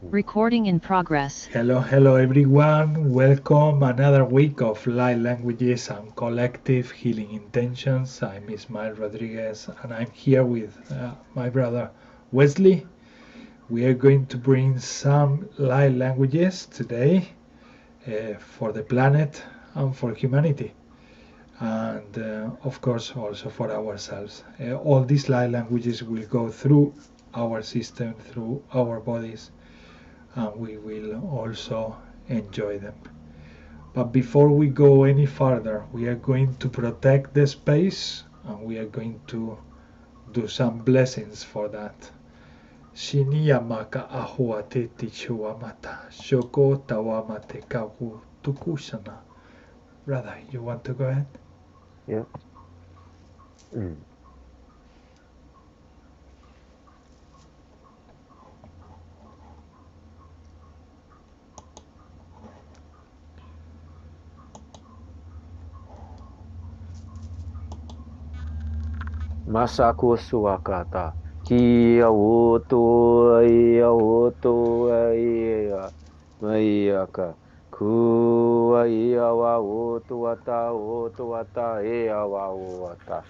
Recording in progress. Hello everyone. Welcome another week of light languages and collective healing intentions. I'm Ismael Rodriguez and I'm here with my brother Wesley. We are going to bring some light languages today for the planet and for humanity. And of course also for ourselves. All these light languages will go through our system, through our bodies, and we will also enjoy them. But before we go any further, we are going to protect the space and we are going to do some blessings for that. Shiniyamaka ahuate tichuamata shoko tawamate kawu tukushana. Brother, you want to go ahead? Yeah. Masako suakata. Kia woto ia woto ia maiaka. Kua ia wa woto ata ia wa wata.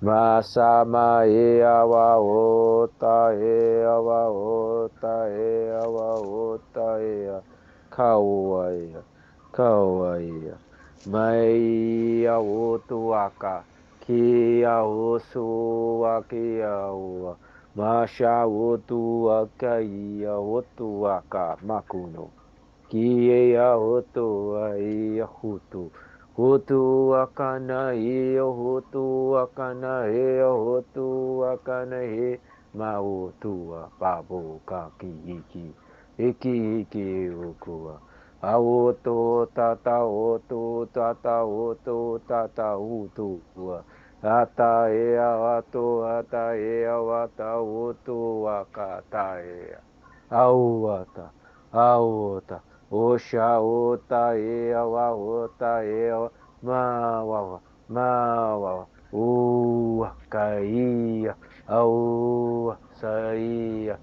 Masama ia wa wota ia wa wota ia wa wota ia. Kaua ia. Mai ia woto aka. Kia osu wa kia ua. Masha otu aka ia otu aka makuno. Kia otu a ia hutu. Hutu akana ia hutu akana ia hutu akana ia. Ma otu a pabo kaki iki. Iki ukua. Aoto tata oto tata oto tata utu. Ata ea ato ata ea wata oto wakata ea. Auata, auota, osha ota ea wa ota ea mawawa, ua kaia, aua saia,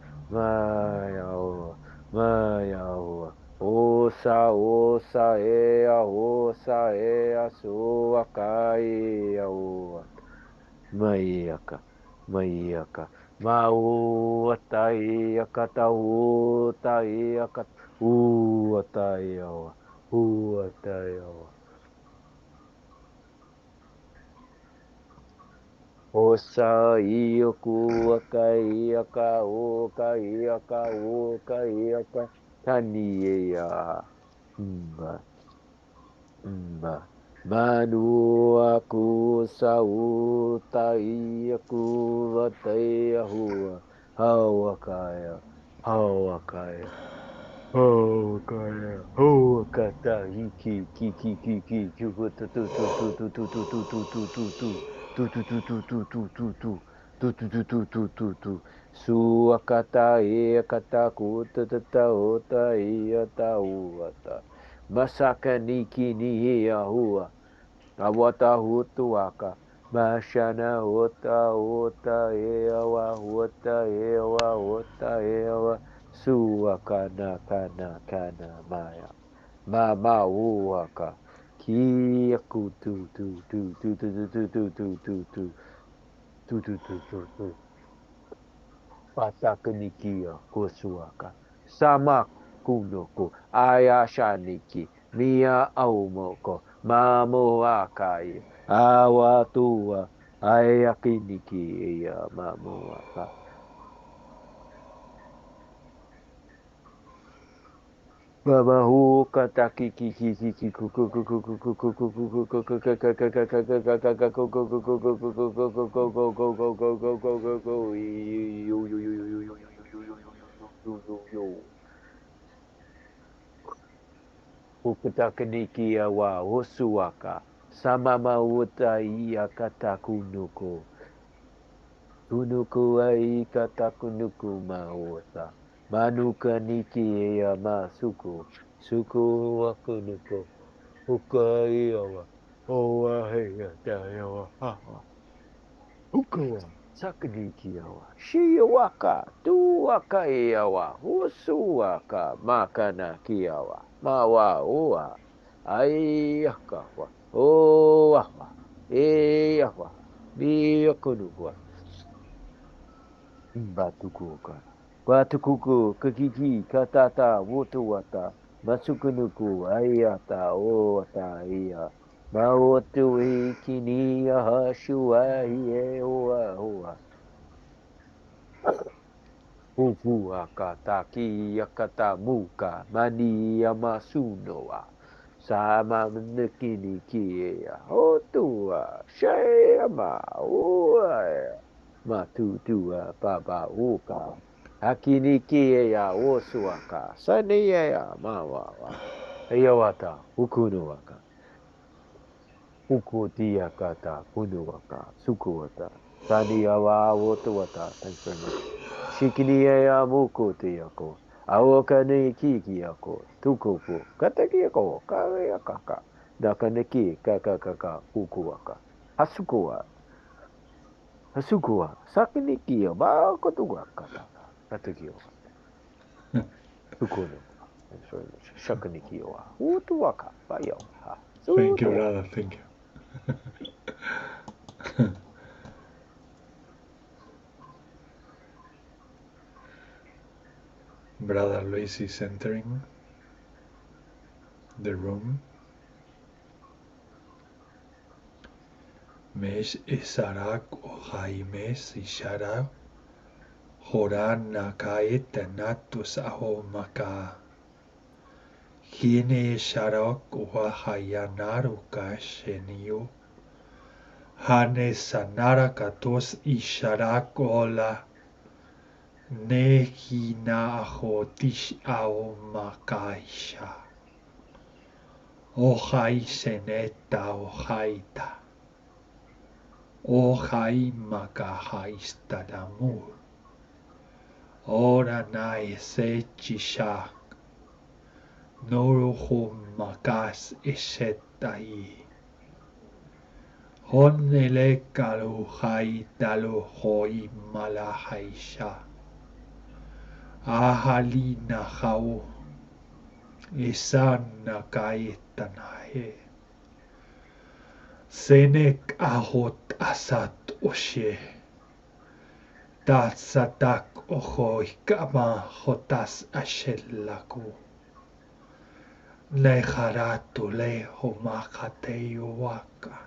mayaua. Osa ea sua kaia ua. Maiaka. Mau taia kata u taia kata u taia wa. Osa ia ku ka o ka tani ia. Manu aku sauta aku wataya hua hawakaya kata iki suakata kata kuta ota ia tauata masaka niki ni ia hua awata hutu aka Mashana ota ota ewa ota ewa ota ewa suakana kana kana maya mama uaka kiaku tu patakanikia kosuaka sama kunoko ayashaniki mia aumoko mamo akai awatua ayakiniki ya mamo aka Baba hu kataki kiki kiki Ukutakaniki awa hosuaka sama mauta ia katakunuko kunuku ai katakunuku mauta manuka niki ya masuku suku wakunuko ukai awa owa heya tayawa haha ukawa sakaniki awa shiwaka tuwaka yawa husuwaka makana kiawa mawa oa ayakawa owa eyawa biyakunuwa batukuka batukuku kakiki katata wutuwata masukunuku ayata ota iya Maotu hikini hashua hie hoa hoa. Ufu akataki akata muka mani yamasunoa. Sama nekini kia. Otua shayama ua. Matutua baba uka. Hakini kia osuaka. Saniya mawawa. Ayawata ukunuaka. Ukutia kata kunuwaka sukuwata tani awa wotuwata. Thanks very much. Shikini ya mukuti yako. Awoka ni kiki yako. Tukupu. Kataki yako. Kaya kaka. Nakaneki kaka kaka ukuwaka. Hasukuwa. Hasukuwa. Sakiniki ya bako tuwa kata. Kataki yako. Tukunu. Thanks very much. Shakaniki ya utuwaka. Bayo. Thank you, brother. Thank you. Brother Luis is entering the room. Mes isarak o Jaimes isharak Joran nakai tenatus aho maka. Hine isharak o Hayanaru kashenio. Hane sanara katos isharak ola. Nehina ahotish ao makaisha. Ohai seneta ohaita. Ohai makahaistadamur. Ora nae se chishak. Noruhum makas esetai. Honele kalu haitalu hoi malahaisha. Ahalina hau. Isana kaitanahe. Senek ahot asat oshe. Tatsatak ohoi kama hotas ashelaku. Leharatu leho makateu waka.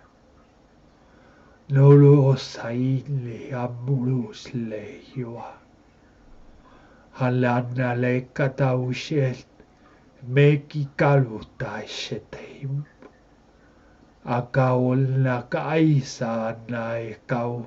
Nolu osai le amurus lehua. Halana le kataushet. Meki kaluta sheteim. Akaol na kaisa na ikaw.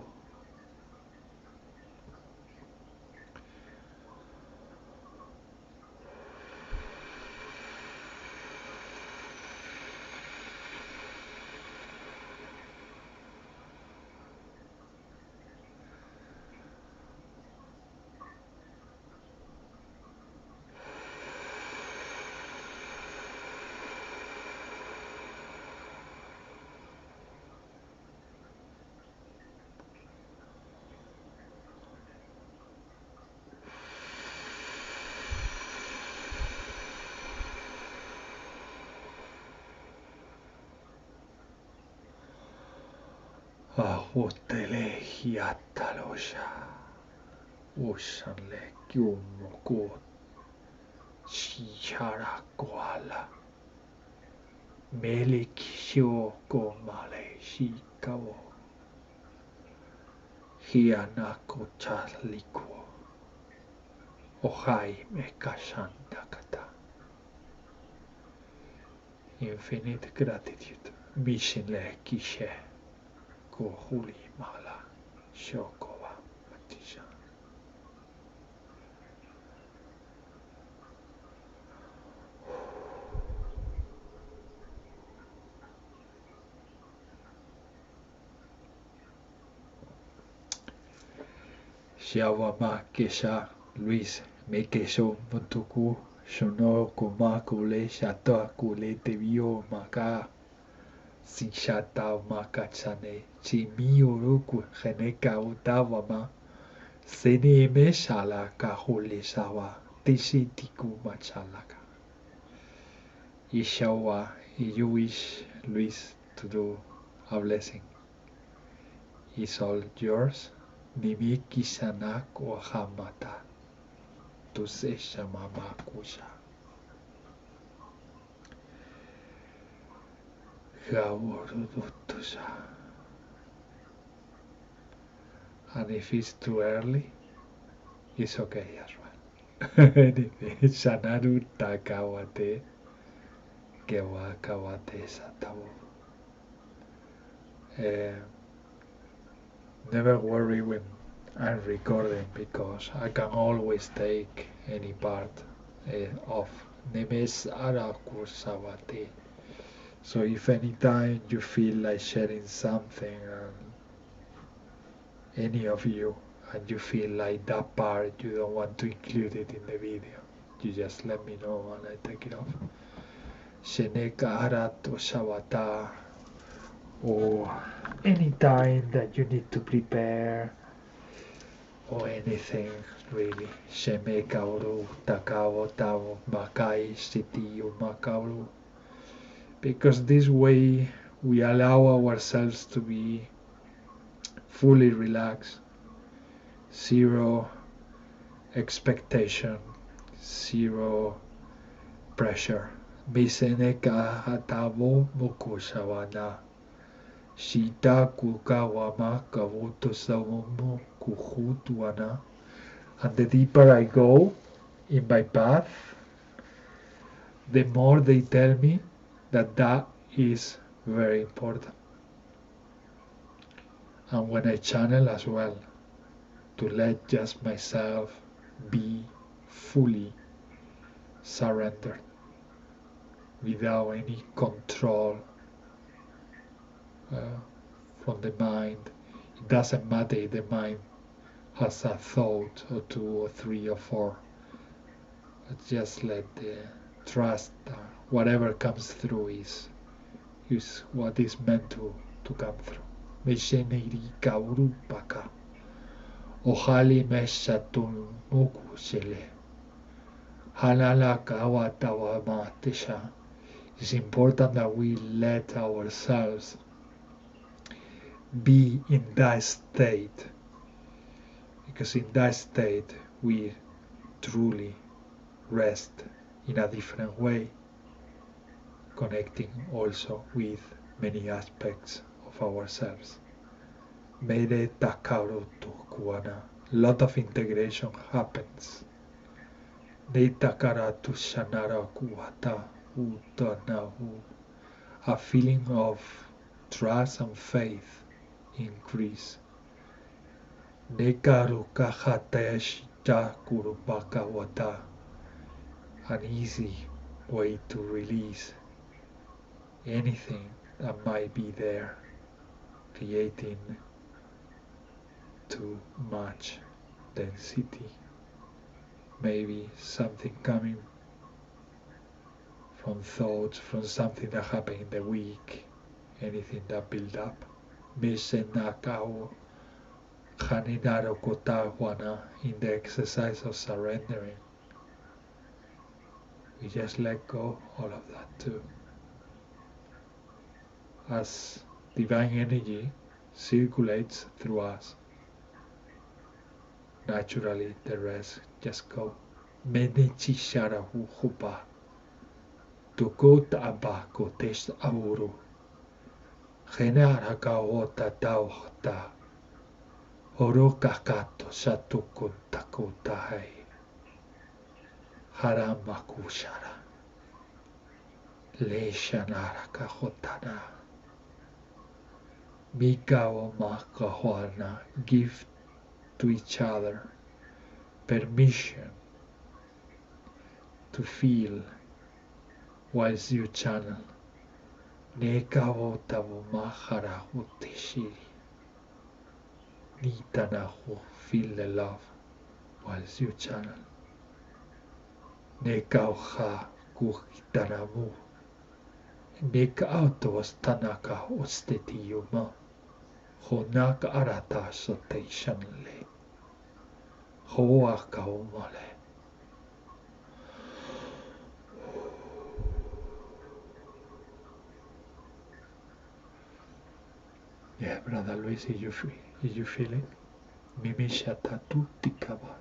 ahotele hiatalosha ushanle kyumoko shichara koala melikshio komale shikawo hianako chaliko ohai mekashandakata. Infinite gratitude. Mishinle kishe kohuli mala shokowa matisha. Shiawama kesha Luis me kesho mutuku shono kumakule shato kule te vio maka sinshata makachane chimiuruku geneka utawama seneme shala kahule sawa tishitiku machalaka. Ishawa, you wish Luis to do a blessing. Is all yours. Nimiki sanak o hamata. Tusesha mamakusha. Gaworudutusha. And if it's too early, it's okay as well. Sanaru takawate. Gewakawate satawo. Never worry when I'm recording because I can always take any part of Nemes Arakursawate. So if anytime you feel like sharing something, any of you, and you feel like that part you don't want to include it in the video, you just let me know and I take it off. Sheneka Harato Shawata, or any time that you need to prepare or anything really. Shemeka Uru Takawo Tavo Makai Siti Makauru. Because this way we allow ourselves to be fully relaxed, zero expectation, zero pressure. Biseneka Hatavo Mukushawana. Shita kukawama kavuto savumu kuhutuana. And the deeper I go in my path, the more they tell me that that is very important. And when I channel as well, to let just myself be fully surrendered without any control from the mind. It doesn't matter if the mind has a thought or two or three or four. But just let the trust whatever comes through is what is meant to come through. Mesheneri kauru paka. Ohali meshatun muku shele. Halala kawatawa matesha. It's important that we let ourselves be in that state, because in that state we truly rest in a different way, connecting also with many aspects of ourselves. Mere takaru tukuana, lot of integration happens. Ne takara tu shanara kuata utanahu, a feeling of trust and faith increase. Nekaru kahatesh jakurupaka wata, an easy way to release anything that might be there, creating too much density. Maybe something coming from thoughts, from something that happened in the week, anything that build up. Mishenakao Hanidaro Kotawana, in the exercise of surrendering. We just let go all of that too. As divine energy, circulates through us. Naturally, the rest just go. Medici shara hupa. Tukot abako test auru. Genara kaota tauhta. Oroka kato satukun takuta hai. Haramakushara. Leshanara kahotana. Mikao makahwana. Give to each other permission to feel whilst you channel. Nekao tavo mahara utishiri. Nitanahu, feel the love whilst you channel. Nekao ha kuhitanamu. Nekao tos tanaka ostetiyuma. Honaka arata soteishanle. Hoa kaumale. Yeah, Brother Luis, did you feel it? Mimishata tutti kaba.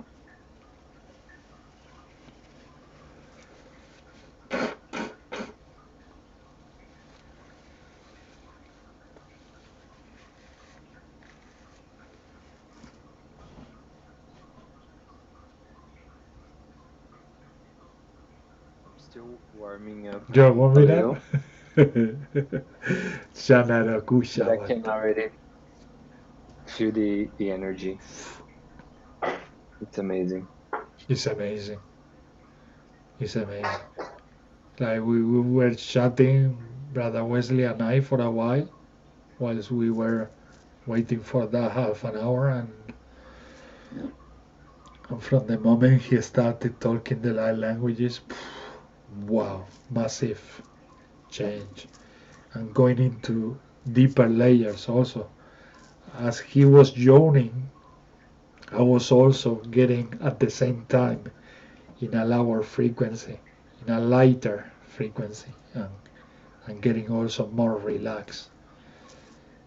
Still warming up. You're warming a up? Shanara kusha. But I can already feel the energy. It's amazing. It's amazing. It's amazing. Like we were chatting, Brother Wesley and I, for a while, whilst we were waiting for that half an hour, and from the moment he started talking the light languages, wow, massive change, and going into deeper layers also. As he was yawning, I was also getting at the same time in a lower frequency, in a lighter frequency, and getting also more relaxed.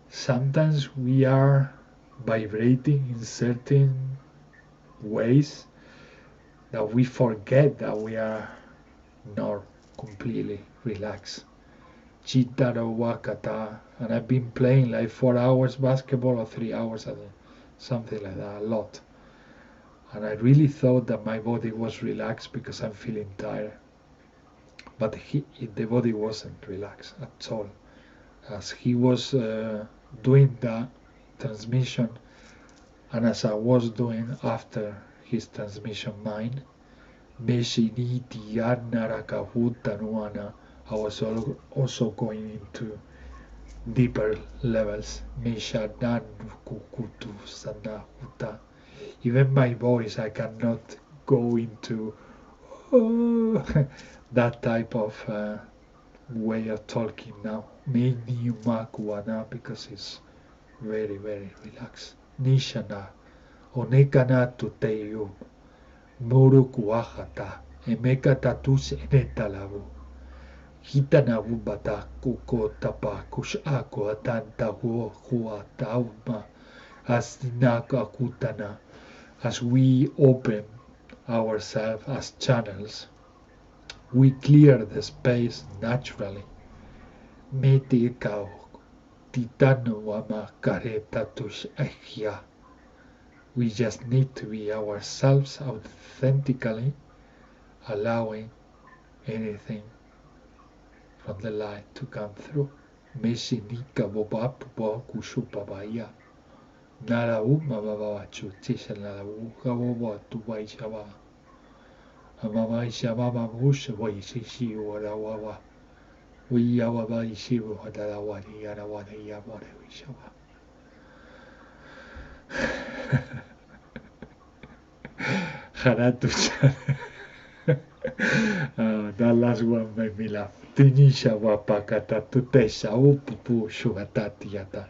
Sometimes we are vibrating in certain ways that we forget that we are not completely relaxed. Chitaro wakata, and I've been playing like 4 hours basketball or 3 hours, something like that, a lot. And I really thought that my body was relaxed because I'm feeling tired. But the body wasn't relaxed at all. As he was doing the transmission, and as I was doing after his transmission mine, I was also going into deeper levels. Even my voice, I cannot go into that type of way of talking now. Because it's very, very relaxed. Nishana, onekana tuteyu, muru kuahata, emeka tatus enetalabu. Hitanabu bata kuko tapa kush ako atanta hua tauma astinaka kutana. As we open ourselves as channels, we clear the space naturally. Mete kao titano wama karetatus ehia. We just need to be ourselves authentically, allowing anything from the light to come through. Meshinika bobapu kushupabaya. Naraú mababachu tisha naraú gaboba tu baishaba. Amama ishamama musha waishishi warawawa. We yawa ishibu hadarawadi yarawadi yabore wishaba. Haratucha. That last one made me laugh. Tinisha wapakata tutesha upupu shugatatiata.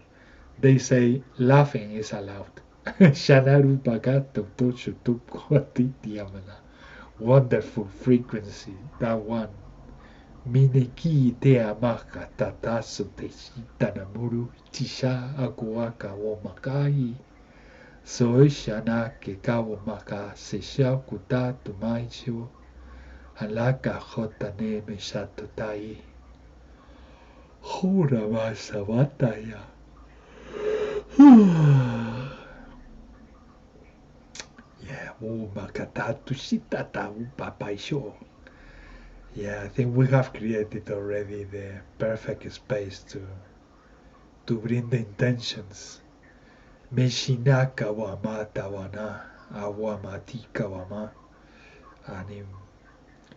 They say laughing is allowed. Shanaru pagato toshutup kwatitiamana. Wonderful frequency, that one. Mineki te amaka tatasu te shitanamuru chisha aguaka wo makai. Soy shana ke kawo maka sesha kuta tumaicho. Alaka hotane meshato tai. Hura masa bataya. Yeah, makatatu shitata upapaisho. Yeah, I think we have created already the perfect space to bring the intentions. Meshinaka wamata wana awamatika wama. And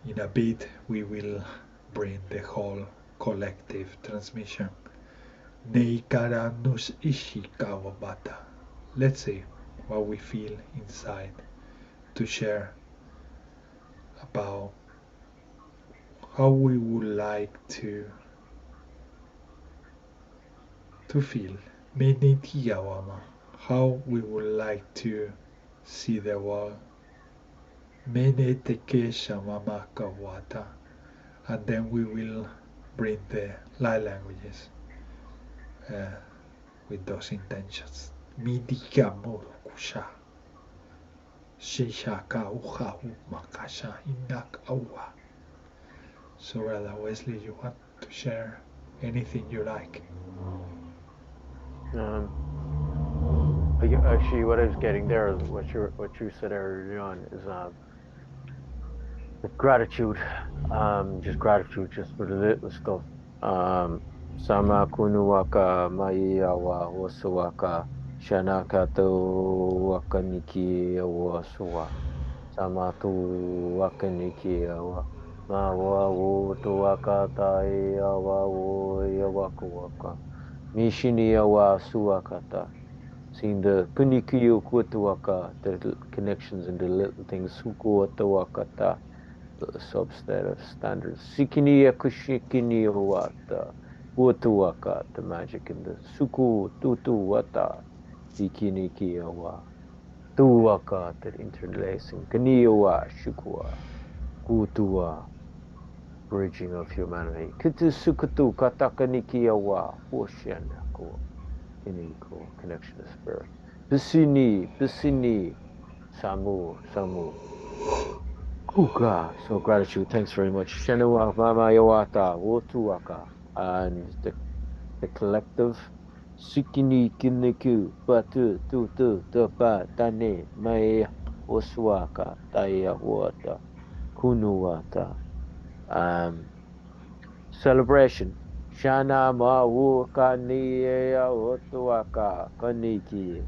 in a bit we will bring the whole collective transmission. Neikara nus ishikawabata. Let's see what we feel inside to share about how we would like to feel. Menitiawama. How we would like to see the world. Meneteke shamamaka wata. And then we will bring the light languages with those intentions. Midikamoro kusha. Shishaka uha makasha inak awa. So, Brother Wesley, you want to share anything you like? Actually, what I was getting there is what you said earlier on is gratitude, just gratitude, just for the little stuff. Sama kunuwaka maiawa wasawaka shanakato wakaniki wasua. Sama tu wakaniki awa. Mawa wo to wakata awa wo yawakuwaka. Mishini awa suwakata. Seeing the punikiyo kutuwaka, the connections and the little things, sukuwatawakata, the substantive standards. Sikiniya kushikiniya wata, kutuwaka, the magic in the suku tutu wata, sikinikiya wa, tuwaka, the interlacing, kaniya wa, shukwa, kutuwa, bridging of humanity. Kutu sukutu katakanikiya wa, poshanako. Iniko, connection to spirit. Pisini, Samu. Kuka. So gratitude. Thanks very much. Shenua Mama Yawata, Wotuaka. And the collective. Sikini Kiniku, Batu, Tutu, Tupa, Tane, Maya, Oswaka, Taya Wata, Kunuwata. Celebration. Shana Mawu Kaniya Otuaka Kaniki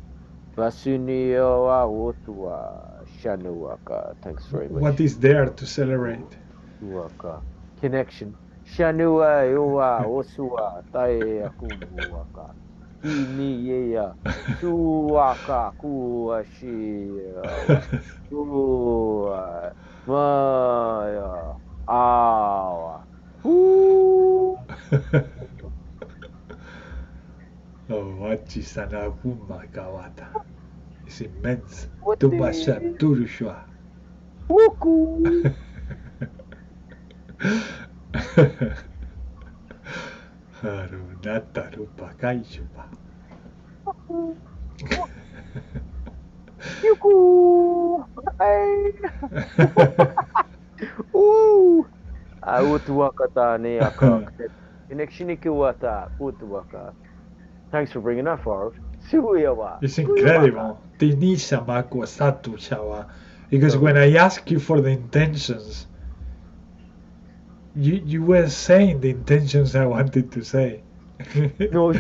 Basunio Otua Shanuaka. Thanks very much. What is there to celebrate? Otuaka. Connection. Shanua Yoa Osua Taya Kumuaka. Kiniya Suaka Kuashia Kua Maya Awa. Wachisana Humakawata. It's immense. Tumasha Turushwa. Wuku. Harunata Rupa Kaishupa. Yuku. Ooh. Utuwakata neaka. Inexinikiwata utuwaka. Thanks for bringing that forward. It's incredible. Tinisha Makwa Satu Shawa. Because when I ask you for the intentions, you were saying the intentions I wanted to say. No,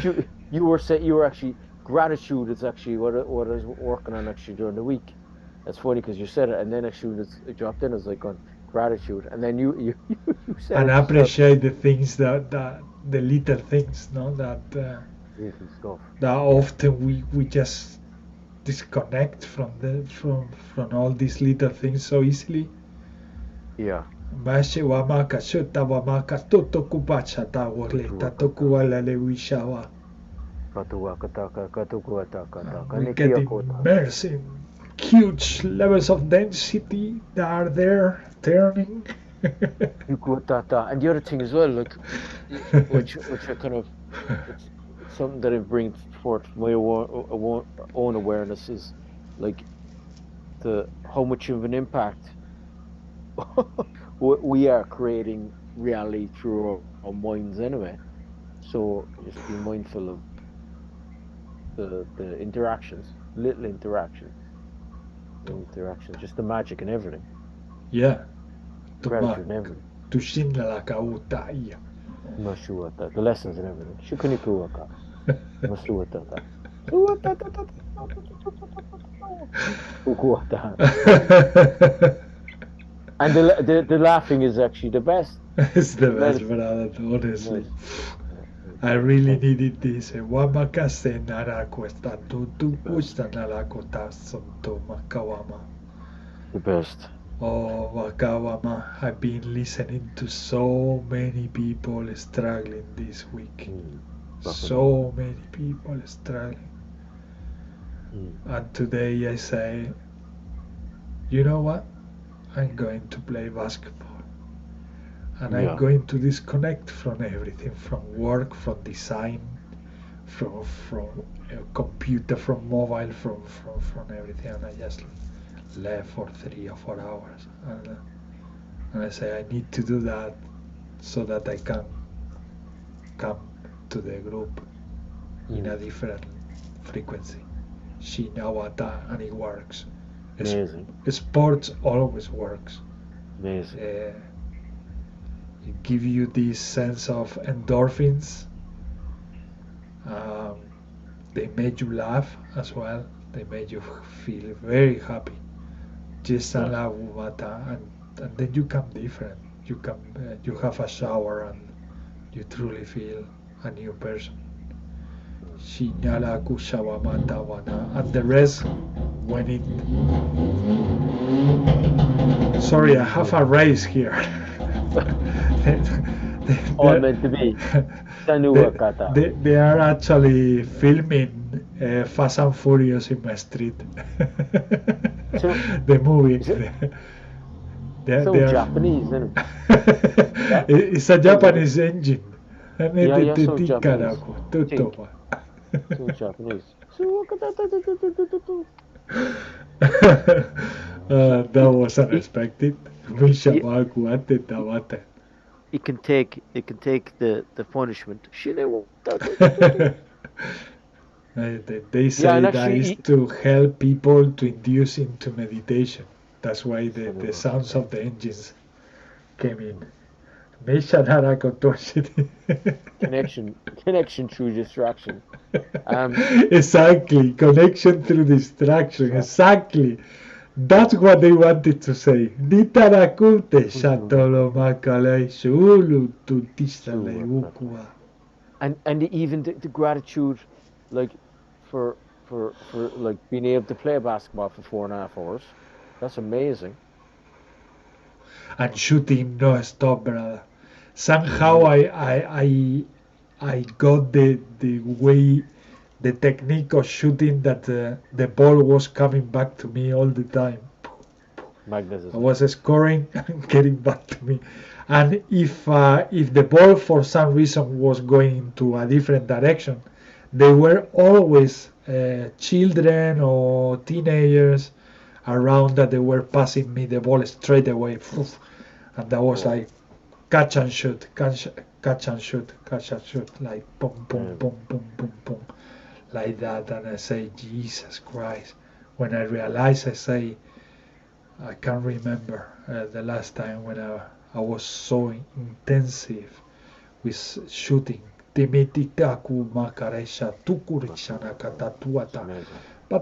you were actually gratitude is actually what I was working on actually during the week. That's funny because you said it and then actually it dropped in as like on gratitude and then you said and it appreciate the things that the little things, no, that stuff. That often we just disconnect from all these little things so easily. Yeah. Mashe wamaka shota wamaka toto kupacha ta worleta tokuala le wishawa. We get immersed in huge levels of density that are there turning And the other thing as well, like, which I kind of, it's something that I bring forth my own awareness is like how much of an impact we are creating reality through our minds anyway. So just be mindful of the interactions, little interactions, just the magic and everything. Yeah. Gratitude and everything. Tushinna la kauta ia. Masuata, the lessons and everything. Shukunikuaka. Masuata. And the laughing is actually the best. It's the best, brother, honestly. I really needed this. Wamakase nara cuesta tu cuesta nara kota sonto makawama. The best. Oh, Wakawama, I've been listening to so many people struggling this week. So many people struggling. And today I say, you know what? I'm going to play basketball. And I'm going to disconnect from everything, from work, from design, from computer, from mobile, from everything. And I just left for 3 or 4 hours. And I say, I need to do that so that I can come to the group in a different frequency. Shinawata, and it works. Amazing. Sports always works. Amazing. It gives you this sense of endorphins. They make you laugh as well. They make you feel very happy. Just and then you come different. You come, you have a shower and you truly feel a new person. Shinyala kushawamata wana, and the rest when it. Sorry, I have a race here. All meant to be. They are actually filming Fast and Furious in my street. The movie. So Japanese, isn't it? It's a Japanese engine. So Japanese. That was unexpected. It can take the punishment. They say that is to help people to induce into meditation. That's why the sounds of the engines came in. Connection through distraction. Exactly, connection through distraction. Exactly. That's what they wanted to say. And even the gratitude, like for like being able to play basketball for 4.5 hours. That's amazing. And shooting no stop, brother. Somehow I got the way, the technique of shooting that the ball was coming back to me all the time. Magnetism. I was scoring and getting back to me. And if the ball for some reason was going into a different direction, there were always children or teenagers around that they were passing me the ball straight away. And that was like catch and shoot, like boom, boom, boom, boom, boom, boom, like that. And I say, Jesus Christ. When I realize, I say, I can't remember the last time when I was so intensive with shooting. But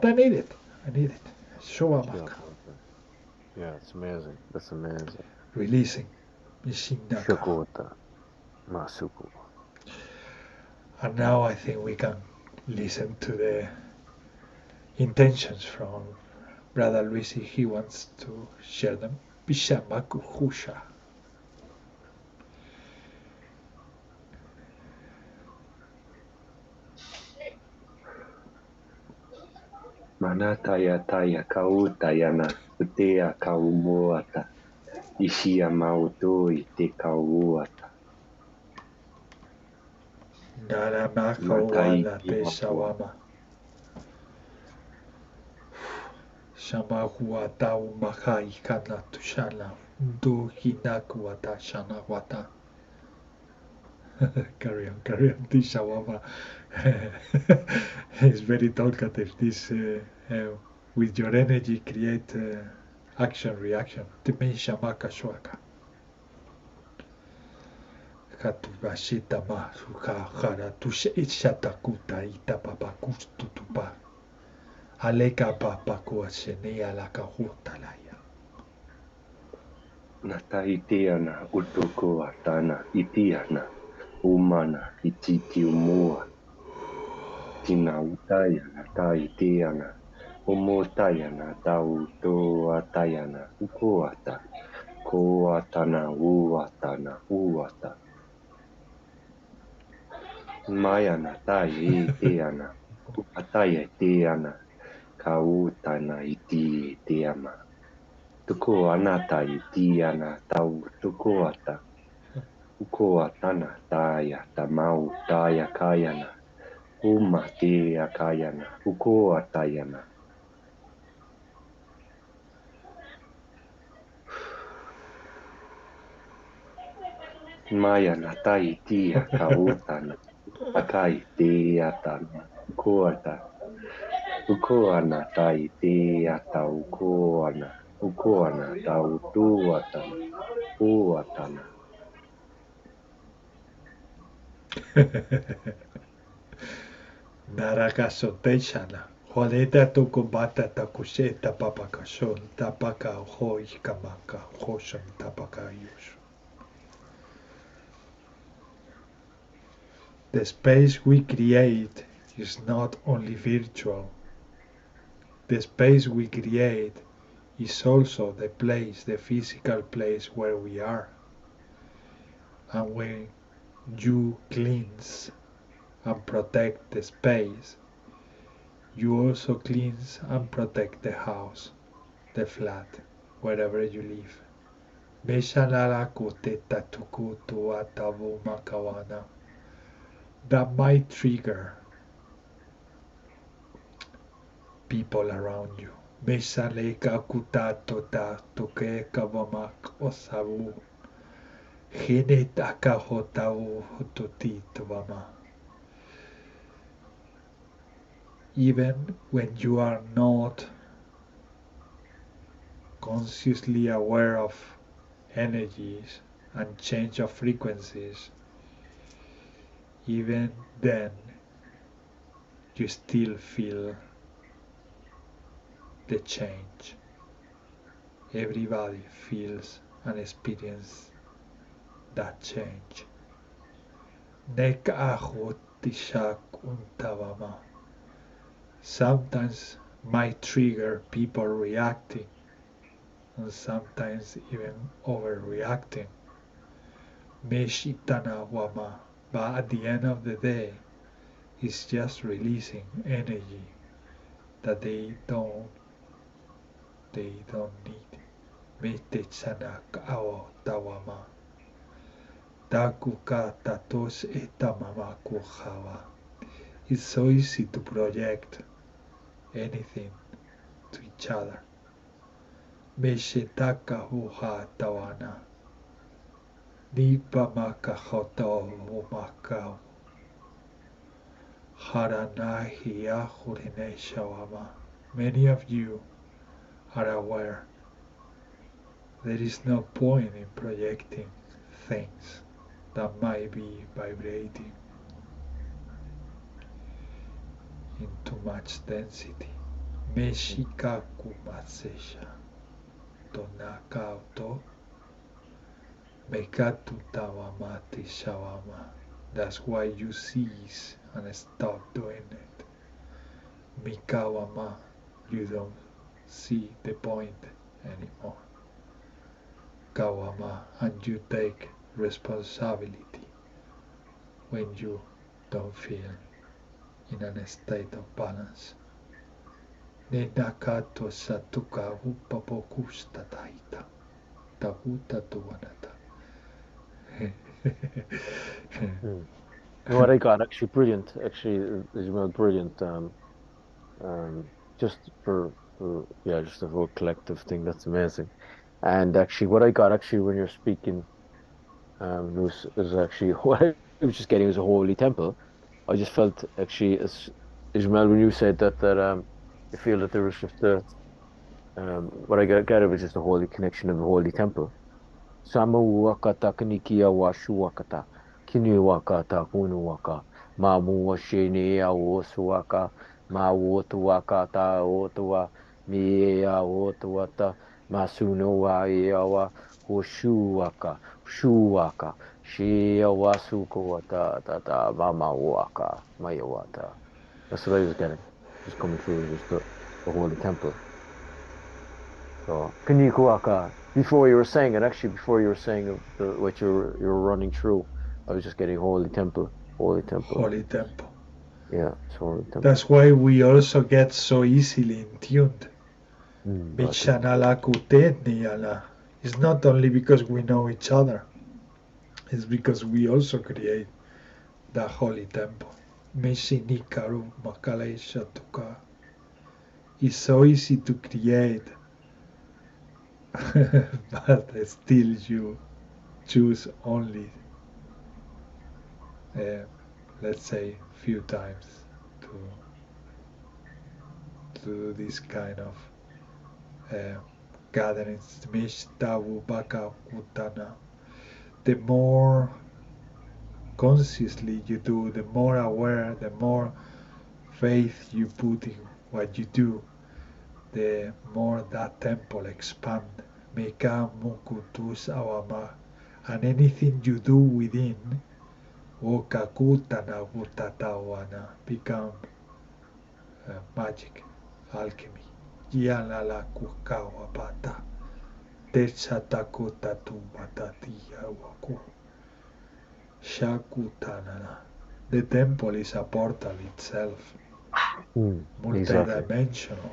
I need it. Showamaka. Yeah, it's amazing. That's amazing. Releasing. And now I think we can listen to the intentions from Brother Luisi. He wants to share them. Bishamaku Husha. Manataya taya kautayana putea kaumuata. Ishia mauto i te kauata. Naramaka Matai wala i apua. pesawama. Shamahua tau makai kana tushana. Do hinaku wata shana wata. Carry on, Tishawama. It's very talkative. This, with your energy, create action, reaction. Timi shamaka shwaka. Katubashita ma suka hara tusha ishatakuta itapapakustutupa. Aleka papakua senea la kahutalaya. Natai teana utoko atana itiana. Umana ititi umua. Tina utayana tai teana. Umotayana tau to atayana ukoata. Koatana uata. Mayana tai teana. Ataya teana. Kautana iti teama. Tuko anata iti ana tau tuko ata. Uko atana taya tamau taya kayana. Uma te akayana. Uko atayana. Mayana tai tia kautana. Akai te atana. Uko ata. Uko ana tai te ata uko ana. Uko ana tau tu atana. U atana. Narakaso teishana. Juaneta tukumbata takusheta papakashon tapaka hoi kamaka hoshon tapaka yushu. The space we create is not only virtual. The space we create is also the place, the physical place where we are. And when you cleanse and protect the space, you also cleanse and protect the house, the flat, wherever you live. That might trigger people around you. Meshaleka kutatota toke kawamak osabu. Hinetaka hotau hototitwama. Even when you are not consciously aware of energies and change of frequencies, even then you still feel the change. Everybody feels and experiences that change. Sometimes might trigger people reacting and sometimes even overreacting. But at the end of the day, it's just releasing energy that they don't need. It's so easy to project anything to each other. Meshetaka huha tawana. Nipa makahoto umakau. Haranahi ahurine shawama. Many of you are aware there is no point in projecting things that might be vibrating in too much density. Meshikaku masesha. Tonakauto. Mekatu tawamati shawama. That's why you cease and stop doing it. Mikawama, you don't see the point anymore. Kawama, and you take responsibility when you don't feel in a state of balance. Nenakato satuka upapokusta taita. tahuta tuanata. Mm. And what I got actually brilliant, actually is well brilliant. Just for yeah, just the whole collective thing. That's amazing. And actually, what I got actually when you're speaking, was actually what I was just getting was a holy temple. I just felt actually as Ismail when you said that you feel that there was just a what I got it was just a holy connection of the holy temple. Sama wakata kanikia wa shuakata. Kini wakata kunu waka. Mamu wa shini ya wosuaka. Ma wotu wakata otua. Mi ya wotu wata. Masuno wa ya wa. Hoshuaka. Shuaka. Shi ya wasuko wata. Tata mama waka. Maya wata. That's what I was getting. Just coming through just the holy temple. So, Kanikuaka, before you were saying it, actually, before you were saying what you're running through, I was just getting Holy Temple, Holy Temple. Holy temple. Yeah, it's Holy Temple. That's why we also get so easily in tuned. But Michanala kutetniala. It's not only because we know each other, it's because we also create the holy temple. Meshinikaru Makalesha Tuka. It's so easy to create, but still you choose only, let's say, few times to do this kind of gatherings. Mishtavu Baka Kutana. The more consciously you do, the more aware, the more faith you put in what you do, the more that temple expand. Meka mukutus awama. And anything you do within, okakutana gutatawana, become magic, alchemy. Yalala kukawabata. Techataku batatiya waku. Shakutanana. The temple is a portal itself, multidimensional.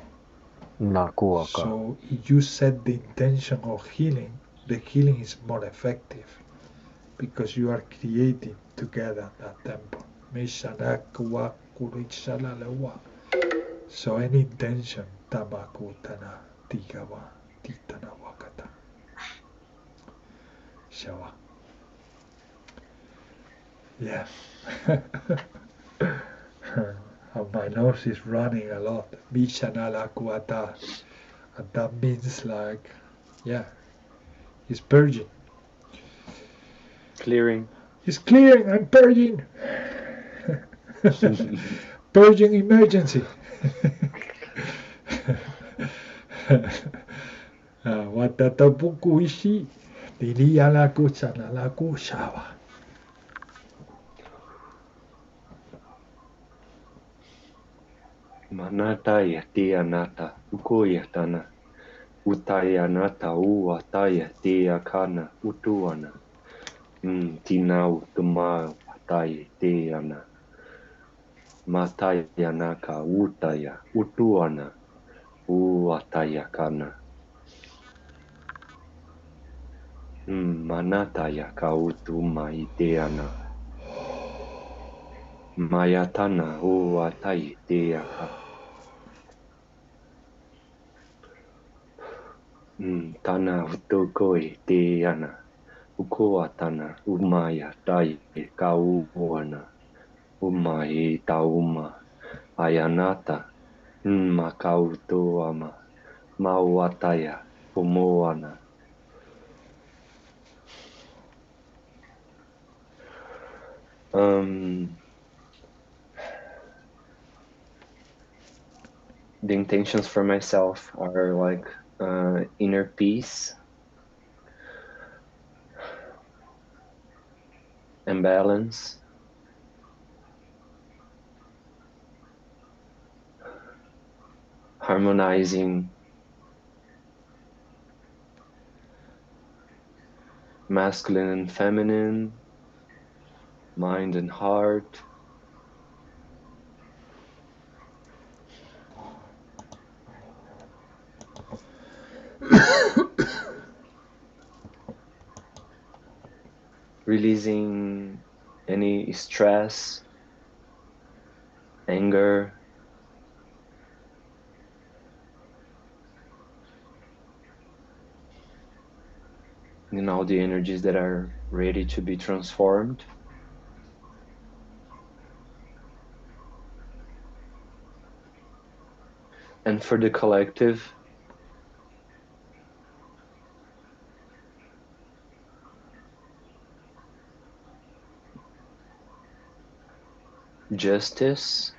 Nakuaka. So if you set the intention of healing, the healing is more effective because you are creating together that temple. So any intention, tamakutana, tigawa, titana wakata. Shawa. Yeah. And my nose is running a lot. Bishanala kuata. And that means like, yeah, it's purging. Clearing. It's clearing, I'm purging. Purging emergency. Watatapuku ishi. Diria la kuchana la kushawa. Manata ya tia nata, ukoya tana. Utaya nata ua taya tia kana utuana. Tina utumao pataya tia na. Mataya naka utaya utuana. Uataya kana. Manataya ka utuma iteana. Mayatana uatai tia ka. Tana utokoi te ana. Ukoa tana umaya tai ka uana. Umai tauma. Ayanata. Makauto ama. Mauataya. Umoana. The intentions for myself are like inner peace and balance, harmonizing masculine and feminine, mind and heart, releasing any stress, anger, all the energies that are ready to be transformed. And for the collective, justice,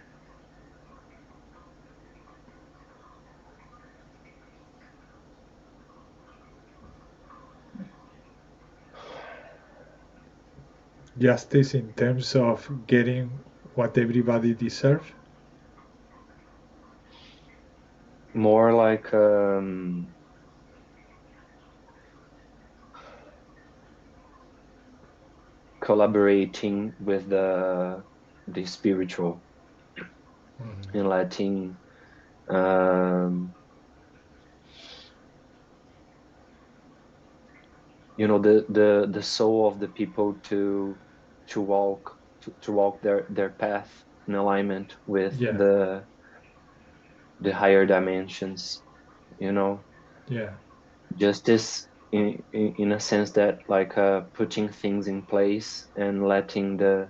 Justice in terms of getting what everybody deserves. more like collaborating with the spiritual, and letting the soul of the people to walk their path in alignment with the higher dimensions, Yeah. Justice in a sense that like putting things in place and letting the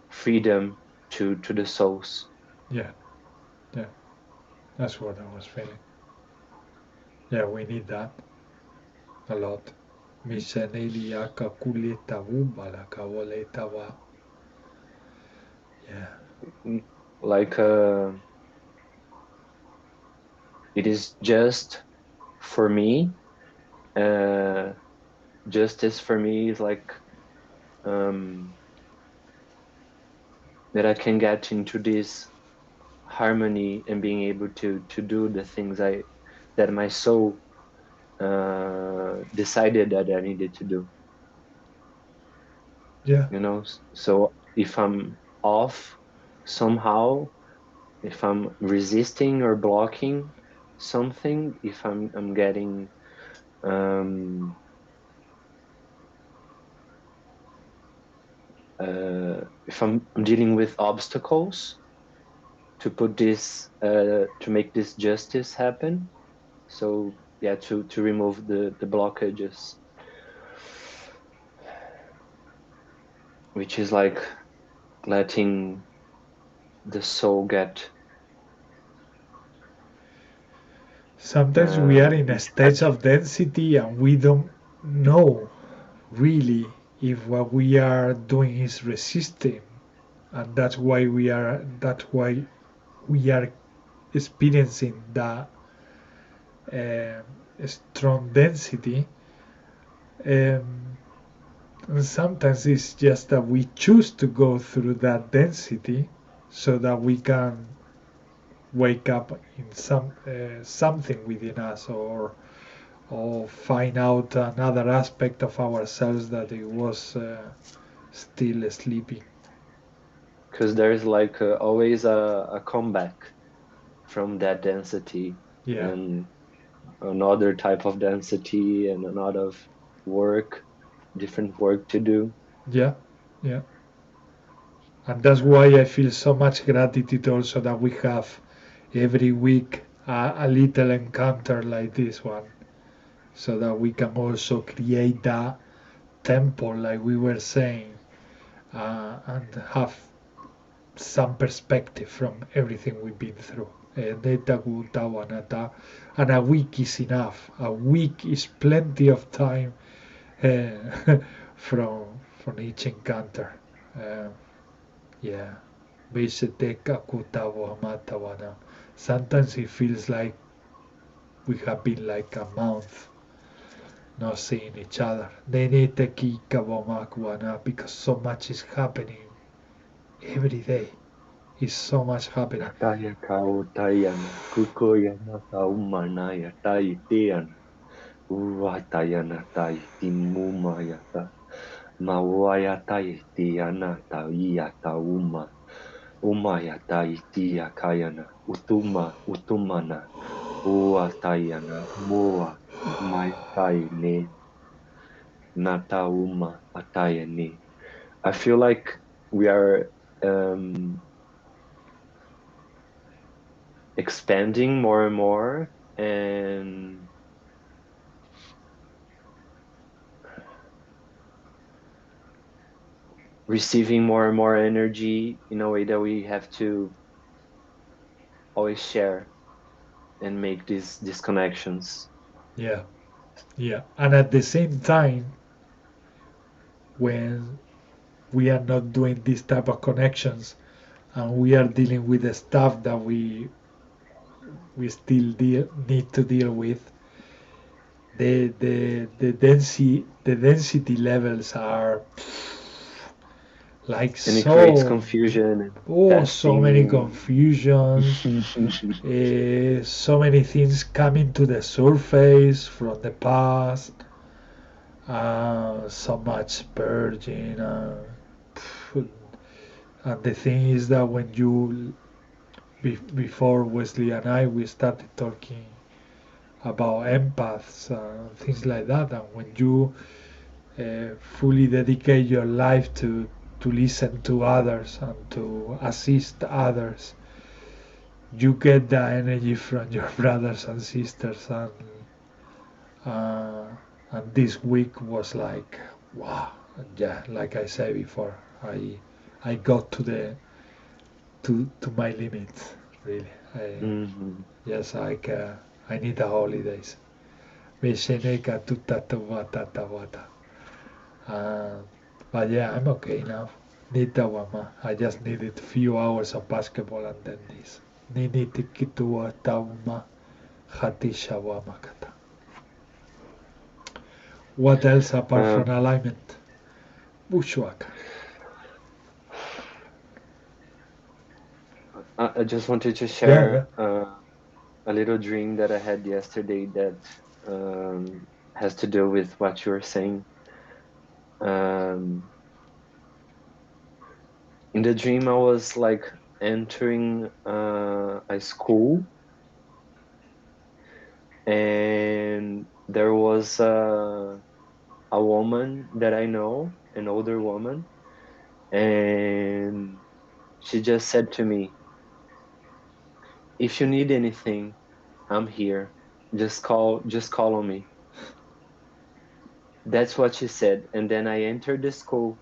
freedom to the souls. Yeah. That's what I was feeling. Yeah, we need that a lot. Yeah. Like it is just for me. Justice for me is like that I can get into this harmony and being able to do the things that my soul decided that I needed to do. Yeah. So if I'm off somehow, if I'm resisting or blocking something, if I'm getting if I'm dealing with obstacles to put this to make this justice happen, so yeah, to remove the blockages, which is like letting the soul get Sometimes we are in a stage of density and we don't know really if what we are doing is resisting, and that's why we are experiencing that strong density. Um, and sometimes it's just that we choose to go through that density so that we can wake up in something within us, or find out another aspect of ourselves that it was still sleeping. Because there's like always a comeback from that density, and another type of density and another work, different work to do. Yeah. And that's why I feel so much gratitude also that we have every week a little encounter like this one, so that we can also create that temple, like we were saying, and have some perspective from everything we've been through. And a week is enough. A week is plenty of time from each encounter. Yeah. Sometimes it feels like we have been like a month not seeing each other. Because so much is happening every day. Is so much happening. Taya kau tayana, kukoyana taumana ya tai tiana, uatayana tai timuma ya ta, mawaya tai tiana tauia tauma, umaya tai tia kayana, utumana, uatayana, mua, mai tai natauma atayani. I feel like we are expanding more and more and receiving more and more energy in a way that we have to always share and make these connections. Yeah, yeah. And at the same time, when we are not doing this type of connections and we are dealing with the stuff that we still need to deal with, the density levels are like And it creates so confusion and so many testing. confusions, so many things coming to the surface from the past, so much purging, and the thing is that when you before Wesley and I we started talking about empaths and things like that, and when you fully dedicate your life to listen to others and to assist others, you get the energy from your brothers and sisters, uh, and this week was like wow. Yeah, like I said before, I got to my limits, really. Mhm. Yes, I need a holidays. Vesheneka tutatawata wata. Uh, but yeah, I'm okay now. Nita wama. I just needed a few hours of basketball and then this. Nini tikitua tauma hatisha wamakata. What else apart Um, from alignment? Bushwaka. I just wanted to Yeah, yeah. share a little dream that I had yesterday that has to do with what you were saying. Um, in the dream, I was like entering a school, and there was a woman that I know, an older woman, and she just said to me, "If you need anything, I'm here. Just call on me." That's what she said. And then I entered the school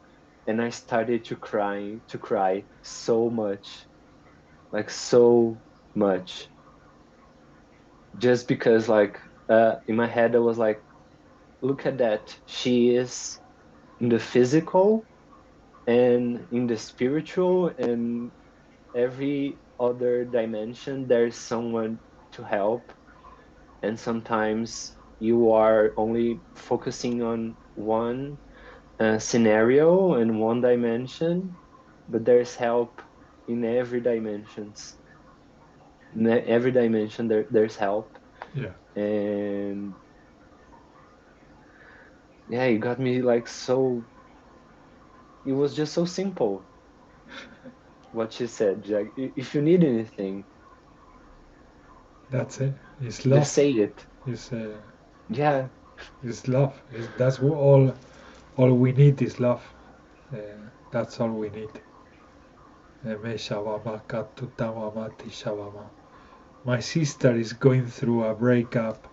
and I started to cry so much, like so much. Just because like in my head I was like, look at that. She is in the physical and in the spiritual and every other dimension there's someone to help. And sometimes you are only focusing on one scenario and one dimension, but there's help in every dimensions. In every dimension there's help. Yeah. And yeah, it got me like so, it was just so simple what she said. Like, if you need anything, That's it. It's just love. say it. It's Yeah. it's love. That's what all we need is love. Uh, that's all we need. My sister is going through a breakup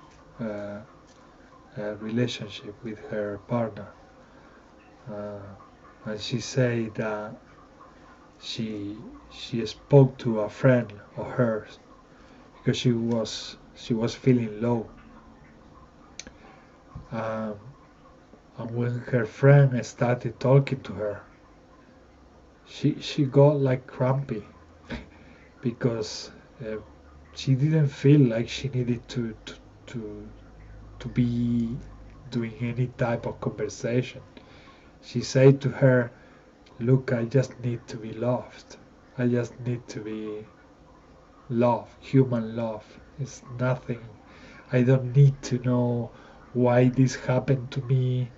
relationship with her partner, uh, and she said that she she spoke to a friend of hers because she was feeling low, um, and when her friend started talking to her, she got like crampy because uh, she didn't feel like she needed to to be doing any type of conversation. She said to her, "Look, I just need to be loved. I just need to be loved, human love. It's nothing. I don't need to know why this happened to me.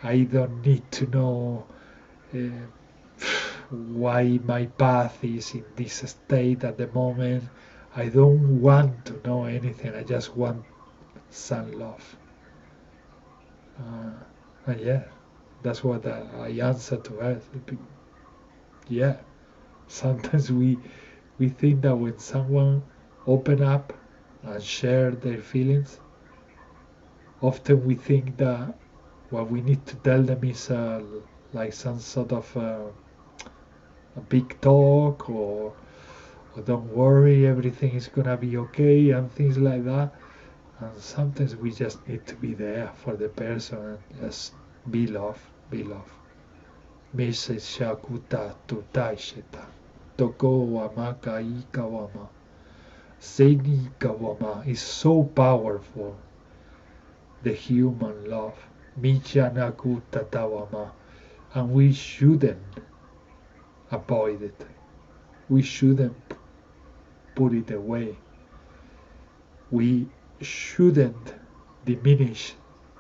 I don't need to know uh, why my path is in this state at the moment. I don't want to know anything. I just want some love." Uh, And yeah, that's what I answer to her. Yeah, sometimes we think that when someone open up and share their feelings, often we think that what we need to tell them is like some sort of a big talk, or don't worry, everything is gonna be okay, and things like that. And sometimes we just need to be there for the person and just be love, be love. Misa shakuta tutaisheta. Toko wama kai kawama. Seini kawama is so powerful. The human love. Michanaku tatawama. And we shouldn't avoid it. We shouldn't put it away. We shouldn't diminish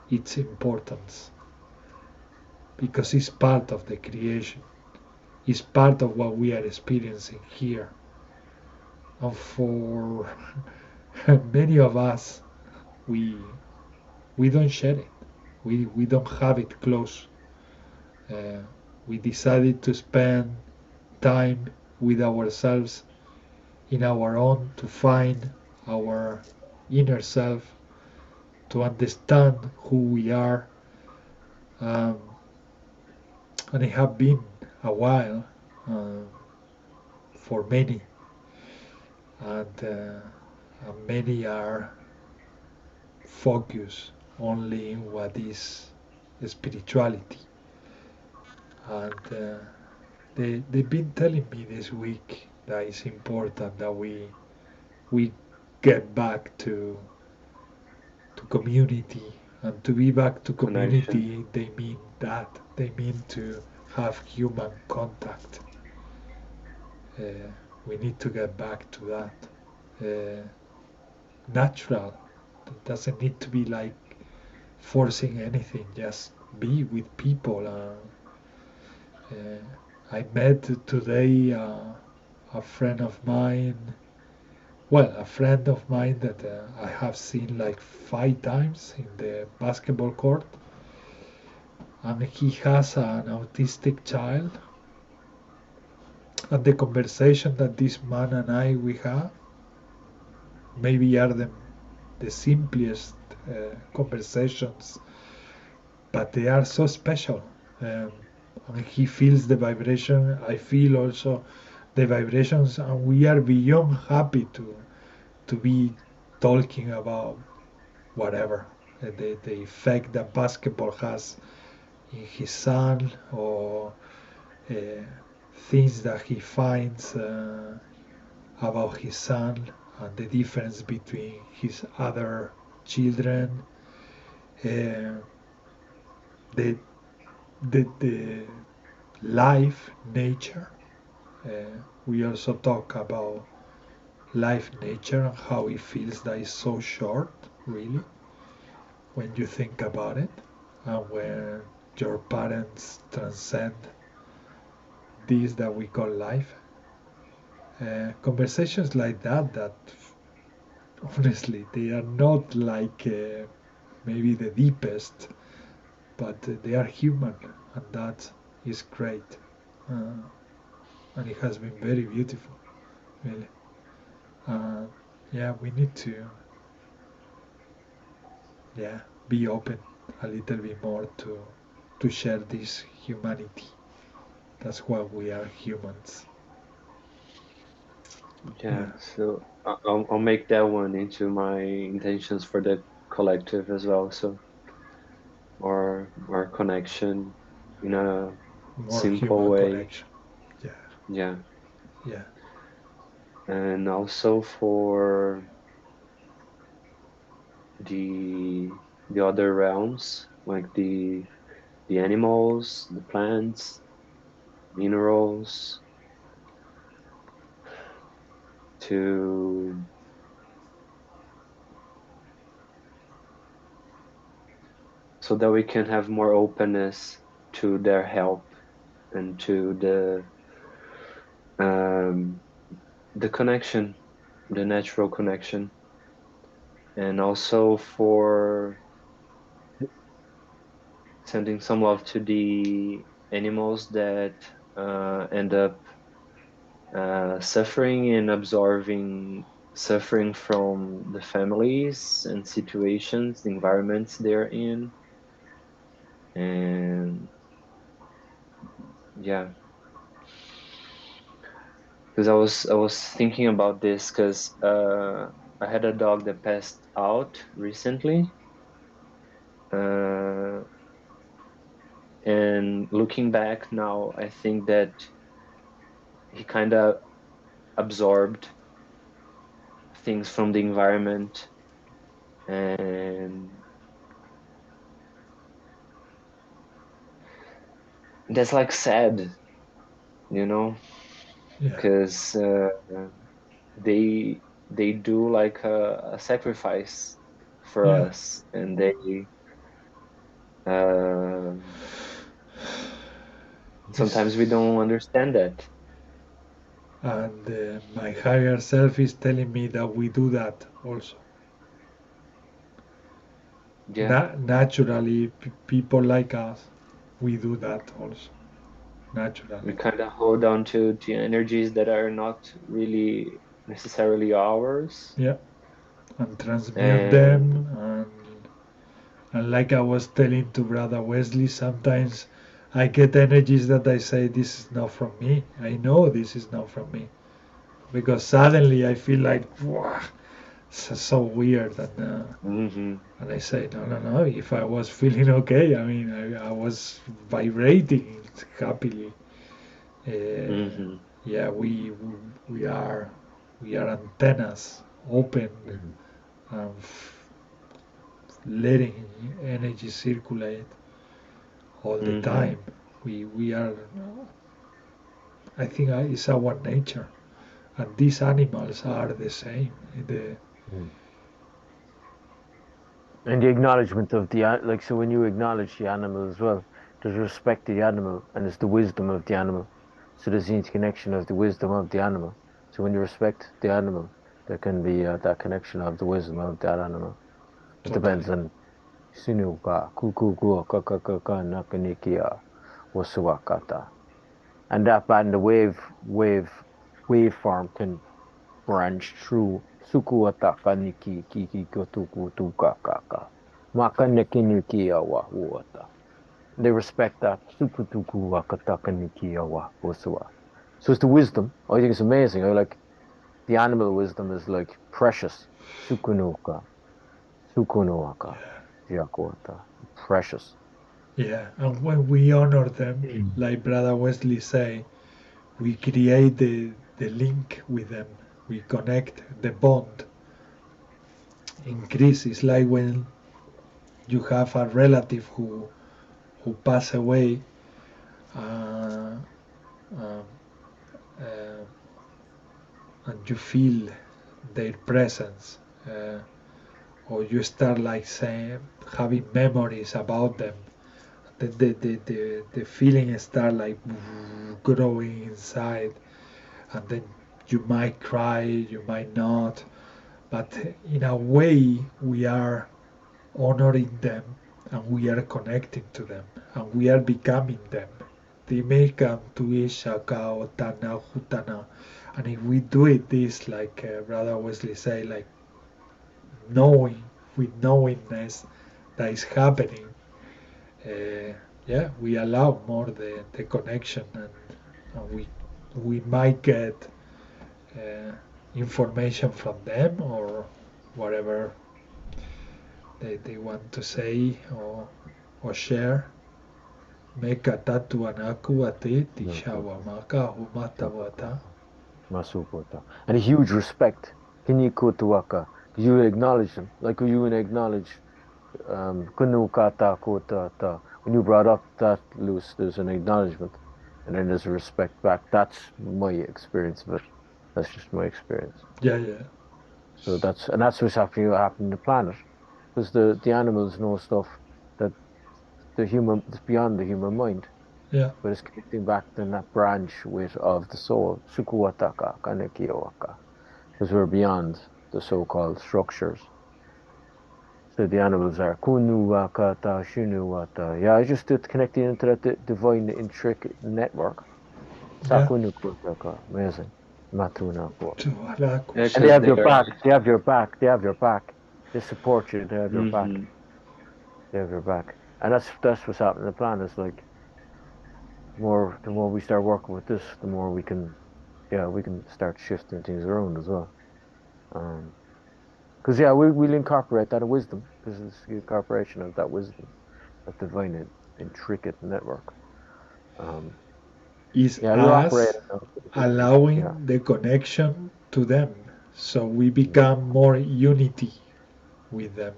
its importance because it's part of the creation. It's part of what we are experiencing here. And for many of us, we don't share it. We don't have it close. We decided to spend time with ourselves in our own to find our inner self, to understand who we are. Um, and it has been a while for many, and many are focused only in what is spirituality. And they've been telling me this week that it's important that we get back to community, and to be back to Connection. community they mean that they mean to have human contact. uh, we need to get back to that, natural. It doesn't need to be like forcing anything, just be with people. I met today a friend of mine, a friend of mine that I have seen like 5 times in the basketball court, and he has an autistic child. And the conversation that this man and we have maybe are the simplest conversations, but they are so special. Um, and he feels the vibration. I feel also the vibrations, and we are beyond happy to be talking about whatever the effect that basketball has in his son, or uh, things that he finds about his son, and the difference between his other children, uh, the the life nature. We also talk about life nature and how it feels that it's so short, really, when you think about it, and when your parents transcend this that we call life. Conversations like that honestly they are not like maybe the deepest, but they are human, and that is great. uh, and it has been very beautiful, really. uh, yeah, we need to, yeah, be open a little bit more to share this humanity. That's why we are humans. Yeah, Yeah. so I'll make that one into my intentions for the collective as well. So our connection in a More simple human way. connection. Yeah. Yeah, Yeah. and also for the the other realms, like the animals, the plants, minerals, to so that we can have more openness to their help and to um, the connection, the natural connection, and also for sending some love to the animals that end up suffering and absorbing suffering from the families and situations, the environments they're in. And yeah, because I was thinking about this because I had a dog that passed out recently, and looking back now, I think that he kind of absorbed things from the environment, and that's like sad, you know, because they do like a sacrifice for us, and they sometimes we don't understand that. And my higher self is telling me that we do that also. Yeah. Naturally, people like us, we do that also. Naturally. We kind of hold on to the energies that are not really necessarily ours. Yeah. And transmute them. And like I was telling to Brother Wesley, sometimes I get energies that I say, this is not from me. I know this is not from me. Because suddenly I feel like, wow, so weird. And I say, no. If I was feeling okay, I mean, I was vibrating happily. Yeah, we are antennas open, letting energy circulate all the time. We are. I think it's our nature, and these animals are the same. And the acknowledgement of the so when you acknowledge the animal as well, there's respect to the animal, and it's the wisdom of the animal. So there's the interconnection of the wisdom of the animal. So when you respect the animal, there can be that connection of the wisdom of that animal. It depends on sinuka, kukuku, kakakaka, nakanikia, wasuwakata. And that band, the waveform can branch through sukuataka niki kiki kotuku tukakaka. Makanekinikia wa uata. They respect that. Suputuku wakataka nikia wa usua. So it's the wisdom. I think it's amazing. I like the animal wisdom is like precious. Sukunuka. Sukunuaka. Yakuata. Precious. Yeah, and when we honor them, like Brother Wesley say, we create the link with them. We connect the bond. Increases like when you have a relative who pass away, uh, um, uh, and you feel their presence, or you start like saying having memories about them. The feeling start like growing inside, and then you might cry, you might not, but in a way we are honoring them, and we are connecting to them, and we are becoming them. They may come to Ishaka or Tana Hutana, and if we do it this, like Brother Wesley say, like knowing, with knowingness that is happening, yeah, we allow more the connection, and we might get information from them or whatever they want to say or share. Meka tatu anaku ate tishawa maka humata wata. Masupota. And a huge respect. Kinikutuaka. You acknowledge them. Like you acknowledge Kunukata Kota. When you brought up that, Luce, there's an acknowledgement. And then there's a respect back. That's my experience of it. That's just my experience. Yeah. So that's what's happening on the planet. Because the animals know stuff that it's beyond the human mind. Yeah. But it's connecting back to that branch of the soul. Sukuwataka, Kanekiyowaka. Because we're beyond the so-called structures. So the animals are kunu wakata, shunu wata. Yeah, I just did connecting into that divine intricate network. Yeah. Sakunu kutaka. Amazing. Matuna ko. Yeah, And they 'cause have your they're. back. They have your back. They have your back. They support you. They have your back. Mm-hmm. They have your back. And that's what's happening. The plan is like the more we start working with this, the more we can start shifting things around as well. Because we'll incorporate that wisdom. This is the incorporation of that wisdom, that divine intricate network. Is Yeah, you're us operating. allowing the connection to them, so we become more unity with them.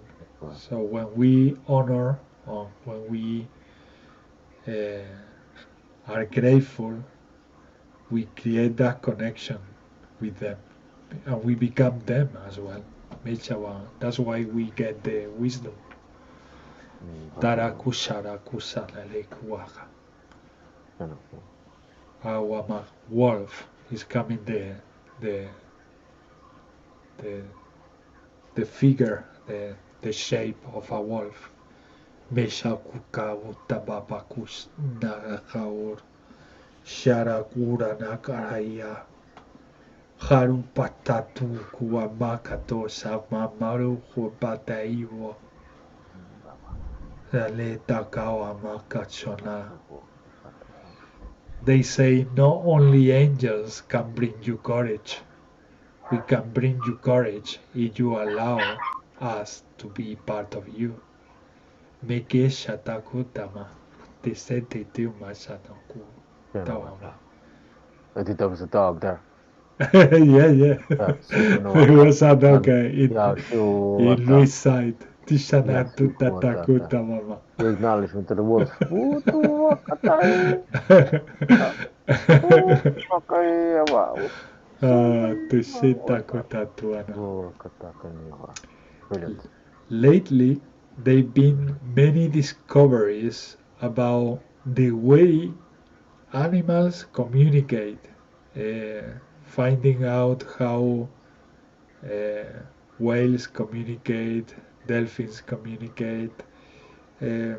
So when we honor or when we are grateful, we create that connection with them and we become them as well. That's why we get the wisdom. Our wolf is coming the the the figure, the shape of a wolf. Meshakuka utababakus nagaur sharakura nakaraya haru patatu kuamakato samamaru hubataiwo leta kawamakachona. They say not only angels can bring you courage, we can bring you courage if you allow us to be part of you. Meke shatakutama, tisete tuma shataku tawama. I think that was a dog there. Yeah. Super It was a dog in Louis' side. Yeah, Tishanatu tatakuta mama. the acknowledgement to the wolf. Brilliant. Lately, there have been many discoveries about the way animals communicate, finding out how whales communicate, dolphins communicate. Uh,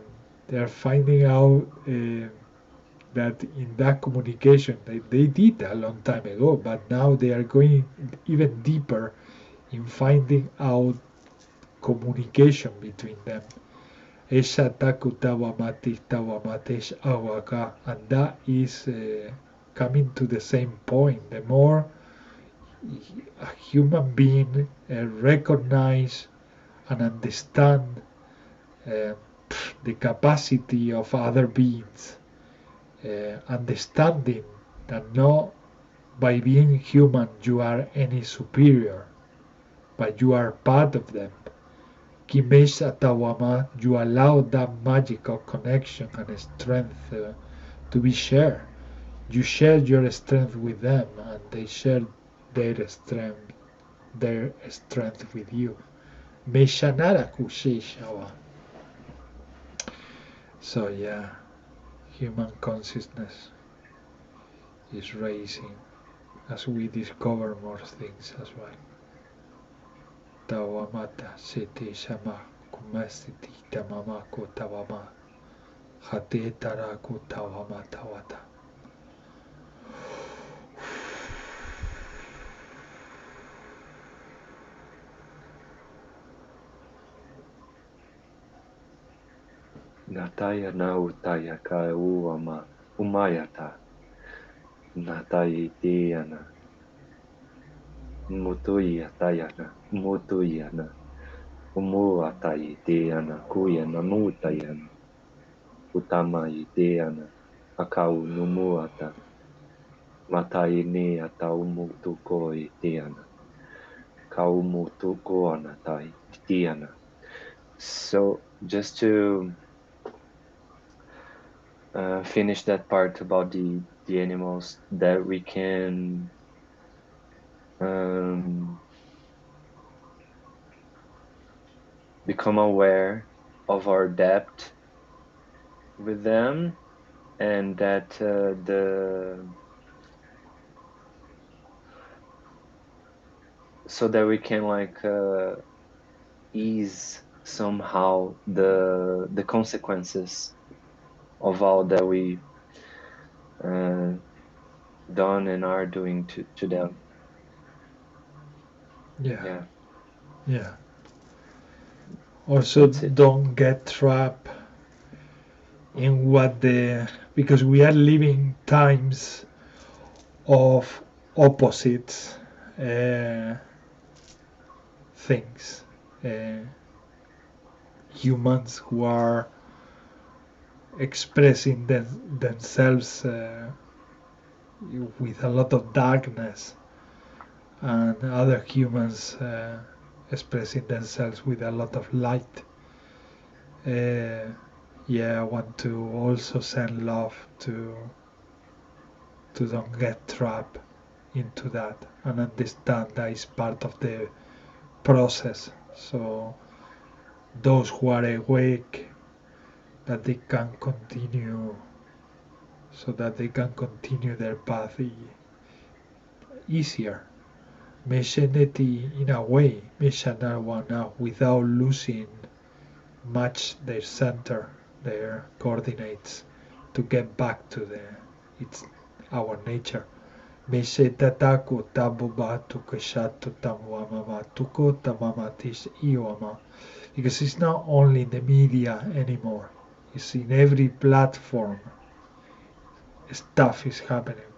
they are finding out that in that communication they did a long time ago, but now they are going even deeper in finding out communication between them. Esha taku tawamati tawamatesh awaka, and that is coming to the same point. The more a human being recognize and understand uh, the capacity of other beings, understanding that not by being human you are any superior, but you are part of them. Kimesha Tawama, you allow that magical connection and strength to be shared. You share your strength with them, and they share their strength with you. Meshanara Kushishawa. So yeah, human consciousness is raising as we discover more things as well. Tawamata sete shama kumastiti tamamako tawama hate taraku tawama tawata. Nataya na utaya ka uama umayata. Natai tiana. Mutuyatayana. Mutuyana. Umuatai tiana. Kuyana mutayana. Utamai tiana. Akau numuata. Matai ni ata umutukoi tiana. Kaumutukoana tai tiana. So just to finish that part about the animals, that we can become aware of our depth with them, and that so that we can like ease somehow the consequences of all that we done and are doing to them. Yeah. Yeah, Also, that's it. don't get trapped in because we are living times of opposites things. Humans who are expressing themselves with a lot of darkness, and other humans expressing themselves with a lot of light. Yeah, I want to also send love to don't get trapped into that and understand that is part of the process. So those who are awake, that they can continue, so that they can continue their path easier. Mechanicity in a way, now without losing much their center, their coordinates, to get back to it's our nature. Meshetataku tabubatu kashatu tamuamama tuko tamamatis iwama. Because it's not only in the media anymore, it's in every platform. Stuff is happening.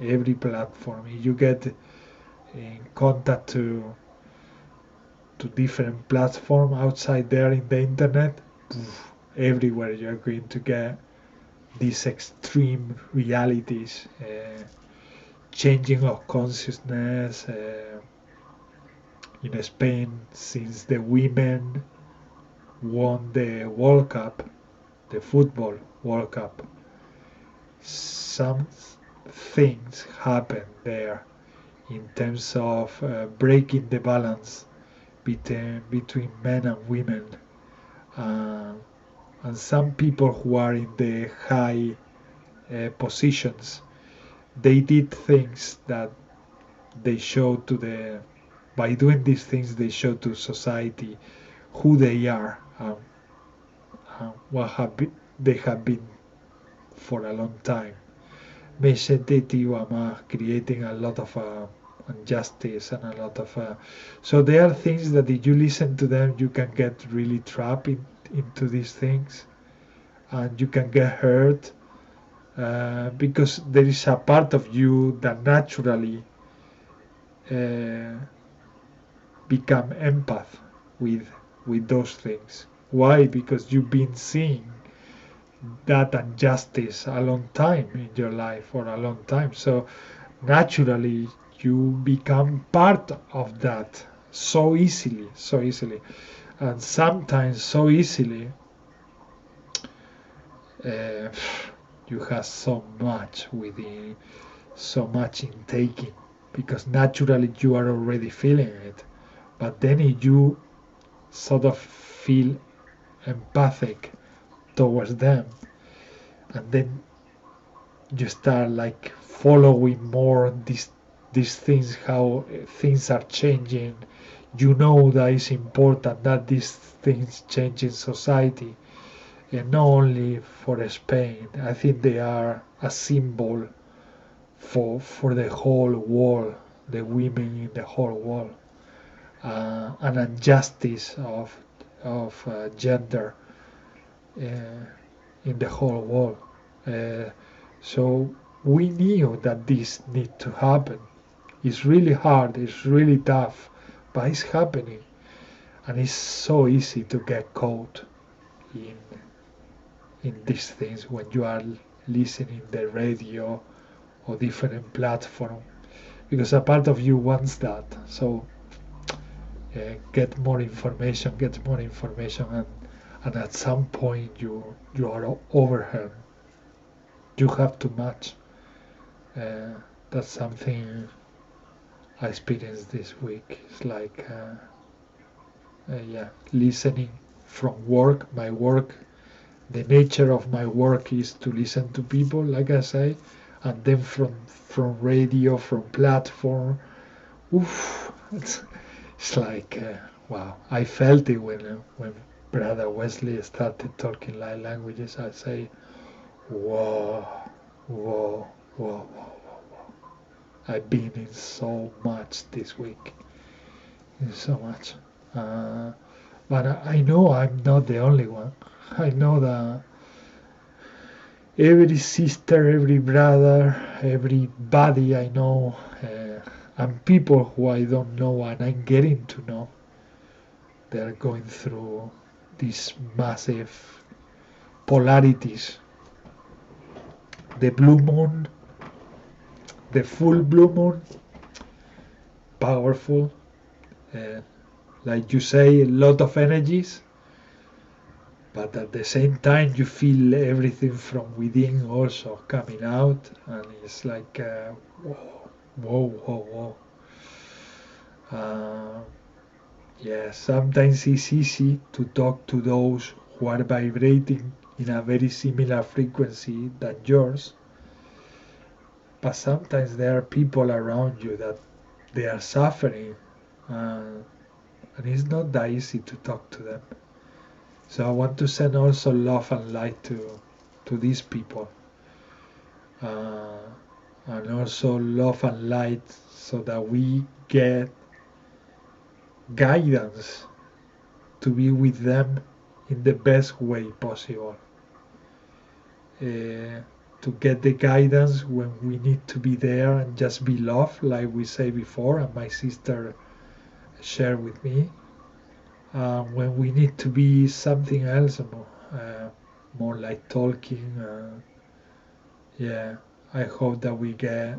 Every platform. If you get in contact to different platforms outside there in the internet, everywhere you're going to get these extreme realities, changing of consciousness. In Spain, since the women won the World Cup, the football World Cup, some things happen there in terms of breaking the balance between men and women. And some people who are in the high positions, they did things that they show by doing these things, they show to society who they are, what they have been for a long time. Creating a lot of injustice and a lot of so there are things that if you listen to them, you can get really trapped into these things, and you can get hurt because there is a part of you that naturally become empath with those things. Why? Because you've been seeing that injustice a long time in your life, for a long time. So naturally you become part of that so easily, and sometimes so easily. You have so much within, so much in taking, because naturally you are already feeling it. But then if you sort of feel empathic towards them, and then you start like following more these things, how things are changing. You know that it's important that these things change in society, and not only for Spain. I think they are a symbol for the whole world, the women in the whole world, an injustice of gender in the whole world. So we knew that this need to happen. It's really hard, it's really tough, but it's happening, and it's so easy to get caught in these things when you are listening the radio or different platform, because a part of you wants that. So get more information, and at some point you are overwhelmed. You have too much. That's something I experienced this week. It's like listening from work. My work, the nature of my work is to listen to people, like I say, and then from radio, from platform. It's like wow, I felt it when Brother Wesley started talking light languages. I say, whoa, whoa, whoa, whoa. I've been in so much this week, in so much. But I know I'm not the only one. I know that every sister, every brother, everybody I know, and people who I don't know and I'm getting to know, they're going through these massive polarities. The blue moon, the full blue moon, powerful, uh, like you say, a lot of energies, but at the same time you feel everything from within also coming out, and it's like whoa, whoa, whoa, whoa. Yeah, sometimes it's easy to talk to those who are vibrating in a very similar frequency than yours, but sometimes there are people around you that they are suffering, and it's not that easy to talk to them. So I want to send also love and light to these people, and also love and light so that we get guidance to be with them in the best way possible. To get the guidance when we need to be there and just be love, like we say before, and my sister shared with me. When we need to be something else, more like talking. Yeah, I hope that we get,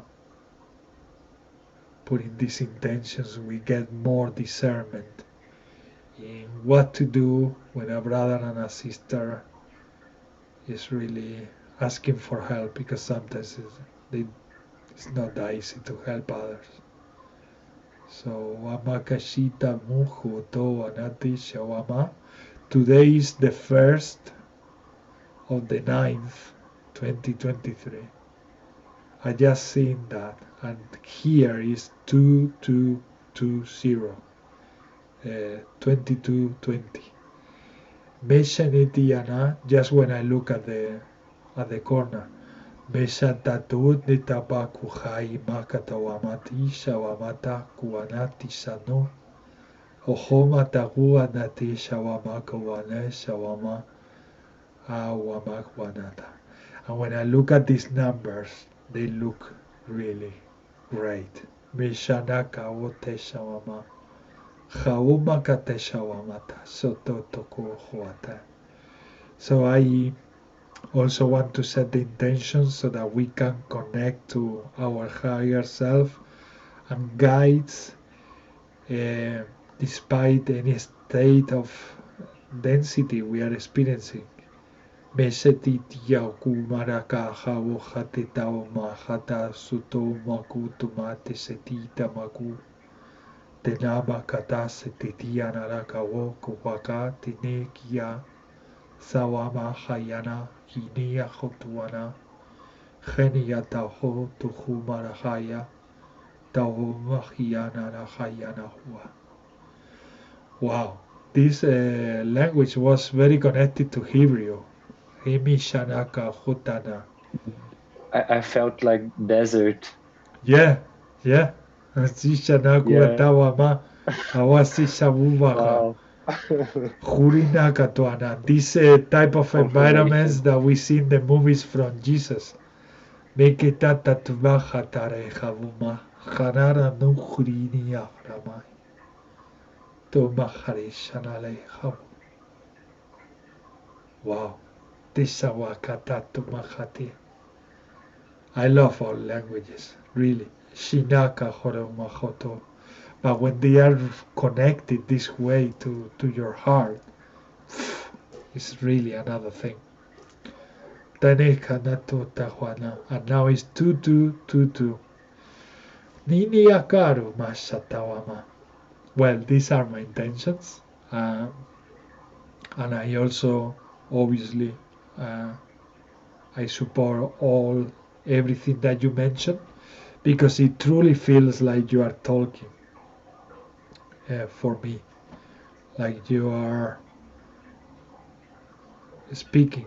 putting these intentions, we get more discernment in what to do when a brother and a sister is really asking for help, because sometimes it's not that easy to help others. So Wamakashita Muhu to Anati Shawama. Today is the 1st of the 9th, 2023. I just seen that, and here is 2220, 2220. Meshanetiana, just when I look at the corner. Meshatatut nitapakuhai makatawamati shawamata kuanati sano. Ohoma tagua nati shawamakawane shawama awamakwanata. And when I look at these numbers, they look really great. Mishanaka ote shawama. Haumaka te shawamata. Sototoko huata. So I also want to set the intention so that we can connect to our higher self and guides despite any state of density we are experiencing. Mesetitia kumaraka hawo hatitao mahata suto maku tumate setita maku tenama kata setitia naraka wo kuwaka tinekia sawama hayana hinia hotuana genia taho tuhumarahaya taho mahiana rahayana hua. Wow, this language was very connected to Hebrew. Himi Shanaka Hutana. I felt like desert. Yeah, yeah. Zishanaku Atawama Awasi Shabubaka. Hurinaka Tuana. This type of environments that we see in the movies from Jesus. Make it Tatubaha Tare Havuma. Hanara Nuhurini Ahramai. Tomahari Shanale Havu. Wow. Mahati. I love all languages, really. Shinaka Horomahoto. But when they are connected this way to your heart, it's really another thing. Taneka Nato Tahuana. And now it's 2222. Nini Akaru Mashatawama. Well, these are my intentions. And I also, obviously, I support everything that you mentioned, because it truly feels like you are talking for me like you are speaking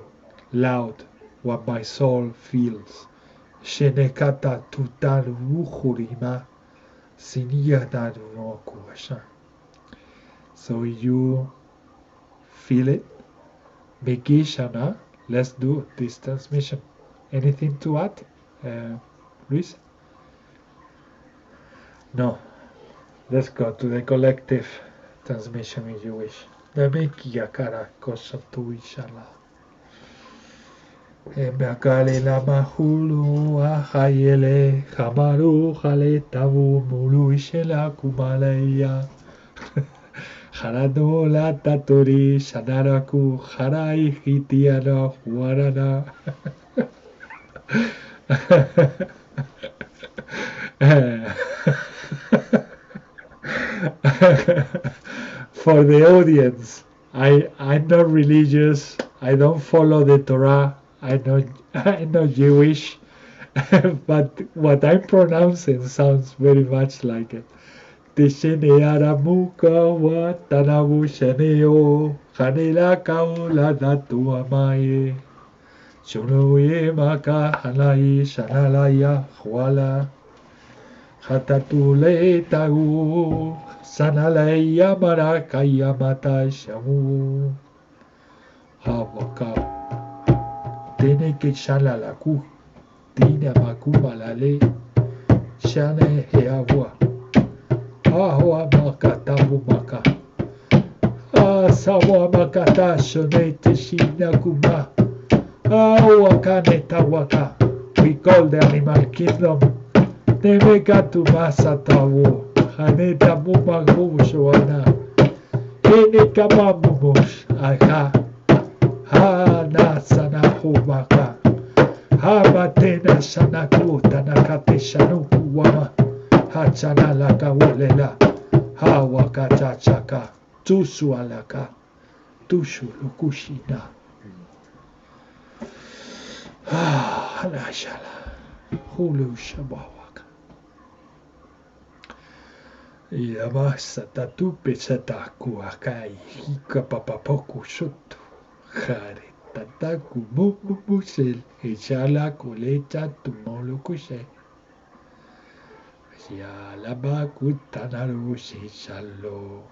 loud what my soul feels. Shenekata tutaru hurima siniyadaru kuasha. So you feel it. Miki Shana, let's do this transmission. Anything to add, Luis? No. Let's go to the collective transmission if you wish. Miki yakara kosa tu inshallah. Emakale lama hulu ahayele hamaru hale tabu mulu ishela kumaleya. Harado la tatori shanaraku harai hitiana huarana. For the audience, I'm not religious. I don't follow the Torah. I'm not Jewish. But what I'm pronouncing sounds very much like it. Tishene aramuka wa tanabu sheneo hanela kaula datu amae shonoe maka hanai shanalaya huala hatatule tau sanalaya marakaya mata shamu hawaka tene que shalalaku tina makumalale shane heawa Ahwa makata bumaka. Asawa makata shonete shinakuma. Awakaneta waka. We call the animal kingdom. Nemekatu masatawo. Haneta bumagushoana. Enekamamumosh. Aha. Hana sanahumaka. Habatena shanaku tanakate shanuku wama. Hachana laka wolela, hawakata chaka, tusu alaka, tushu lukushina. Halashala, hulu shabawaka. Yamasa tatu pesata kuakai, hika papapoku sutu, hare tataku musel, echala coleta tumolukushe. Ya laba kutanaru shalo.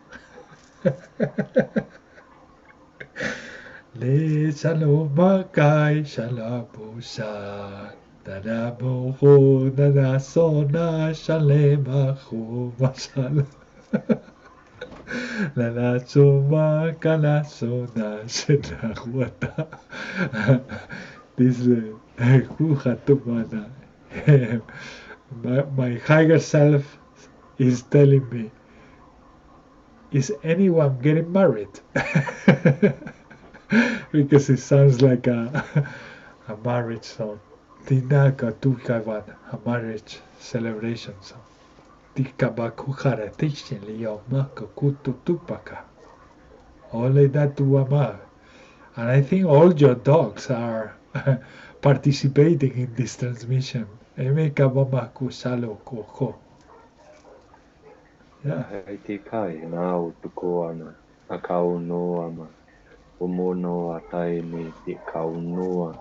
Le shalo makai shalabusa. Danamu ho dana sona shale mahu masala. Lana soma kana sona shedawata. This kuhatumana. My higher self is telling me, is anyone getting married? Because it sounds like a marriage song. Tinaka tukawan, a marriage celebration song. Tikabakuhara tishin liyomaka kutu tupaka. Ole datuama. And I think all your dogs are participating in this transmission. Emeka mamaku salo koko. Yeah. Haiti kai na utukoana akau noama umono atai ni ti kau noa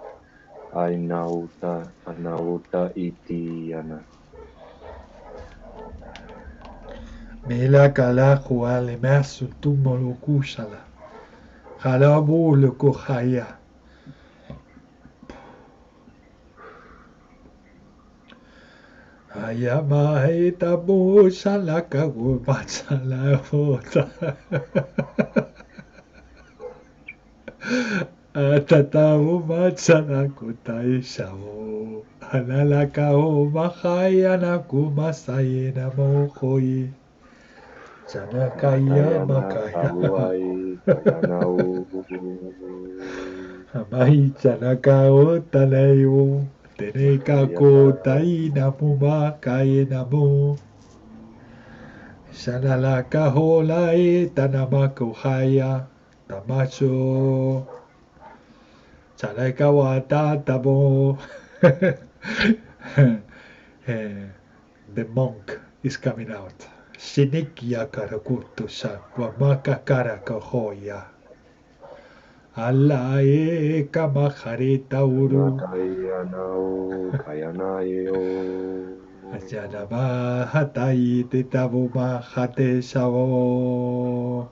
ai nauta iti ana. Mela kala kuale masu tumolo kushala. Halabu le kohaya. Ayama tabu shalaka wo machala hota. Atatawu machala kotai shao. Analaka o mahaya na kumasaye na mohoi. Chanakaya makaya. Amai chanaka o tanayo. Teneka ko tai namu makaye namu. Shanalaka holai tanamako haya tamacho. Chanaka wa tatabo. The monk is coming out. Sinikia karakutusa wamaka karakahoya. Alae kamaharita uru. Matayanao Kayanayo Ajanaba hatai titavuma hate savo.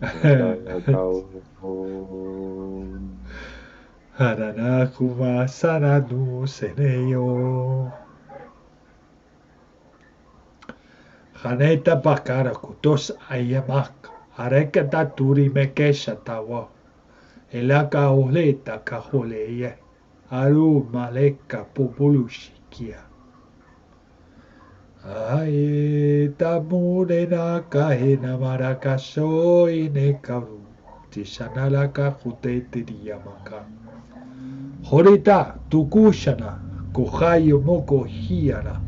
Matayakao Harana kuma saranu seneyo. Haneta bakara kutos ayamak. Arekata turi mekesha tawa. Elaka oleta kaholeye. Aru maleka populushikia. Ae tamure na kahena marakaso inekaru. Tishanalaka hutete diyamaka. Horita tukushana. Kohayo moko hiara.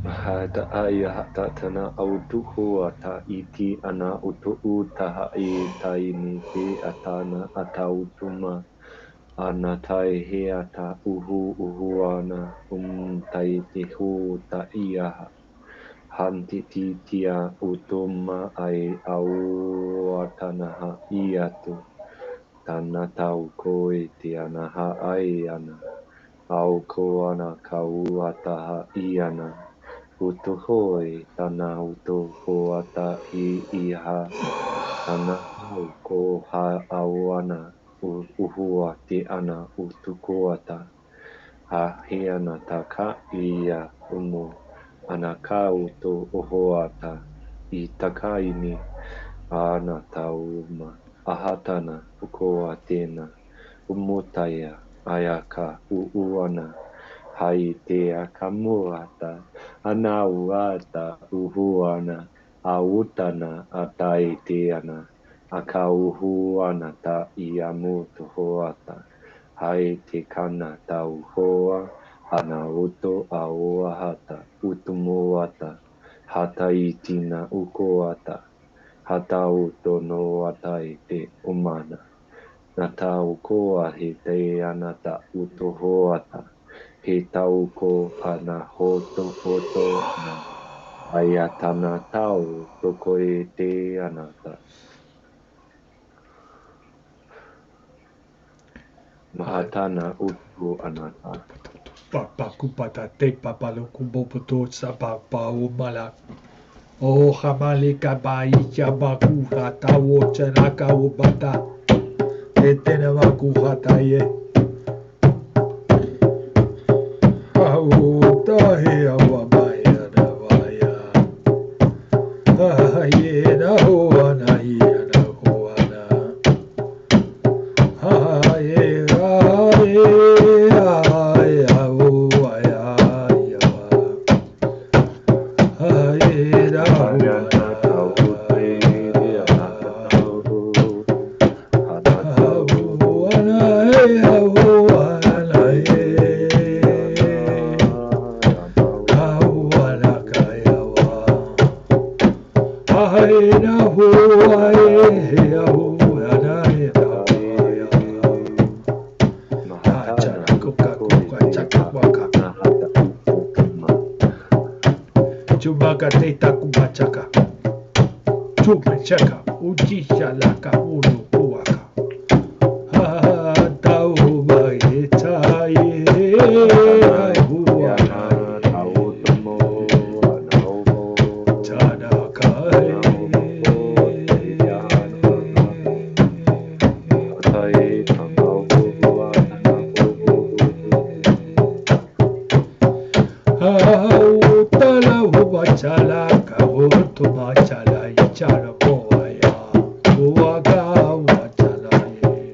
Mahata aya tatana autuhu ata iti ana utu utaha e taini he atana atautuma anatai he ata uhu ana tai te hu ta iaha hanti titia utuma ai au atanaha iatu tana tau koe te anaha ai ana au ko ana kau ataha iana utu hoi tana utu hoata I iha tana au ko ha awana uhua te ana utu koata ha hiana ta ka ia umu ana ka utu uhoata I takaini ana tauma ahatana ukoa tena umutaya ayaka uuana hai te akamuata anauata uhuana autana atai te ana aka uhuana ta iamutu hoata hai te kana tau hoa ana uto aoahata utumuata hata itina ukoata hata uto no atai te umana na tau koa he te anata uto hoata he tau ko ana hoto na ayatana tau toko e te anata. Mahatana utu anata. Papakupata te papalukumboputo sa papaumala. O hamalika baisha bakuha tawo chanaka ubata. Etene bakuhata ye. Tahi awabaya navaya. Aye na hoana ye na hoana. Aye aye aye awaya yawa. Aye na hoana. Chumakateta kumachaka. Chupechaka. Uchisha laka unu kuaka. Tau baita ye. Chala kabutu machala ichara boya uwaga wachala ye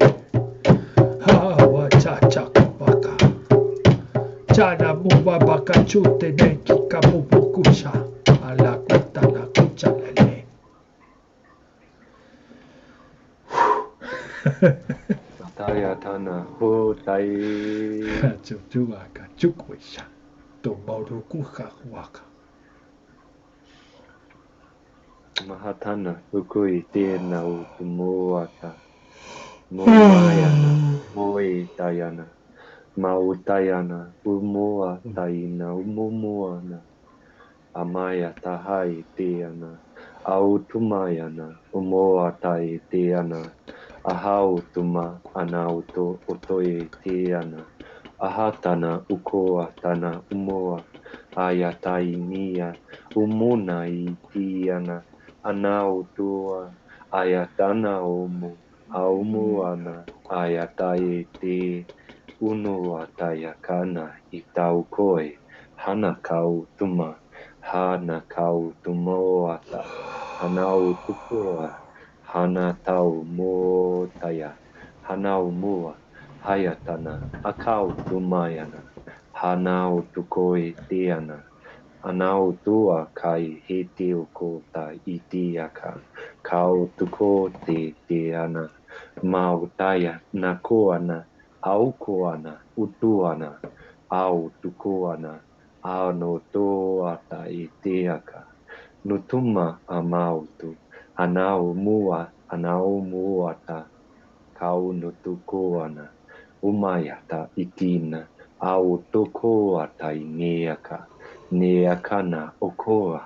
hawa chacha kubaka chana muba baka chute neki kabubukusha ala kuta na kuchalele. Mataya tana hutai. Chuchuaka chukwisha tomoru kuha waka. Mahatana ukui tēnā utu moata. Momayana, moe tayana. Mautayana, Umoa Taina, Umumoana, Amaya Tahai Teana, Autumayana, Umoa Tai Teana, Ahautuma, Anauto, Otoe Teana, Ahatana, Ukoa Tana, Umoa, Ayatai Nia, Umuna Itiana, Anautua, Ayatana Omu, Aumuana, Ayatai Te, Unu atayakana itau koe, hana kau tuma, hana kau tumoata, hanau tupoa, hana tau mo taya, hanau mua, hayatana, akau tumayana, hanau tukoi tiana, anau tua kai hiti ukota itiaka, kau tuko te tiana, mautaya nakoana, Aukoana, utuana, au tukoana, au no toata i teaka. Nutuma amautu, anau mua, anau muata, kau nutukoana, umayata ikina, au tokoata i neaka, neakana okoa,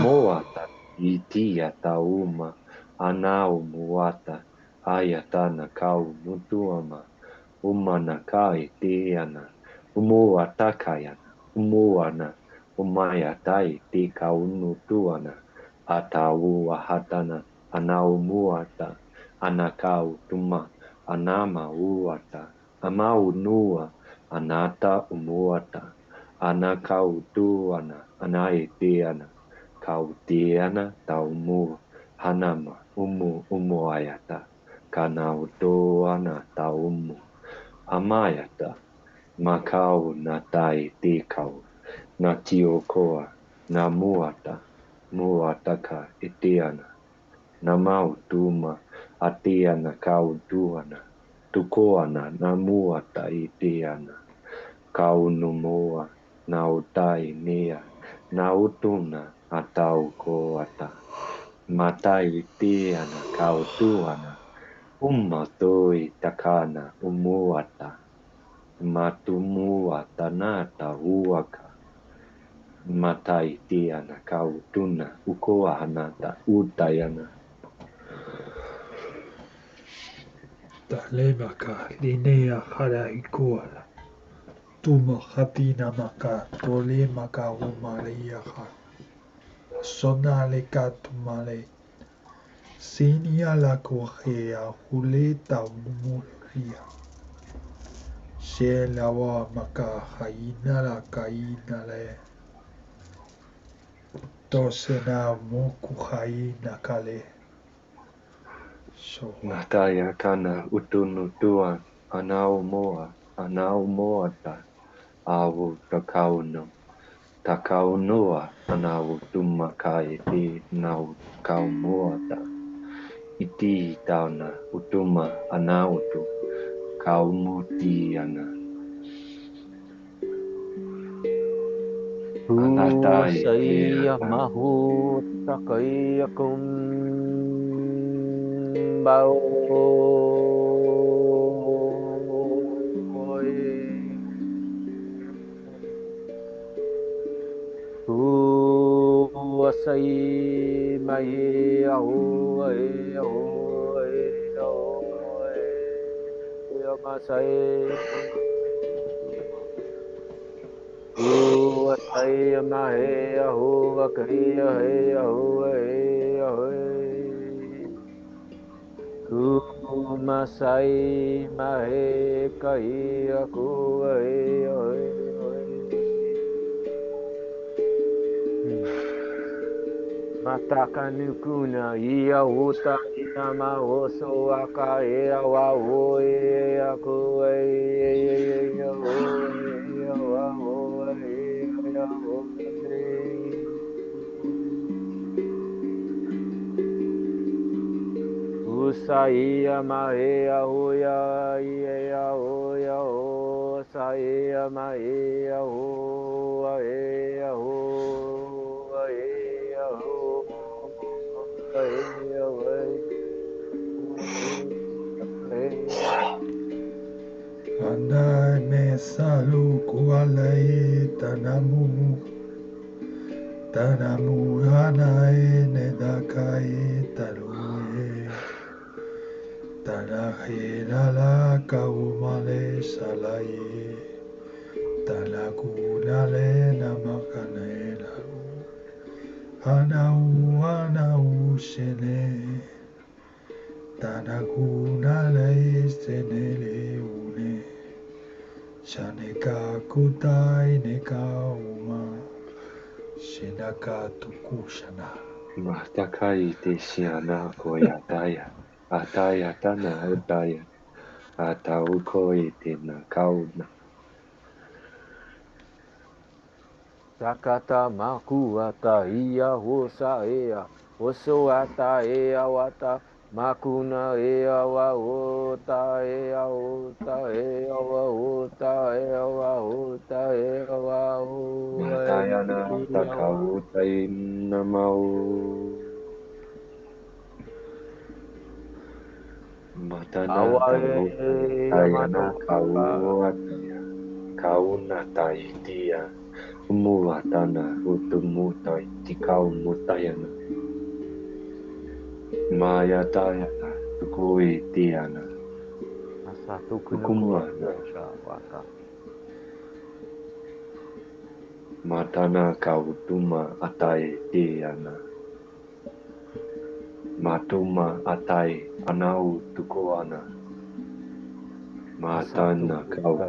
moata i tiata uma, anau muata, ayatana kau nutuama, Umana kai teana, umua takayana, umuana, umaya tai te kaunu tuana, atau ahatana, anau muata, anakau tuma, anama uata, amau nua, anata umuata, anakau tuana, anai teana, kau teana tau mu, hanama, umuayata, kanau tuana tau umu. Amayata, makau na tai te kau, na tiokoa, na muata, muataka etiana, na mau tuma, atiana kau tuana, tukoana na muata etiana, kau numoa, na utai nea, na utuna atau koata, matai etiana kau tuana, toi takana umuata. Matumuata nata uaka. Matai tiana kau tuna ukoa hanata utayana. Talemaka linea hara ikuala. Tuma hatina maka tole maka umaria ha. Sonale katumale. Sinia la kohea huleta umuria. Shelawa maka haina la kaina le. Tosena moku haina kale. So Nataya kana utunu tuan anau moata awu takauno. Takaunua anau tumakai ti nau kau moata. Iti tauna utuma anautu kau mutiana. Anatai Saya teata. mahu takai akum bau asai mai au masai asai mai au akai masai mai kai aku Matakanukuna ia uta ina maoso aka ea wa o e aku e o Usaia maea oia ia oia o saia maea o ea o ea o Anai mesa Tanamuhanae nedakai tarue. Tanahirala kaumale salaye. Tanakunale namakane lalu. Hanau shene. Tanakunale senele une. Shaneka kutai nekauma. Shinaka tukushana. Mahtakai te siana koyataya. Ataya tana utaya. Atauko ite na kauna. Sakata maku ata ia hosa ea. Oso ata ea wata. Makuna ea wa ota ea ota ea wa ota ea wa ota ea wa ota Matayana ea wa. takautai namau. Matana Awa tautai ea tayana matoka. kauataya. Kauna taitia. Umuatana utumutai tikau mutayana. Maya tayana tukui tiana. Asa tukunuku Tukumana. asa waka. Matana kautuma atai tiana. Matuma atai anau tukuana. Matana kau.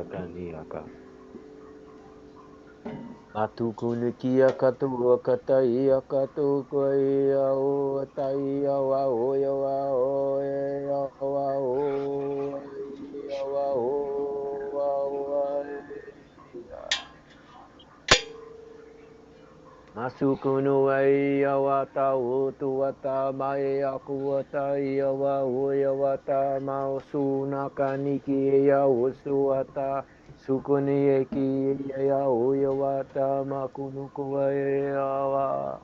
Matuku kia katua kata ia katu ko ia o tai ia wa o ia wa o ia wa o ia wa o wa wa ia. Masuku no ai ia wa ta o tu wa ta mai aku wa ta ia wa o ia wa ta mau su na kaniki ia o su wa ta. Sukuni eki ya uya wata makunuku wa wa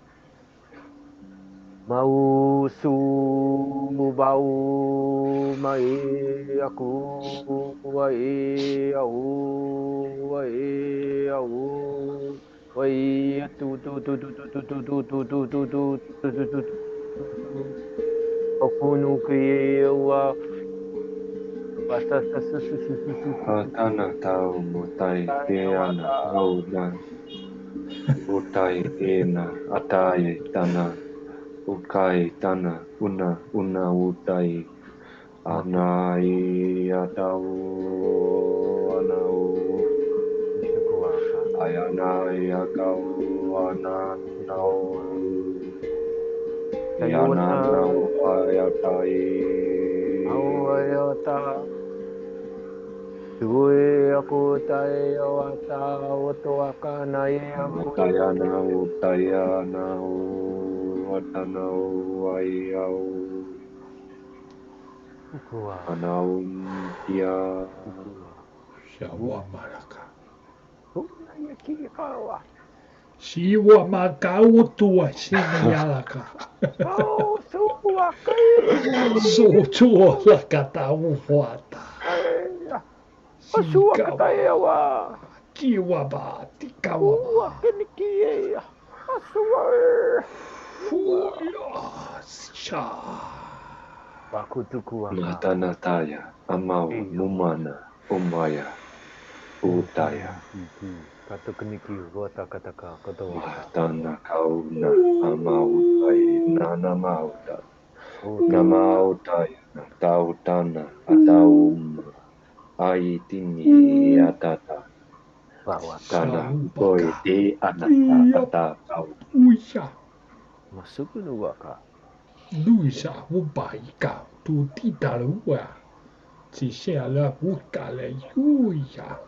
mau su bau mai aku wa au wa tu okunuku wa Hatana tau mutai teana hauna. Utai ena atai tana. Ukai tana una utai. Anai atau anau. Ayanai akau ananau. Yananau ayatai. Awayata Tue aku tai awata oto akana aku Matayana utayana atanau ayau. Ukua Anaum tia. Shawa maraka. Una yaki kawa Shiwa makau tua shinayalaka. Oh suwa kai So tua lakata uhuata. Asua Shikawa. kataewa Kiwaba tikawa. Ua kenikie Asua Fuya. Sha. Bakutuku aka Matanataya amau mumana umaya utaya. Katukuniki wata kataka katoa Matana kauna amau tai nana mauta. Namautaya tautana atauma. Aitini atata. Tana koi te anata ata kau. Uya. Masuku no waka Luisa ubaika tu titarua. Si sea la bukale yuya.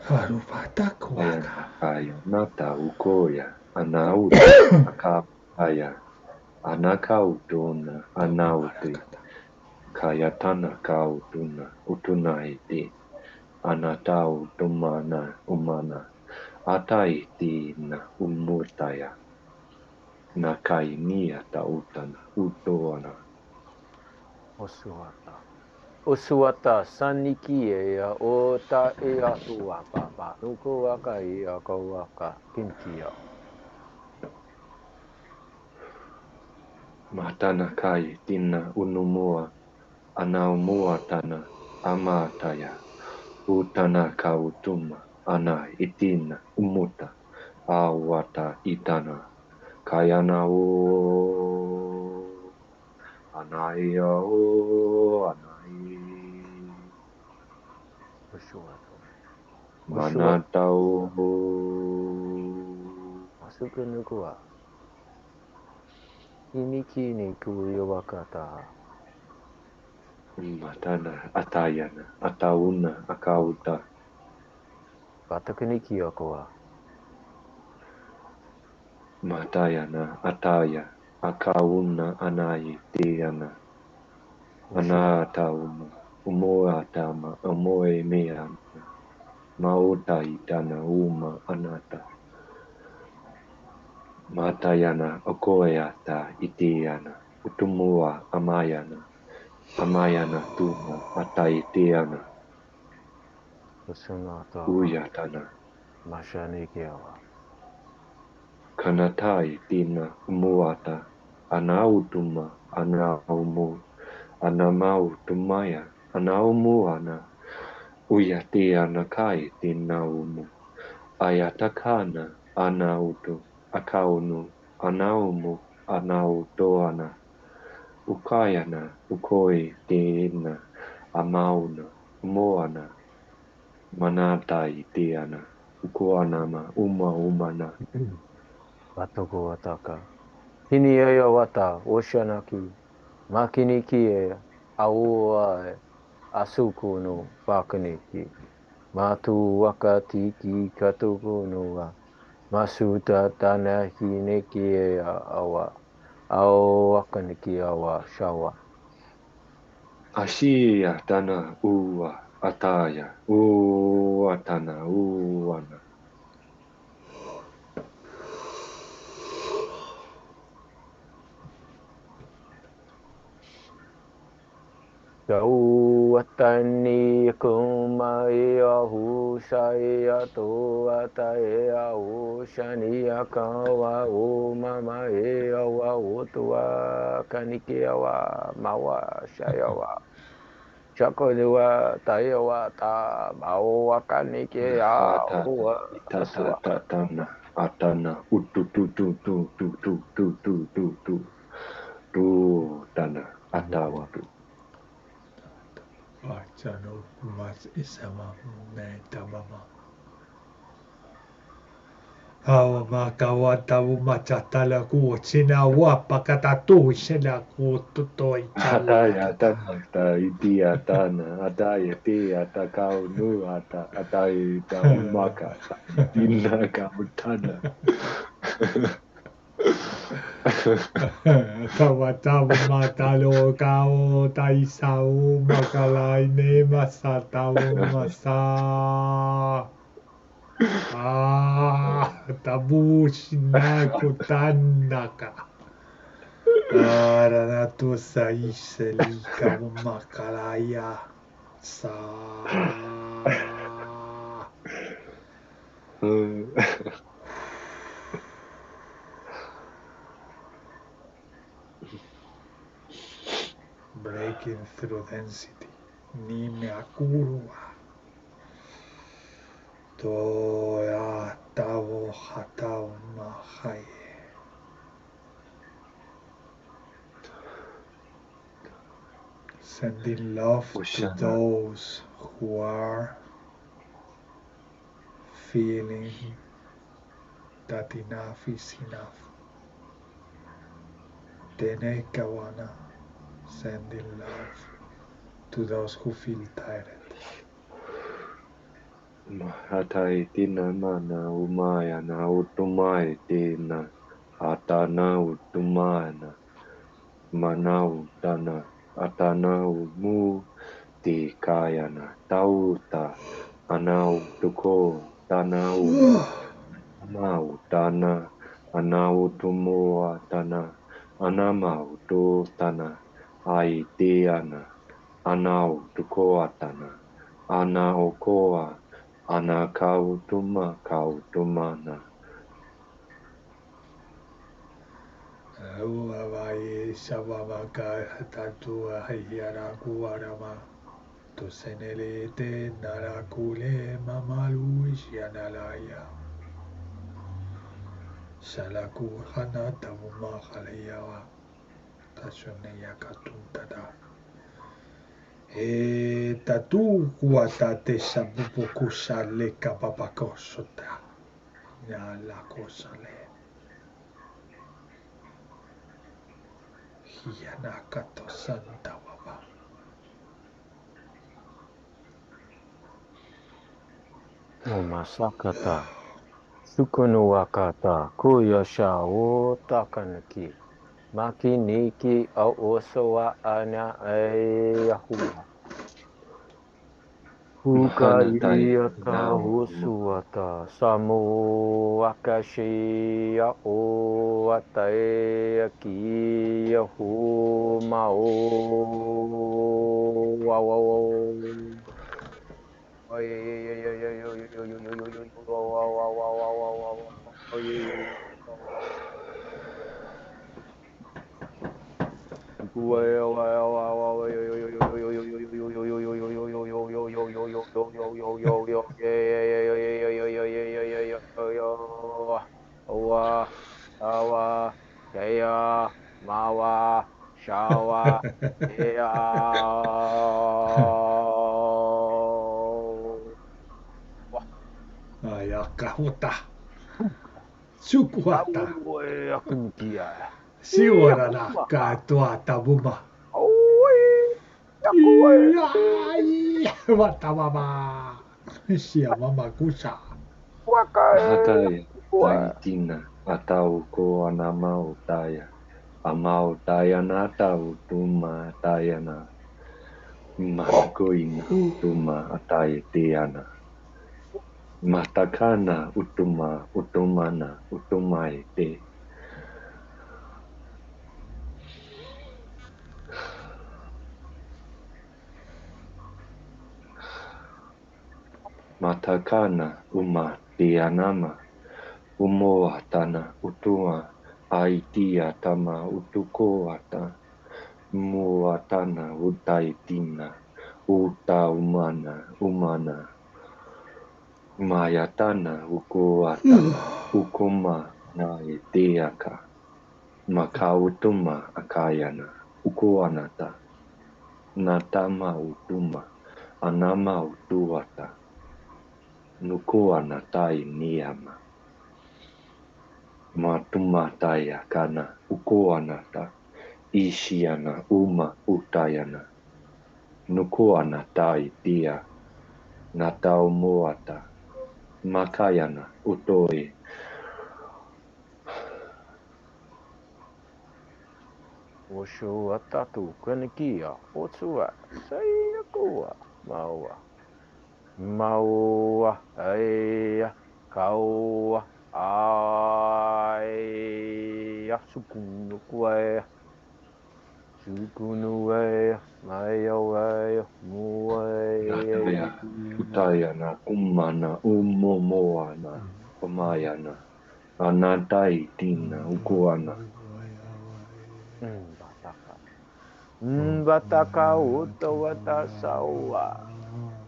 Harubata kuaka. Aya nata ukoya anauta aka aya anakautuna anauti kayatana kautuna utuna iti anatau tumana umana ataiti na umutaya nakainia tautana utoana Osuata Usuata saniki ea o ta ea tua papa. Nuku aka ea kawaka kinkia. Matana kai tina unumua anaumua tana amataya utana kautuma ana itina umuta awata itana kayana o anaya o anai Usuata. manata o Masuka nukua. Iniki ni kuiwakata. matana atayana atauna akauta Patakaniki akoa. matayana ataya akauna anai tiana Usuata. anatauma umoatama amoe meana mauta itana uma anata matayana okoeata itiana utumua amayana tuma ataitiana Usunata. uyatana Mashanikiawa. kanatai tina umuata anautuma anaumu anamautumaya anaumuana uyatiana kai tinaumu ayatakana anautu akaunu anaumu anautoana ukayana ukoi tina amauna umoana manatai tiana ukoanama umana Batoko wataka. Hini ea wata. Oshanaki. Makiniki ea. Aua e. Asuku no pakaniki. Matu wakatiki katuku noa. Masuta tanaki neki ea awa. Ao wakaniki awa shawa. Ashia tana ua ataya ua tana uana Kau watani kuma ea husa ea toa ta ea ushani akawa o mama ea wa utua kaniki awa mawa shayawa. Shakolewa ta ea wa ta mawa kaniki a atata ua asua. itata tana atana utu tu tu tu tu tu tu tu tu tu tu tana atautu Vajano mas isama metamama. Hawa makawatawu machatala kuotsina wapa katatu sila kututo ataya ichalakata. tana ta itia tana ataya tia ta kau nu ata ataya ta umaka ta itina kau tana Tawatawu matalo kao taisau makalaine masatawu masa. Tabushina kutandaka. Aranatu saiselika makalaya. Sa. Breaking through density. Nime akurua. Toya tavo hatao mahai. Sending love to Ushana those who are feeling that enough is enough. Tenekawana, sending love to those who feel tired. Hatai tina mana umaya na utumai tina atana utumana manau tana atana mu ti kayana tauta anau tuko tanau anau tana anau tumoa tana anamau tu tana ai tiana ana o tukoatana, ana o koa, ana kautumana. Ua vai savavaka tatua hiara kuarama. To senele te narakule mamalu ishianalaya. Salaku hana tavuma haleyawa. Tashoneya katuntada. E tatu kuata te sabupoku sale kapapakosota. Ya la cosa le. Hianakato santa waba. O masakata. Sukunu wakata. Kuyosha o takanaki. Maki niki au osoa ana ayahua. Huka Mahana tai iata nao husuata. Samu akashia o atae aki hu mao. Wow. Mawa, Shawa, Ayakahuta. Sukuata. Akunikia. Siwarana katua tabuma. Yakuwe. Watamama. Sia mama kusa. Hakai taitina atau ko anama o taya. Amao tayana tau tuma tayana. Matakoina tuma atai teana. Matakana utumana utumai te. Matakana teanama. Umoatana utua aitia tama utukoata. Muatana utaitina. Uta umana. Mayatana ukoatana. Ukuma na teaka. Makautuma akayana. Ukoanata. Natama utuma. Anama utuata. Nukoana tai niama. Matuma taya kana. Ukoanata. Ishiana utayana. Nukoana tai tia. Natau moata. Makayana utoi. Osho atatu kanikia. Otsua. Sayakua. Maua. Maua. Aya. Kaua. Aya. Sukunu kuaya. Sukunu waya. Maya waya. Muaya. Nataya. Utayana. Umana. Umomoana. Umayana. Anatai tina. Ukoana. Bataka. Bataka utawata sawa.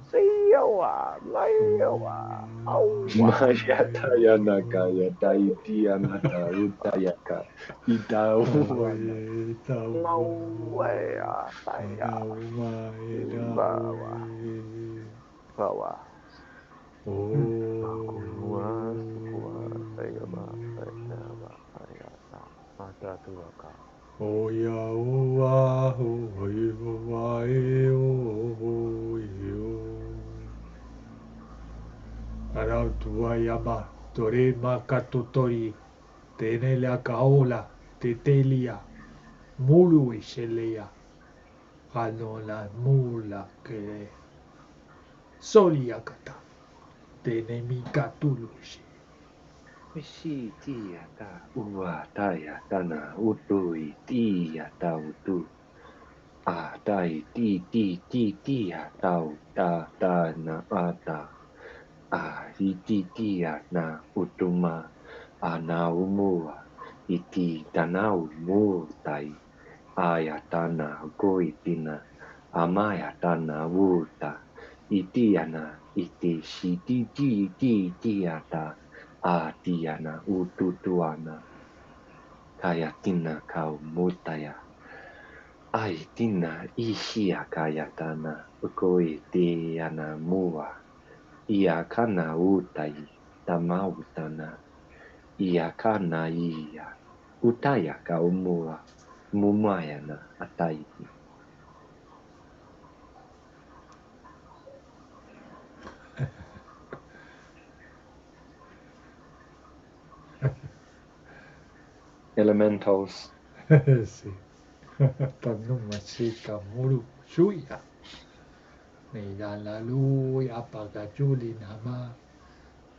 Sayawa. Mayawa. Awa. Mayataya nakaya taitia nata utayaka. Itauana. Mawaya. Saya. Bawa. Bawa. Sukua. Sayaba. Sayaba. Sayata. Mata tuaka. Oya oa hoi hoa e o hoi o. Arau tua yama tore makatotori tene la kaola te telia mulu i selea hanona mula ke solia kata tene mikatulushi. Mishi tia ta ua taya tana utui tia ta utu. tai ti a tau ta na ata ti a na utuma a na umua iti tanau mu tai aya tana koi tina amaya tana wuta iti ana iti ti ata ti ana ututuana kaya tina kau mutaya ai tina ishia kaya tana ukoi te ana mua ia kana utai tamautana ia kana ia utaya kau mua mumayana ataiti elementals. Sí. Tanuma shika muru shuya. Nida la lu ya pagajuli nama.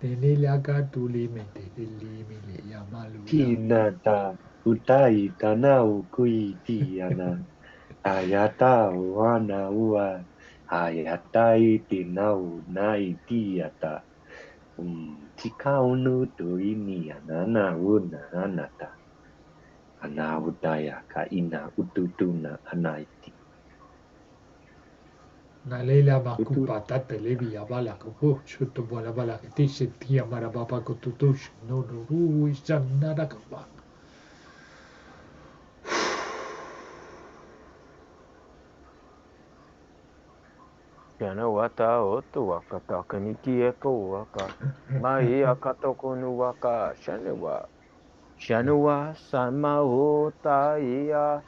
Teniliaga tuli mente mili yamalu ya. Tina ta utai tanau kui tiana ayata wana ua ayatai tinau nai tiata tikaunu tu ini anana una anata ana udaya ka ina ututuna anaiti Nalela makupa tata levi ya bala kupu chuto bola bala kitishi tia mara baba kututush no no ru isang nada kapa. Yana wata otu waka takaniki eko waka. Mai akatoko nu waka shanewa. Shanewa sama ota ia.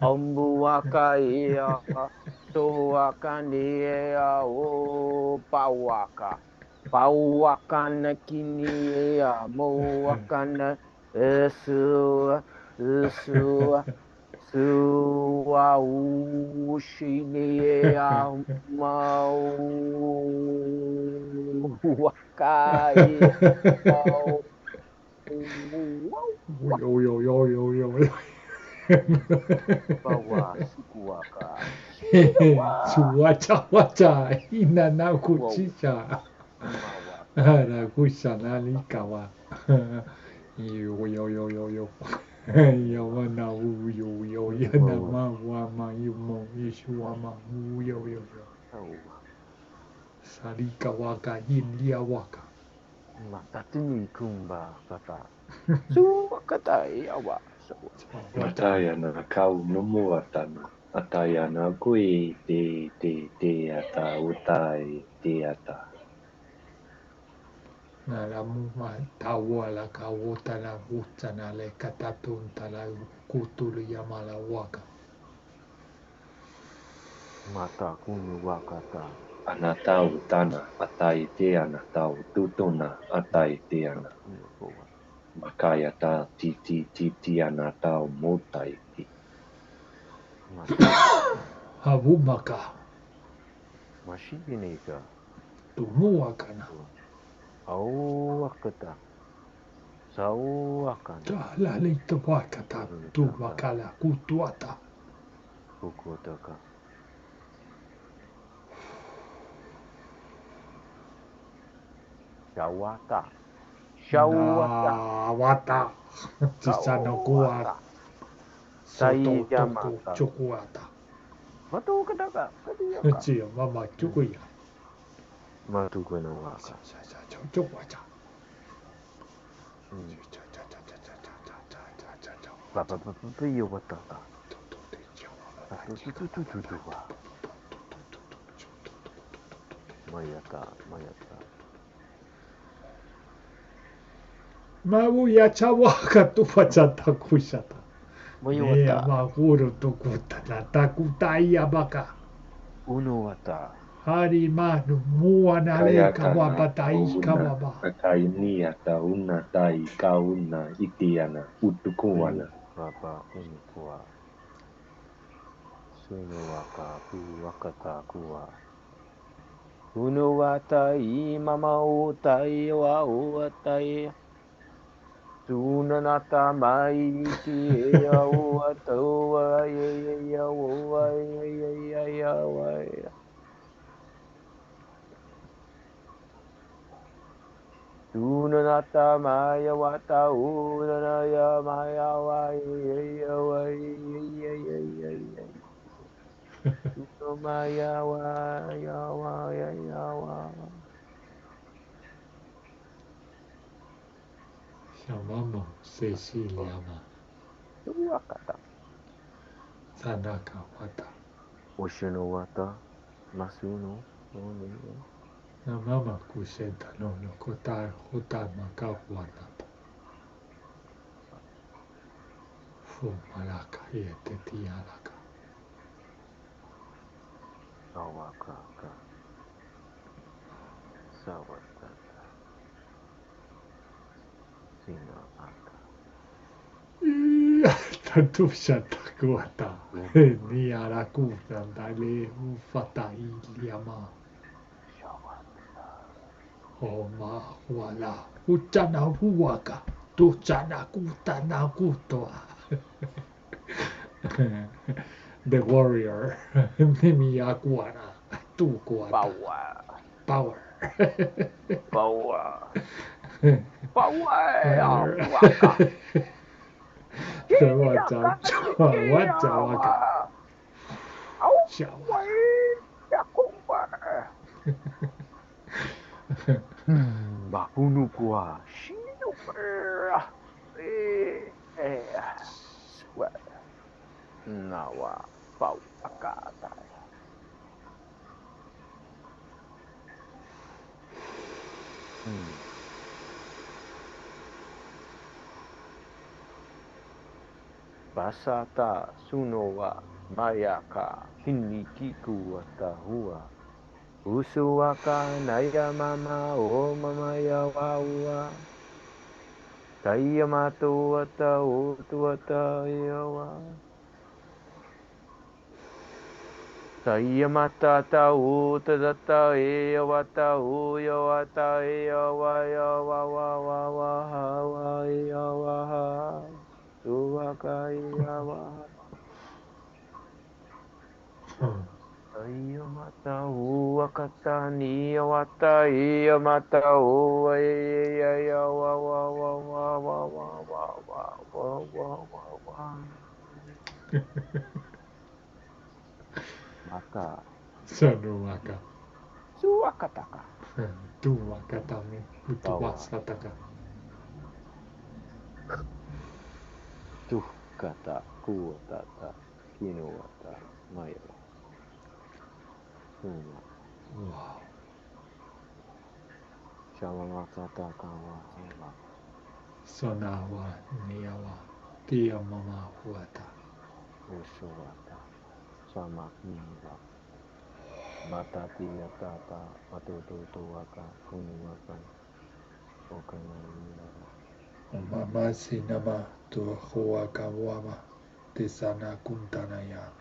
Ombu waka ia. So waka ni ia o pawaka. Pawaka na kini ia. Mo waka na esu. Esu. Sua ushini mau wakai Yo yo yo yo yo. bawa sukuaka Suwacha wacha ina na kuchicha. mawa Ara kusha nali kawa. Yo yo yo yo yo. Yawana wu yo yo yana ma wa ma yumo yeshua ma wu yo yo yo. Sarika waka india waka. matatini kumba kata suwakata iawa mataya na kau nomu atana ataya na kui te ata utai te ata Na la muma tawa la kawota la uta na le katatun tala kutulu yamala waka. mata kunu wakata ana tau tana atai te ana tau tutuna atai te ana makaya ta ti ana tau mutai ti Habumaka Mashibinika tumuakana. Auakata Sauakana La leito wakata tu wakala kutuata. Kukotaka Shawata Na wata. Chisano kuat. Soto toko Saiyamata chokuata. Matukataka Katiyaka Chia mama chukuya. Matukana waka Chokuacha. Papa Yawatata Mayata Mabuya chawaka tu pachata kushata. Mea Mayawata maguru tukuta na takutaya baka. Unuwata Hari manu mua nale kayata na kawabatai kauna kawaba. akai ni ata una tai kauna iti ana utukuana Papa Unukua Sunuwaka Kuwakata Kuwa Unuwata Mama Utai wa Uatai Sunanata Maiki Ea Uatoa Ea Unanata maya wata unanaya maya wa maya wa ya wa Llamamos Cecilia ma. Wakata Sanaka wata. Oshino wata Masuno Mama kusenta no no kota kota makawanata. Fu malaka yete tialaka. Awakaka Sawatata Sinapaka Tanto shatakuata. Ni arakuta dale ufata iliama. Oma wala. Utana huwaka. Tuchana kutana kutoa. The warrior. Mimi akuana. Tu kuata. Power. Power Waka. Bakunukua sweat nawa pau akata Basata sunowa mayaka hinikiku watahua Usuwaka naya mama o mama ya wawa Tayamato wata utuwata yawa Tayamata ta utadata wata uyawata yawa yawa wa wa yawa Suwaka yawa Ayamata wakata ni wata ayamata ya wa maka Sanuaka. suwakataka Tu wakatami. Utuwasataka. kata kuwatata kinowata mayawa suma Wow. Shamamatata kawa hawa Sonawa niawa. Tia mama huata. Usuwata Samakiwa Matati yatata Matoto waka Kunuwaka Okanawa Mama sinama tu huaka wama. Tisana kuntanaya.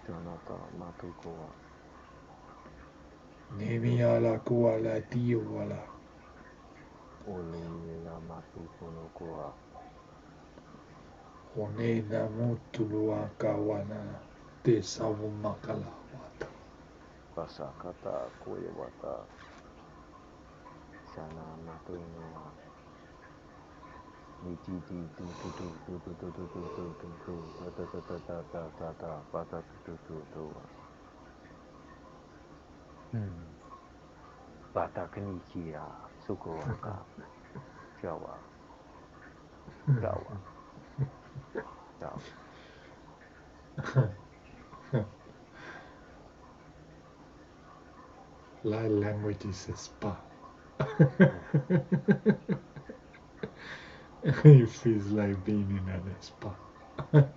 Jonata Matukowa Nimi ala kuala tiu wala. Oli la Matukonokoa One na mutulua kawana. Tisawu makala wata. Pasakata Koyawata Shana Matunoa Nititi tu tu tu tu tu tu tu tu tu tu tu ta ta ta ta ta ta ta pata tu tu tu Bata kanikia Sukuwaka Shawa Shawa Shawa Light language is a spa. It feels like being in a spa.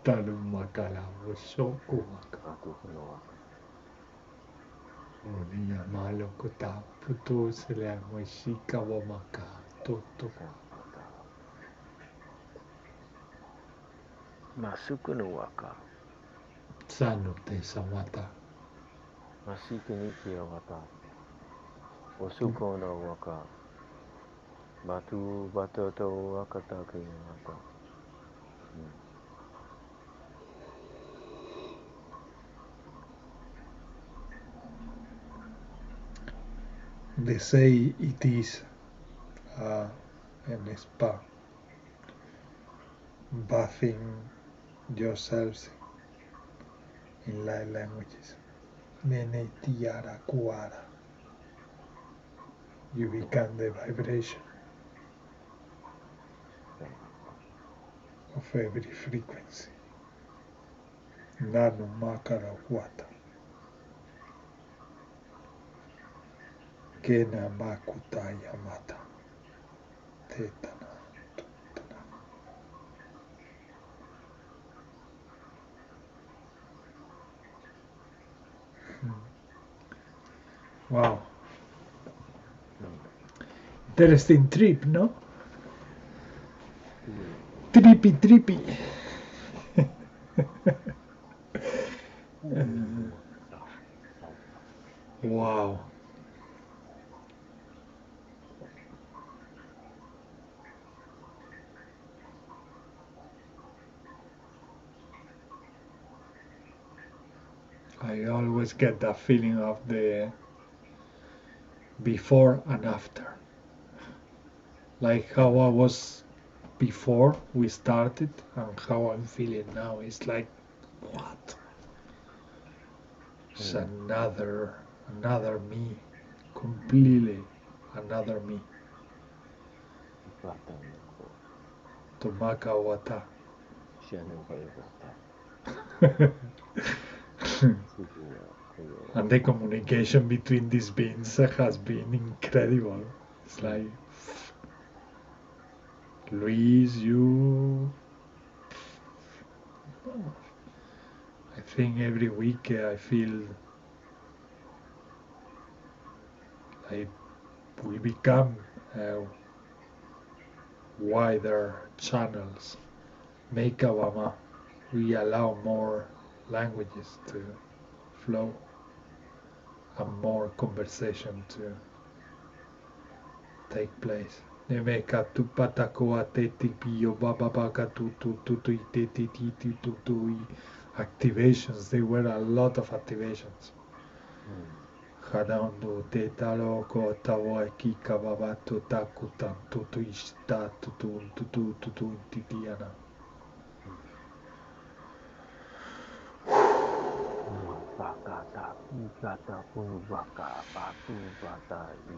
Taru makala wo shoku waka. Matukonoaka Oniya malo kota puto sele mo shika wa maka toto. Shawata Masukunuwaka Sano te samata. Masikinikia wata Osukono waka Batu batoto wakata kiyamata They say it is in spa, bathing yourselves in light languages. Mene tiara kuara. You become the vibration of every frequency. Nano makara huata. Kena makuta yamata. Tetana. Tutana. Wow. Interesting trip, no? Trippy. Wow. I always get that feeling of the before and after. Like how I was before we started and how I'm feeling now. It's like, what? It's another me. Completely another me. Tomaka wata. And the communication between these beings has been incredible. It's like, Luis, you... I think every week I feel like we become wider channels. Make our we allow more languages to flow and more conversation to take place. Nemeka tu patakoa te tipio bababaka tu activations. There were a lot of activations. Hadando te talo ko tawa kika babato takutan tutu ishta tutu titiana.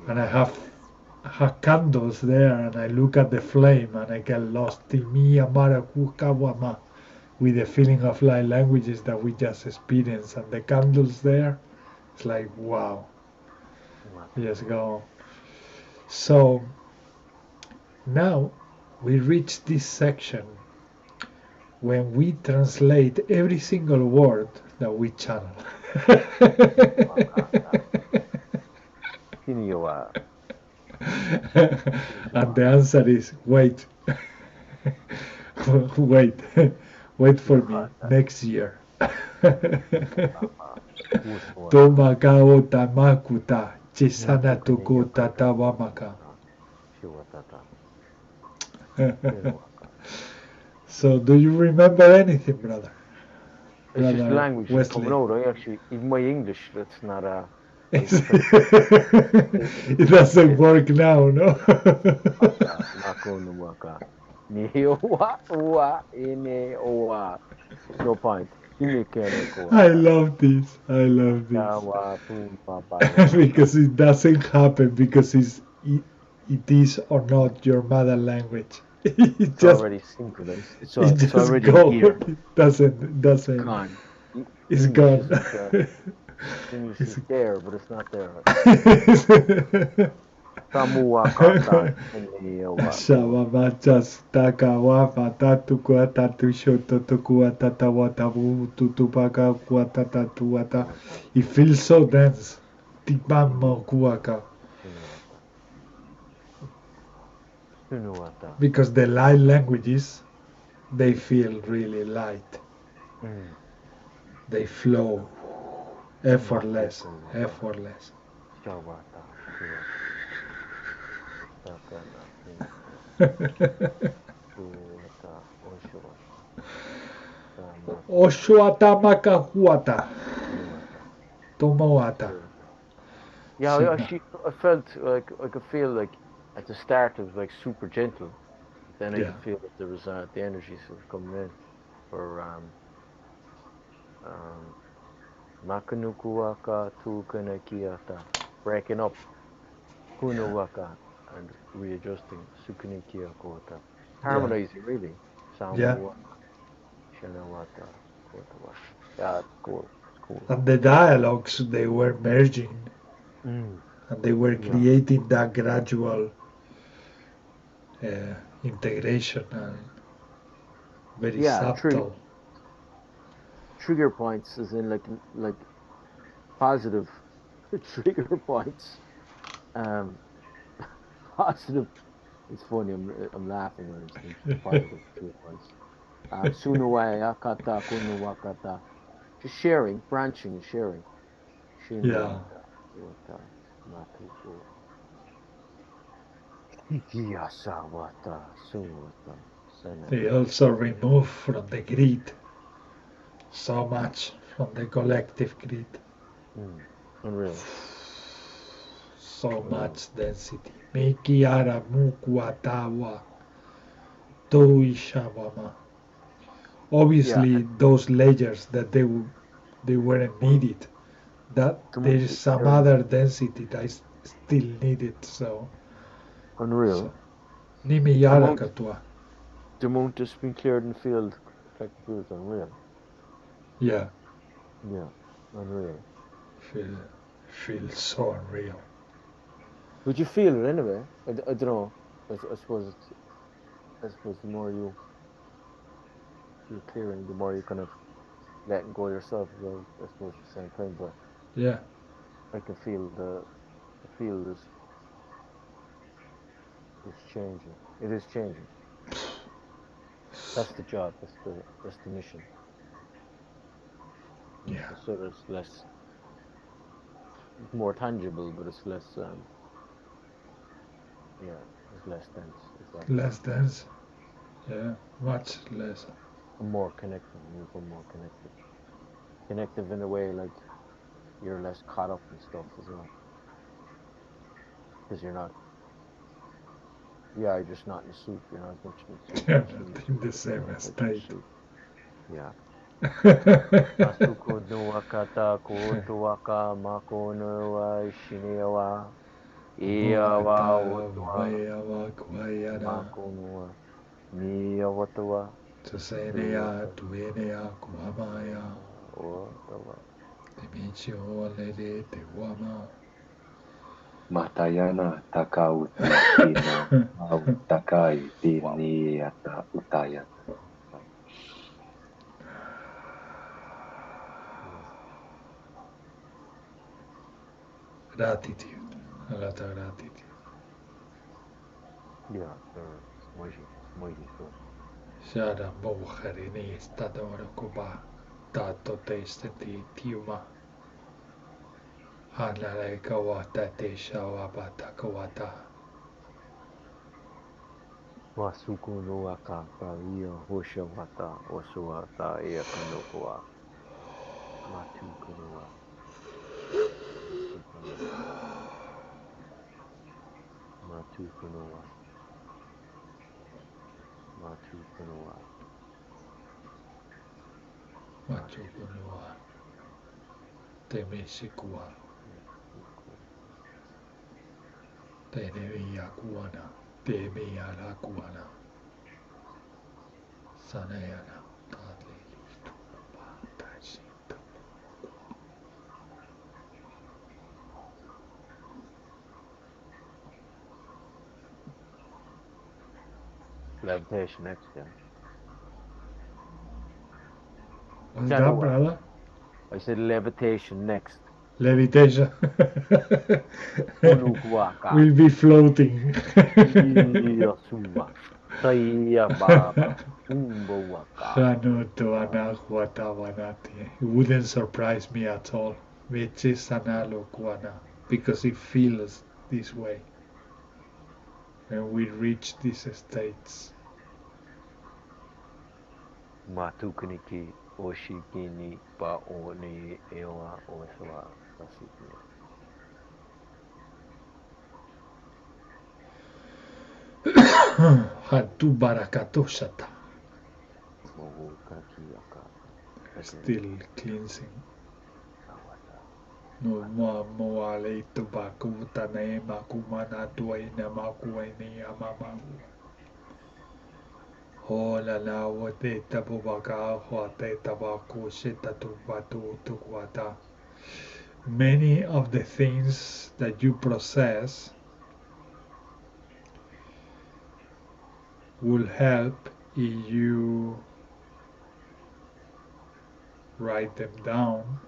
And I have candles there, and I look at the flame, and I get lost with the feeling of light languages that we just experienced, and the candles there, it's like, wow. Yes, go. So now we reach this section when we translate every single word that we channel. And the answer is wait. Wait for me next year. Tomaka tamakuta chisana tuku tatawamaka. So do you remember anything, brother? It's just language coming out. Actually, in my English, that's not a... It doesn't work now, no? No point. I love this. Because it doesn't happen because it is or not your mother language. It's just already synchronized. It's already here. It doesn't. Gone. It's gone. English is there, but it's not there. It feels so dense. Because the light languages, they feel really light. They flow effortless. Oshuata makahuata. Tomoata. Yeah, Sina. I felt like I could feel like at the start it was like super gentle, but then I Yeah, could feel that there was the energies was coming in for um Makanukuwaka Tukanakiata, breaking up yeah, Kunuwaka and readjusting Sukunikia Kota. yeah, Harmonizing really. yeah. Samuwa Shanawata Kotawa. Yeah, it's cool. It's cool. And the dialogues they were merging, Mm. and they were Yeah. creating that gradual uh, integration and very Yeah, subtle. trigger points as in like positive trigger points. Um positive. It's funny, I'm laughing when it's positive trigger points. Sunuwaya kata kunuwakata. Just sharing, branching and sharing. Yeah, Shinwata wata matuko. Ikiyasawata suwata they sanaya. also remove from the grid so much from the collective grid, Mm. Unreal. so Unreal. much density. Miki ara mukwatawa toishawama. Yeah, Obviously, those layers that they weren't un, needed. That the there monk is is some clearing. other density that is still needed. So Unreal. nimi The yara monk katua. the monk has been cleared in the field. Collective field is unreal. Yeah, Yeah. Unreal. feel feel so unreal. Would you feel it anyway? I don't know. I suppose I suppose the more you're clearing, the more you kind of letting go yourself as well. I suppose at the same time, but Yeah, I can feel the field is changing. It is changing. That's the job. That's the mission. yeah. So it's less, it's more tangible, but it's less. Yeah, it's less dense. Exactly. Less dense. Yeah, much less. And more connected. You become more connected. Connective in a way like you're less caught up in stuff as well, because you're not. Yeah, you're just not in the soup. You're not as much in the soup. They're You're just in not the in soup. the But you're same outside of the state. soup. Yeah. Masuku no wakata koto waka mako no wa shinewa iawa Mokata otoa Vayawa Kwayana mako no wa miawatoa Tasenea tuwata Tuenea Kuamaya otoa. Dimichio Lede Tewama. Matayana takauti tina au takai Wow. tiniata utayana. Yeah. Gratitude. A lot of gratitude. Yeah. It's mighty. It's mighty stuff. Shada Moharini Stadora Kuba Tato Testati Tiuma Hanare Kawata Tesha Wabata Kawata. Masuku no waka paria hosha wata osuata ea kanokoa matu kunoa matu kunoa matu kunoa matu kunoa matu Machukunua Temeshikua matu. Tenevia Kuana Temia Kuana Sanayana Tadlili Tukuba Tashita. Levitation next, yeah. What's that, Janua. brother? I said levitation next. Levitation. Unukuaka. We'll be floating. Iya suwa. Taya baba. Umbo waka. Hanuto Anahuatawanati. It wouldn't surprise me at all. Vichisanalo Kuana. Because it feels this way when we reach these states. Matukuniki oshikini pa one ewa osawa tasukine. Hatu barakatoshata. Still cleansing. No moa leito bakuta ne makumana tuaina makuaini amamagu. Hola na wate tabubaka huate tabaku shitatu batu tukwata. Many of the things that you process will help if you write them down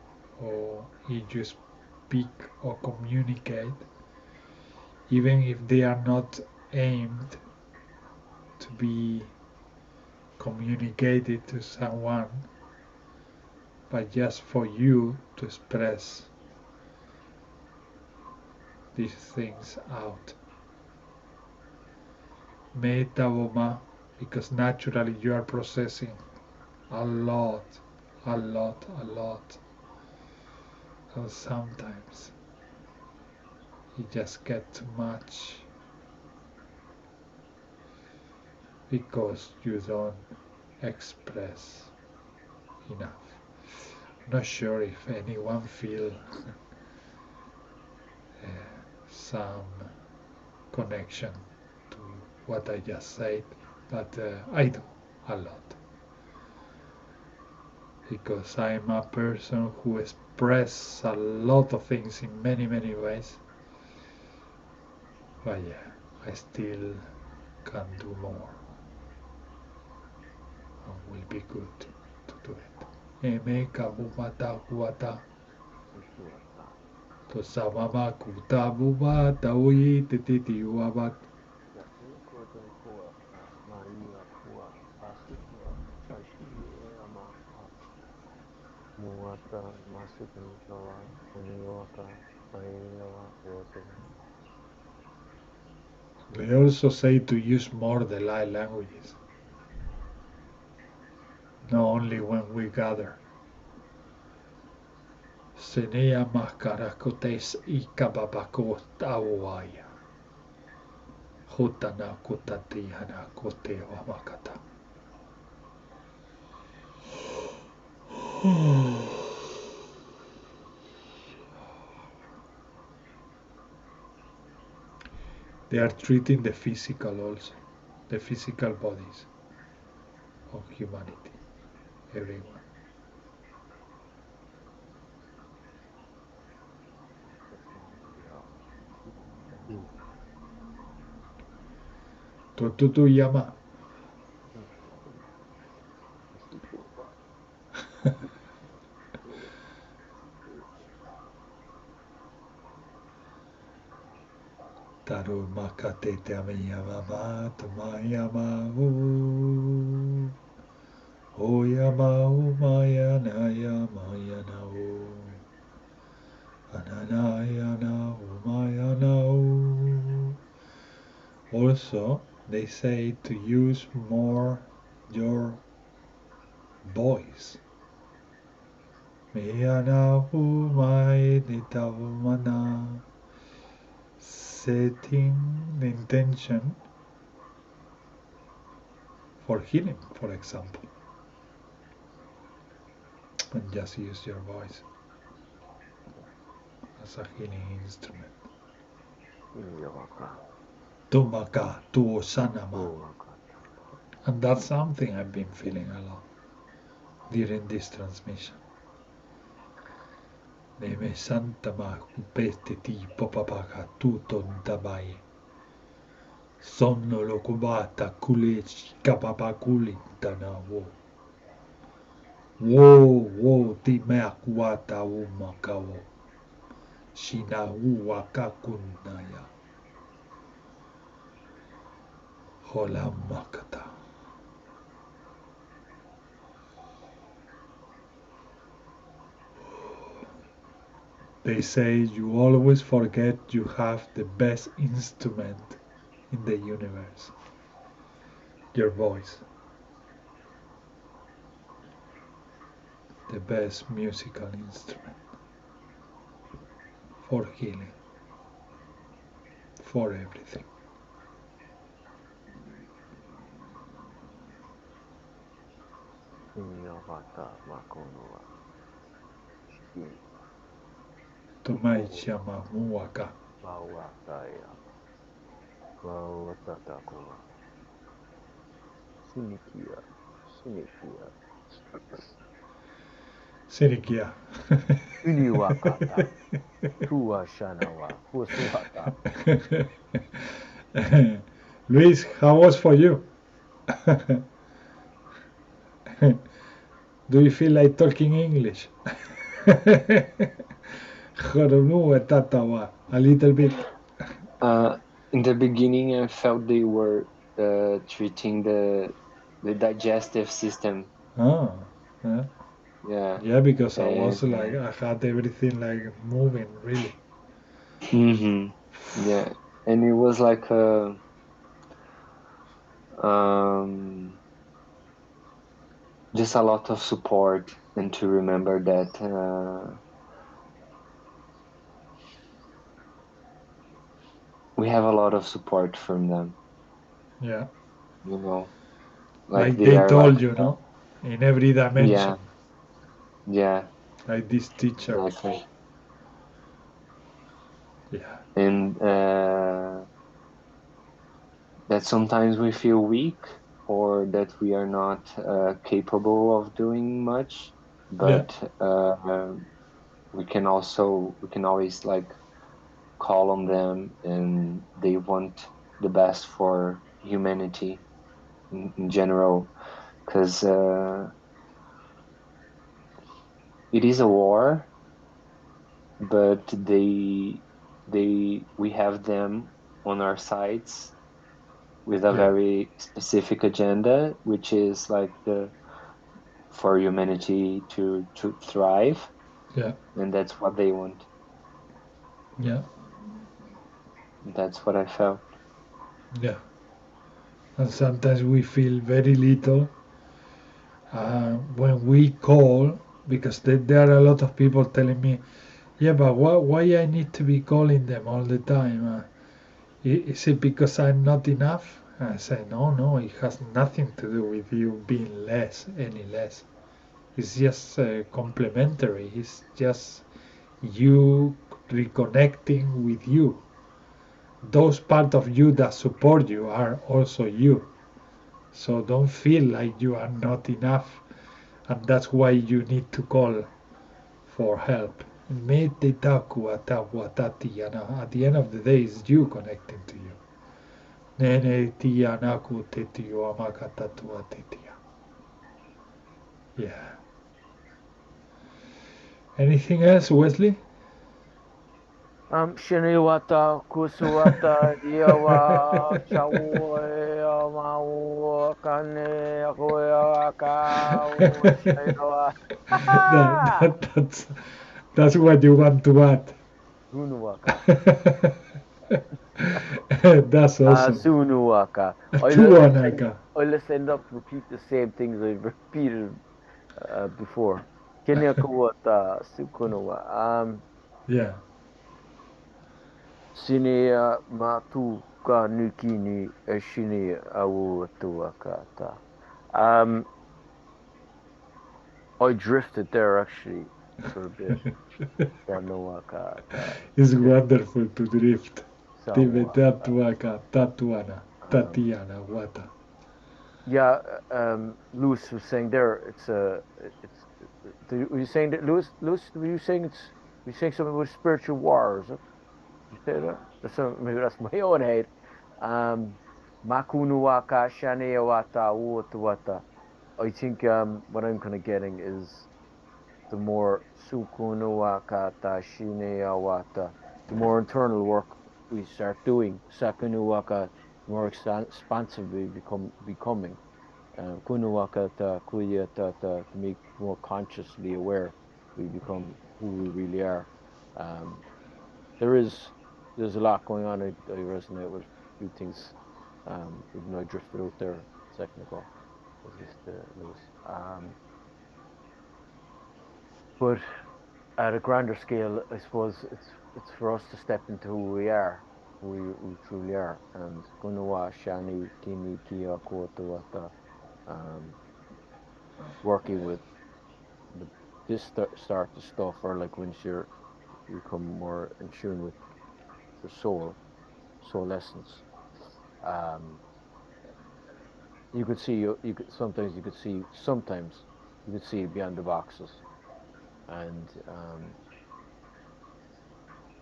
or if you speak or communicate, even if they are not aimed to be communicated to someone, but just for you to express these things out. Metaboma, because naturally you are processing a lot, and sometimes you just get too much because you don't express enough. I'm not sure if anyone feel some connection to what I just said, but I do a lot. Because I'm a person who expresses a lot of things in many ways. But yeah, I still can do more. It will be good to do it. Eme kabumata kuata. To samama kuta bubata ui tititi wabat. They also say to use more the light languages, not only when we gather. Senea makarakotes ikababako tawaya. Hutana kutati hana kote wamakata. They are treating the physical also, the physical bodies of humanity, everyone. Totutu yama. Taru makate te amiyama tamayama o. O yama o mayana yamayana o. Ananayana o mayana o. Also, they say to use more your voice. Meyana o mayedita o mana. Setting the intention for healing, for example, and just use your voice as a healing instrument. Tumaka, tuosanama. And that's something I've been feeling a lot during this transmission. Neme santama kupete ti popapaka tuton tabai. Sonno lokubata kulech kapapakulintana wo. Wo ti meakuata umakawo. Shina wakakunaya. Holamakata. They say you always forget you have the best instrument in the universe. Your voice. The best musical instrument. For healing. For everything. Inyawata makonua. Shiki Tomai chama muaka. mawataya. Wawatatako. Sunikia. Sunikia. Sirikia. Uniwakata. Tuashanawa. Husuhata. Luis, how was for you? Do you feel like talking English? Joronu tatawa, a little bit. In the beginning, I felt they were treating the digestive system. Ah, yeah. Yeah. Yeah, because I was And like, I had everything like moving really. yeah, and it was like just a lot of support, and to remember that we have a lot of support from them. Yeah. You know, Like they they are told like you, no? In every dimension. yeah, Like this teacher. exactly. Yeah. And that sometimes we feel weak or that we are not capable of doing much, Yeah. but we can always like call on them, and they want the best for humanity in general, because it is a war, but we have them on our sides with a Yeah. very specific agenda, which is like for humanity to thrive, Yeah. and that's what they want. Yeah. That's what I felt. Yeah. And sometimes we feel very little when we call, because there are a lot of people telling me, yeah, but why I need to be calling them all the time? Is it because I'm not enough? I say, no, it has nothing to do with you being any less. It's just complementary. It's just you reconnecting with you. Those part of you that support you are also you. So don't feel like you are not enough, and that's why you need to call for help. At the end of the day, it's you connecting to you. Yeah. Anything else, Wesley? Shiniwata, Kusuwata, Yawa, Chawa, Mau, Kane, Akoyaka, Shinawa. That's what you want to add. Sunuwaka. That's awesome. Sunuwaka. Tuanaka. Let's end up repeat the same things I repeated before. Kenyakuwata, Sukunuwa. Yeah. Sine matu ka nukini shine awu tuakata. I drifted there actually for a bit. Sanuakata. It's wonderful to drift. Sanuaka. Tatuana, Tatiana, Wata. Yeah, Lewis was saying there. Were you saying that, Lewis? Lewis, were you saying something about spiritual war? Is it? You say that? Maybe that's my own head. Makunuaka Shaneawata Wata. I think what I'm kind of getting is the more Sukunuaka Shineawata, the more internal work we start doing. Sakunuaka, the more expansive we becoming. Kunuaka Kuyata to make more consciously aware we become who we really are. Um, there's a lot going on. I resonate with a few things, even though I drifted out there a second ago, as Lewis. But at a grander scale, I suppose it's for us to step into who we are, who we truly are, and Gunawa Shani Kini Kia Kota Wata. working with this start of stuff, or like when you become more in tune with the soul essence. You could see sometimes you could see beyond the boxes, and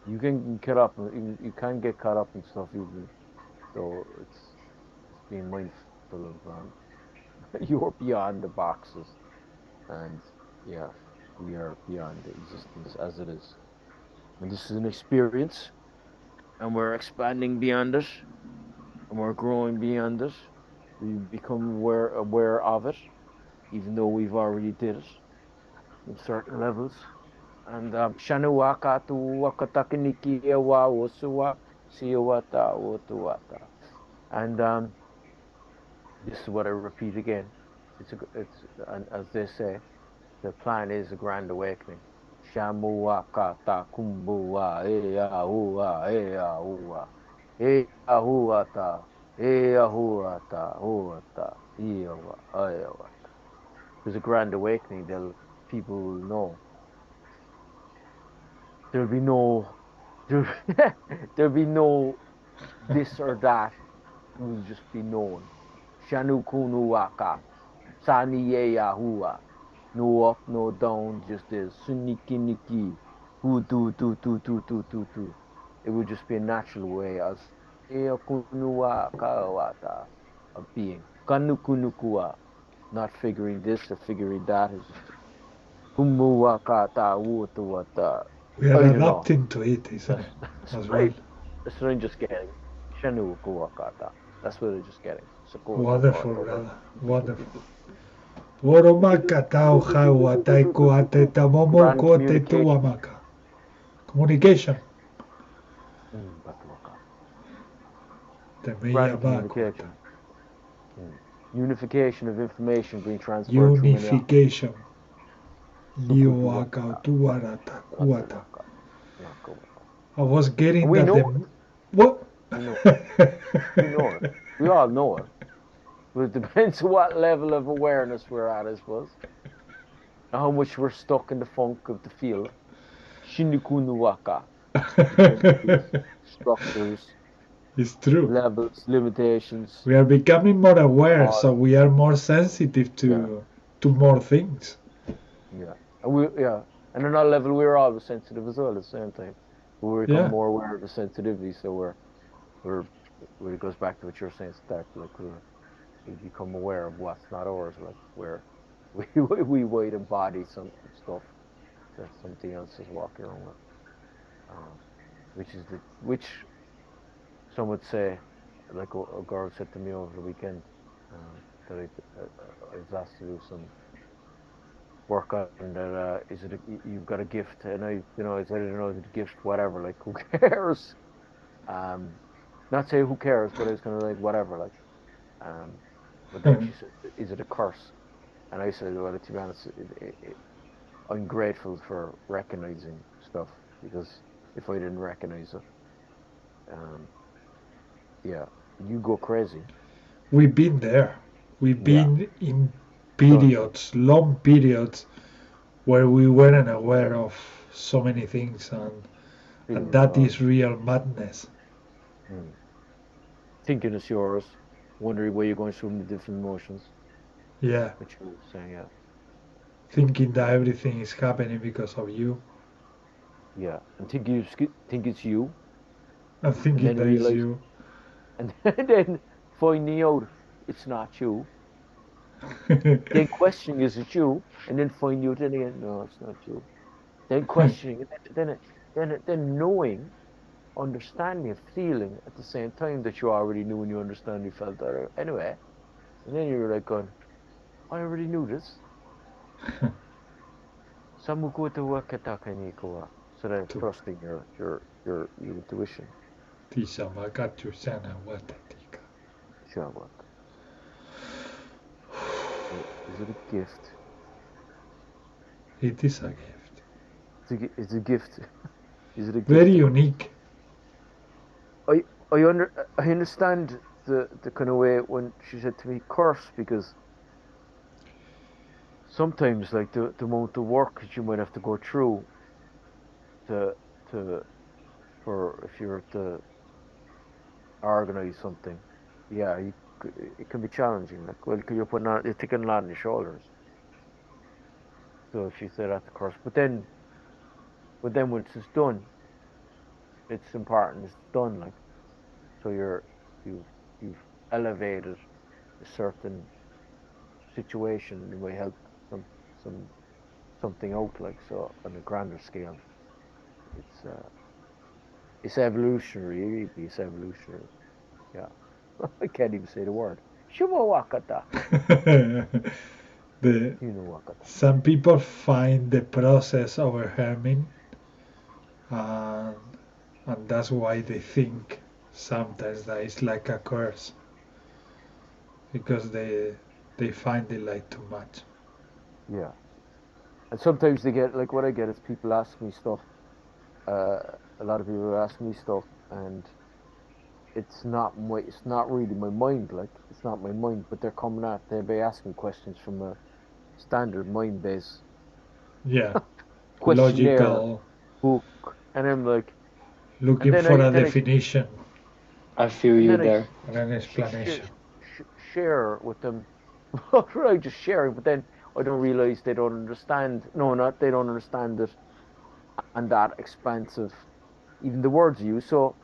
you can get up, you can get caught up in stuff even though it's being mindful of you're beyond the boxes, and yeah, we are beyond the existence as it is, and this is an experience, and we're expanding beyond it, and we're growing beyond it. We become aware of it, even though we've already did it in certain levels. And Shanuwaka tu Wakatakiniki Ewa Wosuwa Siwata Wotuwata. And this is what I repeat again. And as they say, the plan is a grand awakening. Shamuwaka ta kumbuwa eahua eahua eahuata eahuata huata eawa eawa. There's a grand awakening. People will know. There'll be no this or that. It will just be known. Shanukunu waka. Sani yahua. No up, no down, just this. Suniki niki. Who do. It will just be a natural way as kawata of being. Kanukunukua. Not figuring this or figuring that. Is Humuwakata wutuwata. We are adapting to it, isn't it? As well. That's what I'm just getting. Shanu kuwakata. That's what I'm just getting. Wonderful, brother. Wonderful. Woromakata uhawa taiko ateta momoko tetuamaka. Communication. Communication. Unification of information being transferred. Unification. I was getting we that. What? We know it. We all know it. But it depends on what level of awareness we're at, I suppose. And how much we're stuck in the funk of the field. Shinikunuwaka. Structures. It's true. Levels, limitations. We are becoming more aware, so we are more sensitive to more things. Yeah. And on our level, we're always sensitive as well at the same time. We become more aware of the sensitivity, so it goes back to what you were saying, start like we become aware of what's not ours, like we might embody some stuff that something else is walking around with, which some would say, like a girl said to me over the weekend, that I was asked to do some work on that. You've got a gift, and I said, I don't know, is it a gift, whatever, like who cares? Not say who cares, but I was kind of like whatever, like. But then she said, is it a curse? And I said, well, to be honest, I'm grateful for recognizing stuff, because if I didn't recognize it, you go crazy. We've been there. We've been in periods, long periods, where we weren't aware of so many things, and that is real madness. Thinking it's yours, wondering where you're going through the different emotions. Yeah. What you were saying, Thinking that everything is happening because of you. Yeah, and think it's you. And thinking that it's you. And then finding out it's not you. Then questioning, is it you? And then finding out again, no, it's not you. Then questioning, then knowing, understanding, feeling at the same time that you already knew and you understand, you felt that anyway. And then you're like going, I already knew this. So that trusting your intuition. Is it a gift? It is a gift. It's a gift. Is it a gift? Very unique. I understand the kind of way when she said to me curse, because sometimes like the amount of work that you might have to go through to for if you're to organize something, yeah, it can be challenging. Like, well, 'cause you're taking a lot on your shoulders. So if you say that's the course, but then once it's done, it's important. It's done. Like, so you've elevated a certain situation. You might help some something out. Like, so on a grander scale, it's evolutionary. It's evolutionary. Yeah. I can't even say the word. Shumawakata. the You know wakata. Some people find the process overwhelming, and that's why they think sometimes that it's like a curse, because they find it like too much. Yeah. And sometimes they get, like, what I get is people ask me stuff. A lot of people ask me stuff, and it's not really my mind. Like, it's not my mind, but they'll be asking questions from a standard mind base Yeah, questionnaire logical, book, and I'm like, looking then for a I definition I feel and you then I there. and an explanation. share with them. Right, just sharing, but then I don't realize they don't understand. No, not they don't understand it, and that expansive, even the words you use. So,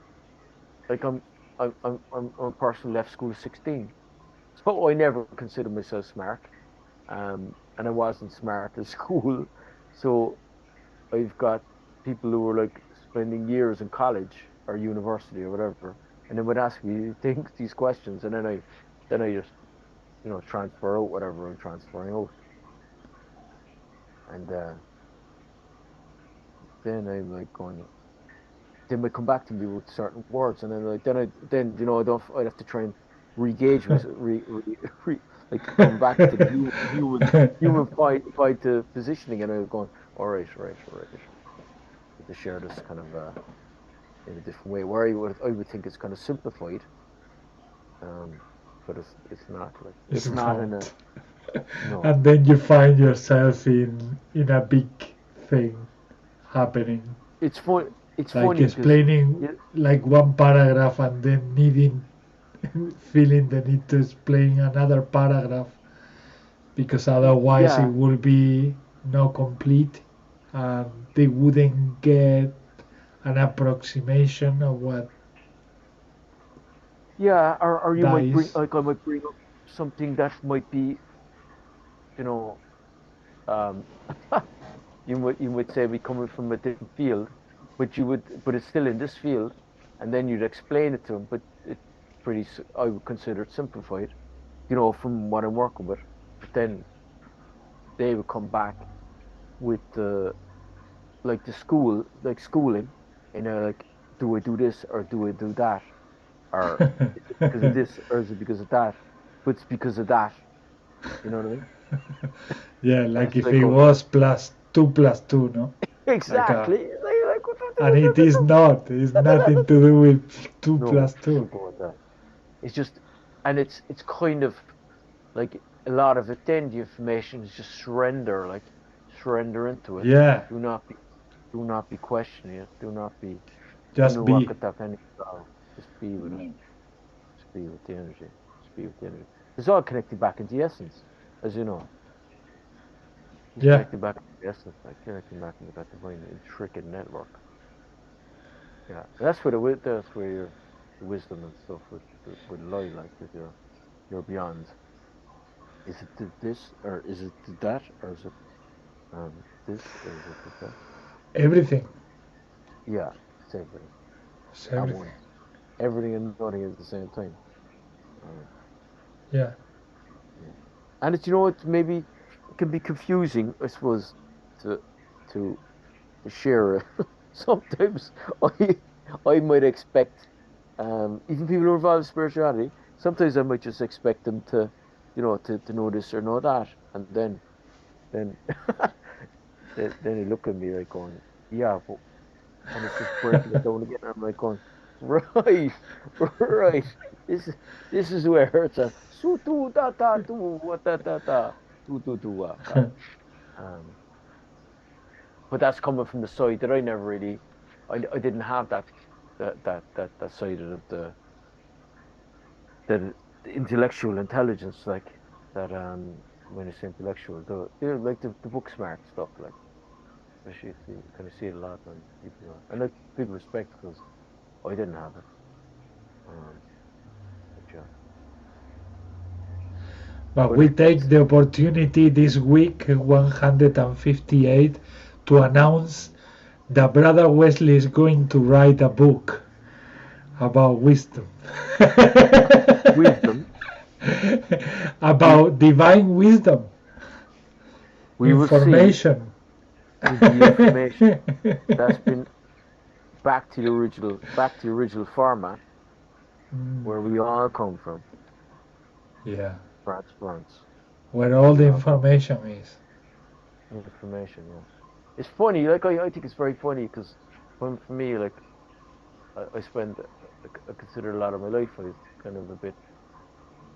like, I'm a person who left school at 16, so I never considered myself smart, and I wasn't smart at school. So I've got people who were like spending years in college or university or whatever, and they would ask me these questions, and then I just transfer out whatever I'm transferring out, and then I'm like going. They might come back to me with certain words, and then like then I'd have to try and re-gauge myself, like come back to the human fight to positioning, and I'm going, all right. To share this kind of in a different way, where I would think it's kind of simplified, but it's not. Like, it's not in a not. no. And then you find yourself in a big thing happening, It's fun. It's like funny because explaining like one paragraph and then feeling the need to explain another paragraph, because otherwise it yeah, will be not complete, and they wouldn't get an approximation of what or you that might bring, is. like, I might bring up something that might be, you know, um, you might say we coming from a different field, but it's still in this field, and then you'd explain it to them, but it's I would consider it simplified, from what I'm working with. But then they would come back with like the schooling, like, do I do this or do I do that, or is it because of this or is it because of that? But it's because of that. You know what I mean? Yeah, And like it's if like, it oh, was +2 +2, no? Like a, exactly. Like, and it is not. It's nothing to do with two no, plus two. don't go with that. It's just, and it's kind of like a lot of it. Then the information is just surrender into it. Yeah, Do not be, questioning it. Do not be, just be. just be with it. Just be with the energy. Just be with the energy. It's all connected back into the essence, as you know. He's Yeah, connecting back into the essence, like connecting back into that divine intricate network. Yeah, that's where that's where your wisdom and stuff would lie, like, with your beyond. Is it this or is it that or is it this or is it that? everything. Yeah, it's everything It's at everything. once. Everything and nothing at the same time. Um, Yeah, yeah. And it's maybe it can be confusing, I suppose, to to share. Sometimes I might expect, even people who are involved in spirituality. Sometimes I might just expect them to, to know this or know that, and then then they look at me like going, yeah, but, and it's just breaking it down again. I'm like going, right, right. This this is where it hurts. So do da da do what da da da. But that's coming from the side that I never really, I didn't have that side of the intellectual intelligence, like that. When I say intellectual, like the book smart stuff, like especially you kind of see it a lot on people, and like big respect because I didn't have it. But yeah. But we take the opportunity this week, 158, to announce that Brother Wesley is going to write a book about wisdom. Wisdom. About divine wisdom. We information. Will see the information that's been back to the original format where we all come from. Yeah. France. Where all the information is. Information, yeah. It's funny, like I think it's very funny because for me, like I consider a lot of my life is kind of a bit,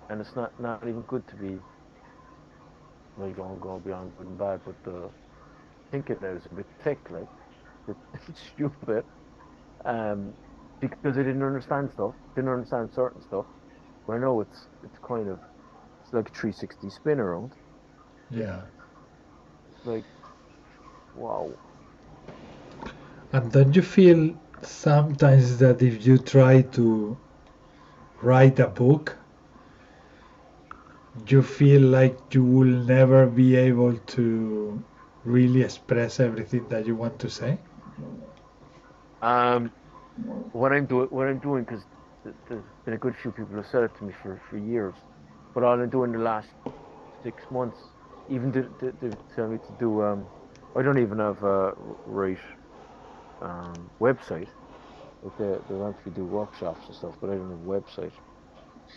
and it's not even good to be, well, you don't go beyond good and bad, but thinking that it's a bit thick, like it's stupid, because I didn't understand certain stuff. But I know it's kind of, it's like a 360 spin around. Yeah. Like, wow. And don't you feel sometimes that if you try to write a book, you feel like you will never be able to really express everything that you want to say? What I'm doing, because there's been a good few people who said it to me for years, but all I'm doing the last 6 months, even to tell me to do, I don't even have a right website. Like they want me to do workshops and stuff, but I don't have a website.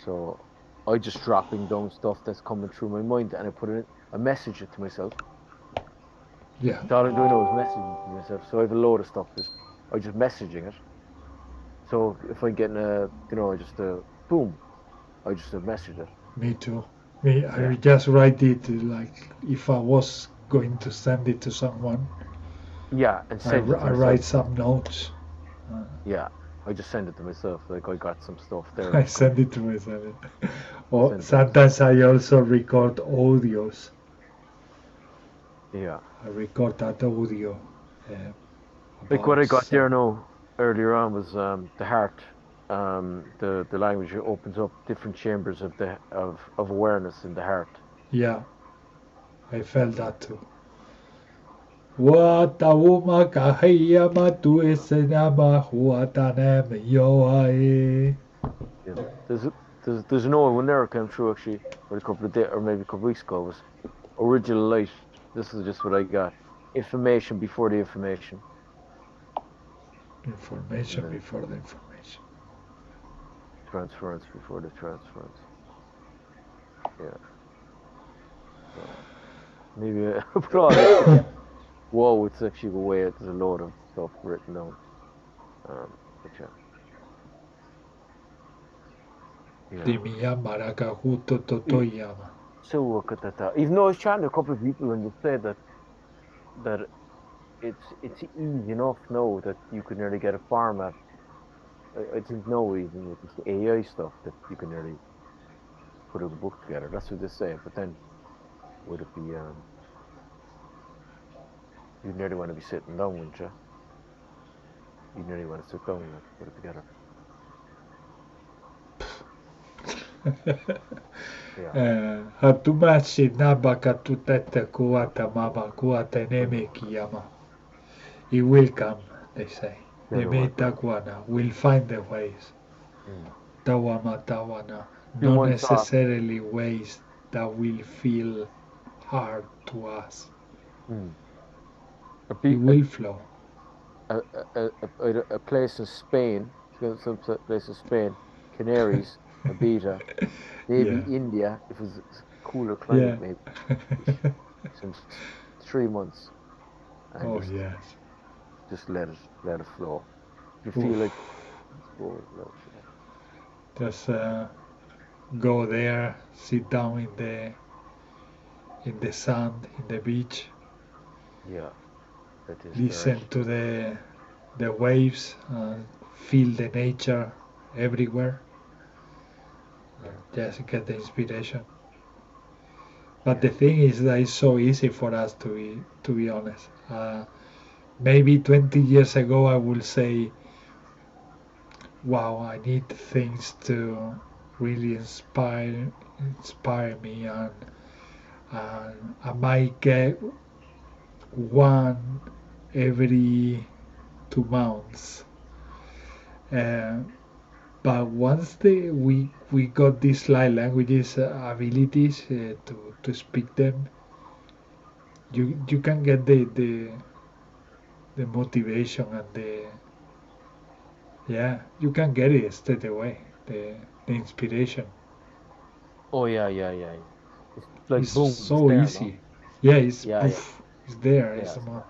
So I just dropping down stuff that's coming through my mind, and I put it, I message it to myself. Yeah. So all I'm doing now is messaging to myself. So I have a load of stuff. I just messaging it. So if I'm getting boom, I just message it. Me too. I just write it like if I was going to send it to someone. Yeah, and I write some notes. Yeah, I just send it to myself. Like I got some stuff there. I send it to myself. Or sometimes I also record audios. Yeah. I record that audio. Like what I got there now earlier on was the heart. The language opens up different chambers of awareness in the heart. Yeah, I felt that too. There's an old one there came through actually, or a couple of days, or maybe a couple of weeks ago. It was original light. This is just what I got. Information before the information. Information before the information. Transference before the transference. Yeah. So maybe whoa, it's actually way. There's a load of stuff written down. But yeah. So even though I was chatting to a couple of people and they said that it's easy enough now that you can nearly get a format. I think no, even with this AI stuff, that you can nearly put a book together. That's what they say. But then would it be you nearly want to be sitting down, wouldn't you? You nearly want to sit down and put it together. Hatumashi nabaka tutete kuata mama kuata nemekiyama. It will come, they say. The Metaguana will find the ways. Tawama tawana. Not necessarily ways that will feel hard to us. It will flow. A place in Spain, some place in Spain, Canaries, Ibiza, maybe India, if it was a cooler climate, maybe. Some 3 months. And just let it flow. You feel like just go there, sit down in the sand, in the beach, Yeah, that is listen correct. to the waves, feel the nature everywhere, Yeah. just get the inspiration. But Yeah. the thing is that it's so easy for us to be honest. Maybe 20 years ago I would say, wow, I need things to really inspire me, and I might get one every 2 months. Uh, but once we got these light languages abilities to speak them, you can get the motivation and you can get it straight away, the inspiration. Oh yeah, yeah, yeah, yeah. It's like It's boom, it's so there, no? easy. Yeah, it's Yeah, yeah, poof, it's there. yeah. It's more,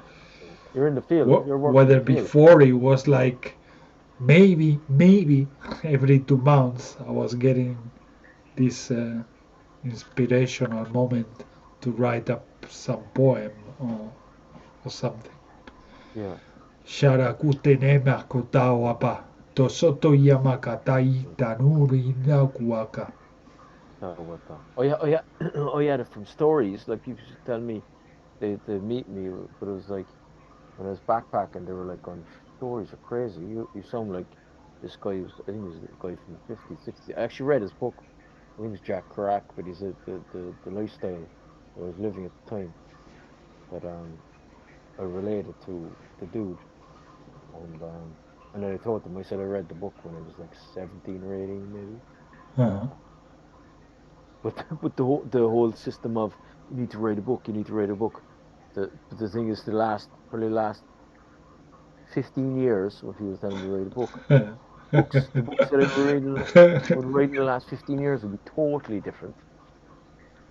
You're in the field. You're working whether the field. before it was like maybe every 2 months I was getting this inspirational moment to write up some poem or something. Yeah. Shara kutenema kotawapa tosoto yamakatai tanuri nakuaka. Oh yeah, oh yeah, oh yeah. From stories, like people used to tell me they meet me, but it was like when I was backpacking, they were like, "On stories are crazy. You sound like this guy was. I think he was a guy from the 50s, 60s. I actually read his book. I think it's Jack Kerouac, but he said the lifestyle I was living at the time that I related to the dude, and then I told them I said I read the book when I was like 17 or 18 maybe. Uh-huh. But but the whole system of you need to write a book, you need to write a book. But the thing is, the last 15 years, what he was telling me to write a book. The books that I would write in the last 15 years would be totally different.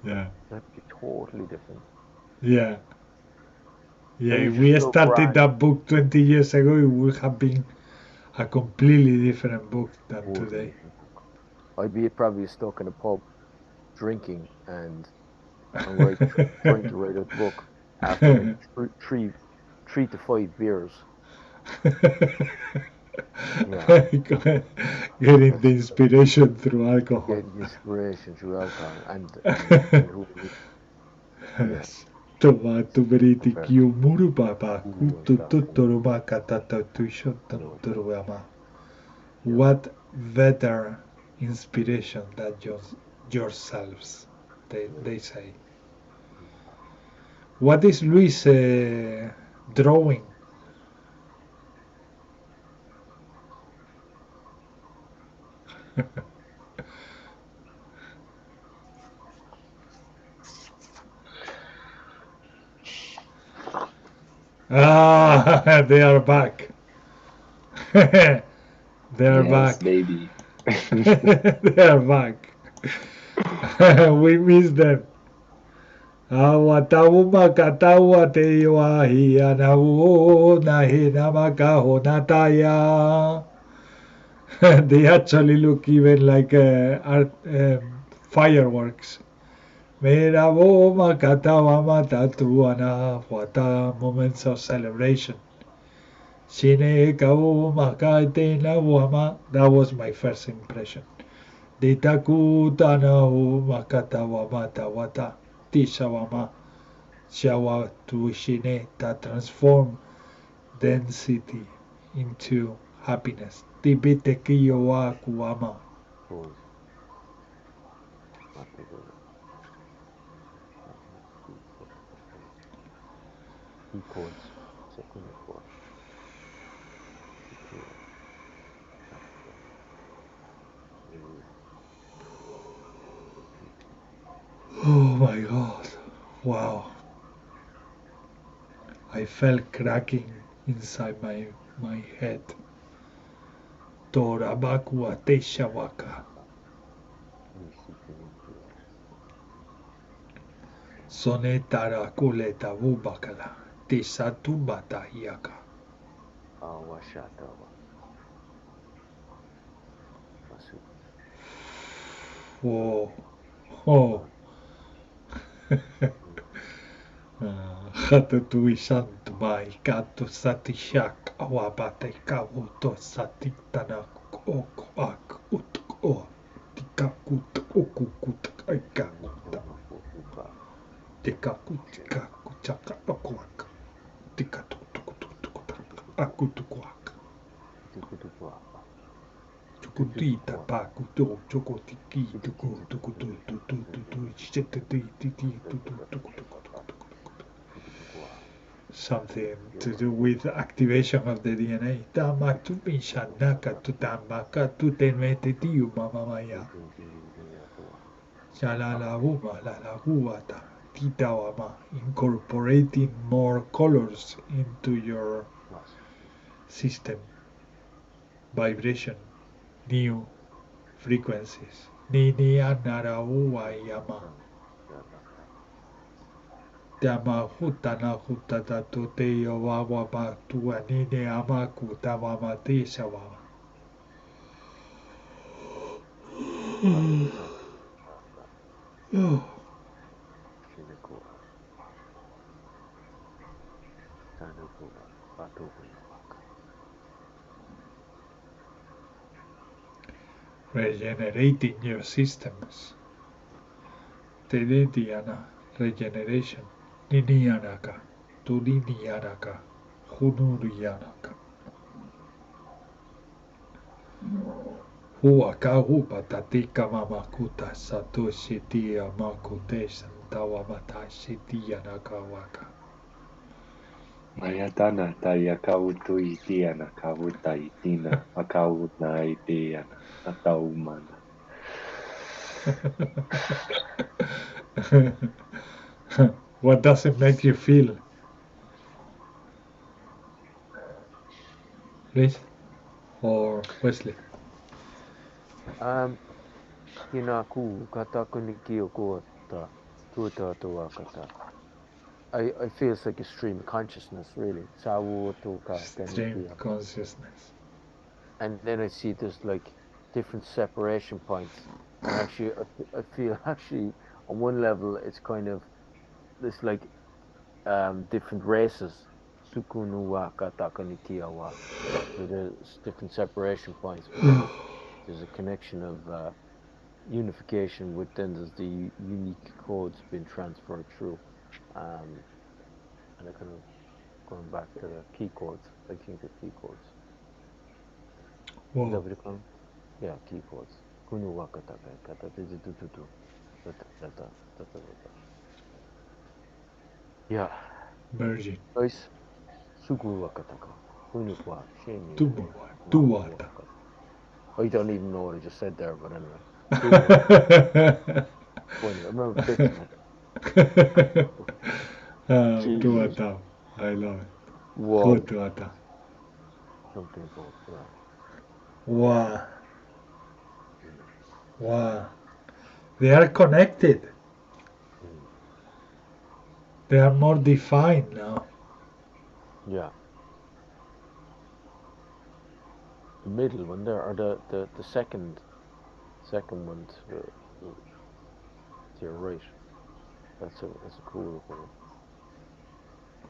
Yeah, That'd be totally different. yeah, yeah. And you If just we feel started grand. that book 20 years ago, it would have been a completely different book than Totally today. different book. I'd be probably stuck in a pub drinking, and trying to write out the book after maybe three to five beers. Yeah, Getting the that's inspiration through alcohol. getting inspiration through alcohol and who yeah. Yes. Toma tu beriti Okay. kiu muru papa Ooh, kutu that cool. tuturuma katata tuisho No, that tanuturuama. yeah. What better inspiration than yourselves, they say. What is Luis drawing? Ah, they are back. They are Yes, back. baby. They are back. We miss them. Awatauma katawa te wahi anau na he namaka honataya. They actually look even like art, fireworks. Merabo makatawa matatuana. What a moments of celebration. Shine kau makaite na wama. That was my first impression. Ditaku tanau makatawa matawata. Tishawama. Shawa Tuishine that transform density into happiness. Tibitekiyo wa kuama. Cool. Not the good. Equals second equal. Oh my god. Wow. I felt cracking inside my head. Torabaku ateshawaka. Sonetara kuleta wubakala. Tisatubata hiaka. Awashatawa. Whoa. Oh. Hata tui santu mai kato sati shak awabate kavuto sati tanak oko ak utuk o tikakut okukut aikakuta tikakut chaka okuak tikatukutukutukuta akutukuak chukutita pakuto chukutiki tukutukututututu something to do with activation of the DNA. Tamatu mishanaka tu tamaka tu tenmete tiu mama maya. Shalalahuma lalahuata titawama. Incorporating more colors into your system. Vibration. New frequencies. Nini anaraua yama. Tama hutana hutata tote wawa ba tua nine amaku tawama te sawa. Regenerating your systems. Tedetiana regeneration. Ninianaka. Tulinianaka. Hunurianaka. Huaka hupa tatika mamakuta satoshi tia makute santawa matashi tia nakawaka. Mayatana taya kautu itiana kauta itina akauta itiana ataumana. What does it make you feel? Please? Or Wesley? Hinaku katakunikio kuota tuta tuakata. I feel it's like a stream of consciousness, really. Stream consciousness. And then I see there's like different separation points. And actually, I feel actually on one level it's kind of this like different races. Sukunuwa katakanikiawa. So there's different separation points. There's a connection of unification, but then there's the unique codes being transferred through. And I kind of going back to the key codes. I think the key codes. Wow. Is that what you call them? Yeah, key codes. Yeah. Merging. Guys, Suku Wakataka. Kunukwa. Shame. Tuwata. I don't even know what I just said there, but anyway. Funny. I remember fixing it. Tuwata. I love it. Whoa. Tuwata. Something about that. Wow. Wow. They are connected. They are more defined now. Yeah. The middle one there, or the second one to your right. That's a cool one.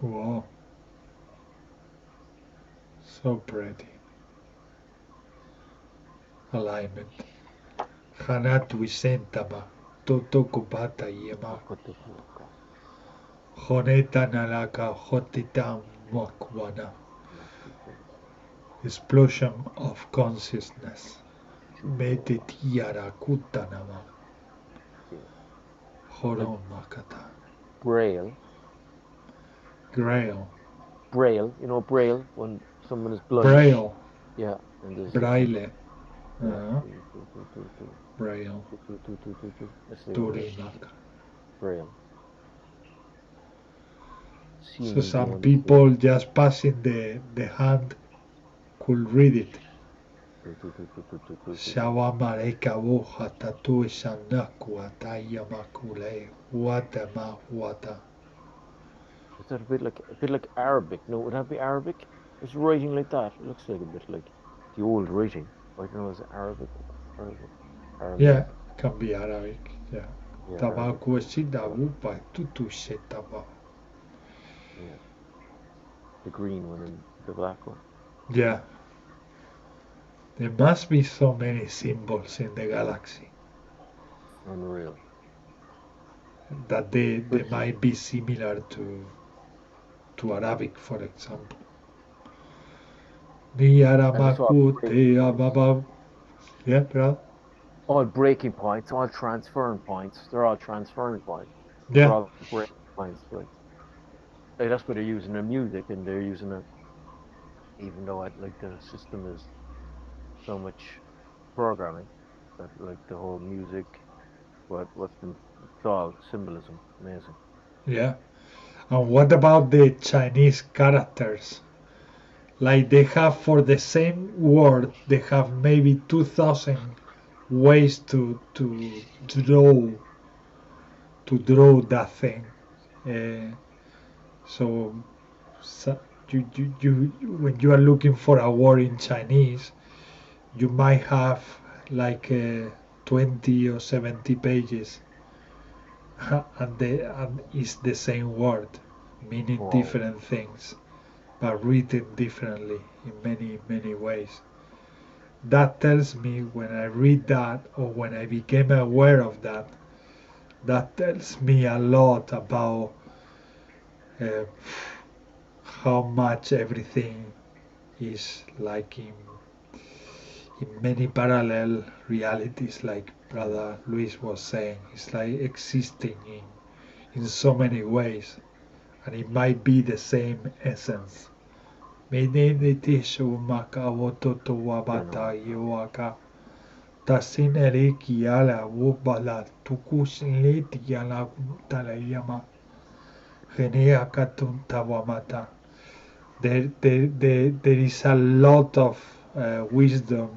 Wow. So pretty. Alignment. Hanat Vicentama. Toto Kubata Yema. Honeta Nalaka Hotita Makwana. Explosion of consciousness. Metetiara Kutanama. Horon Makata. Braille. Grail. Braille. You know Braille when someone is blind. Braille. Yeah. And there's Braille. Yeah. Braille. Turinaka. Braille. So some people just passing the hand could read it. Shawamareka woha tatu shanakwa tayamakule watama wata. Is that a bit like Arabic? No, would that be Arabic? It's writing like that. It looks like a bit like the old writing. I don't know, is it Arabic? Yeah, it can be Arabic. Yeah. Yeah, Tabaku shida wupa tutu shetaba. Yeah. The green one and the black one. Yeah. There must be so many symbols in the galaxy Unreal. that they Which, might be similar to Arabic, for example. Ni and it's all aramaku breaking te points. ababa. Yeah, bro. All breaking points, all transferring points. They're all transferring points. They're Yeah, all breaking points. Like that's what they're using in music, and they're using it, even though like the system is so much programming that like the whole music, what's been, it's all symbolism. Amazing. yeah. And what about the Chinese characters? Like they have for the same word, they have maybe 2,000 ways draw to draw that thing. Uh, so, so when you are looking for a word in Chinese, you might have like 20 or 70 pages, and it's the same word, meaning Wow. different things, but written differently in many ways. That tells me when I read that or when I became aware of that, that tells me a lot about uh, how much everything is like in many parallel realities, like Mm. Brother Luis was saying. It's like existing in so many ways, and it might be the same essence. Menenete shumaka wototo wabata iwaka tasinere kiala wobala tukushinleti yala talayama genea katunta wamata. There is a lot of wisdom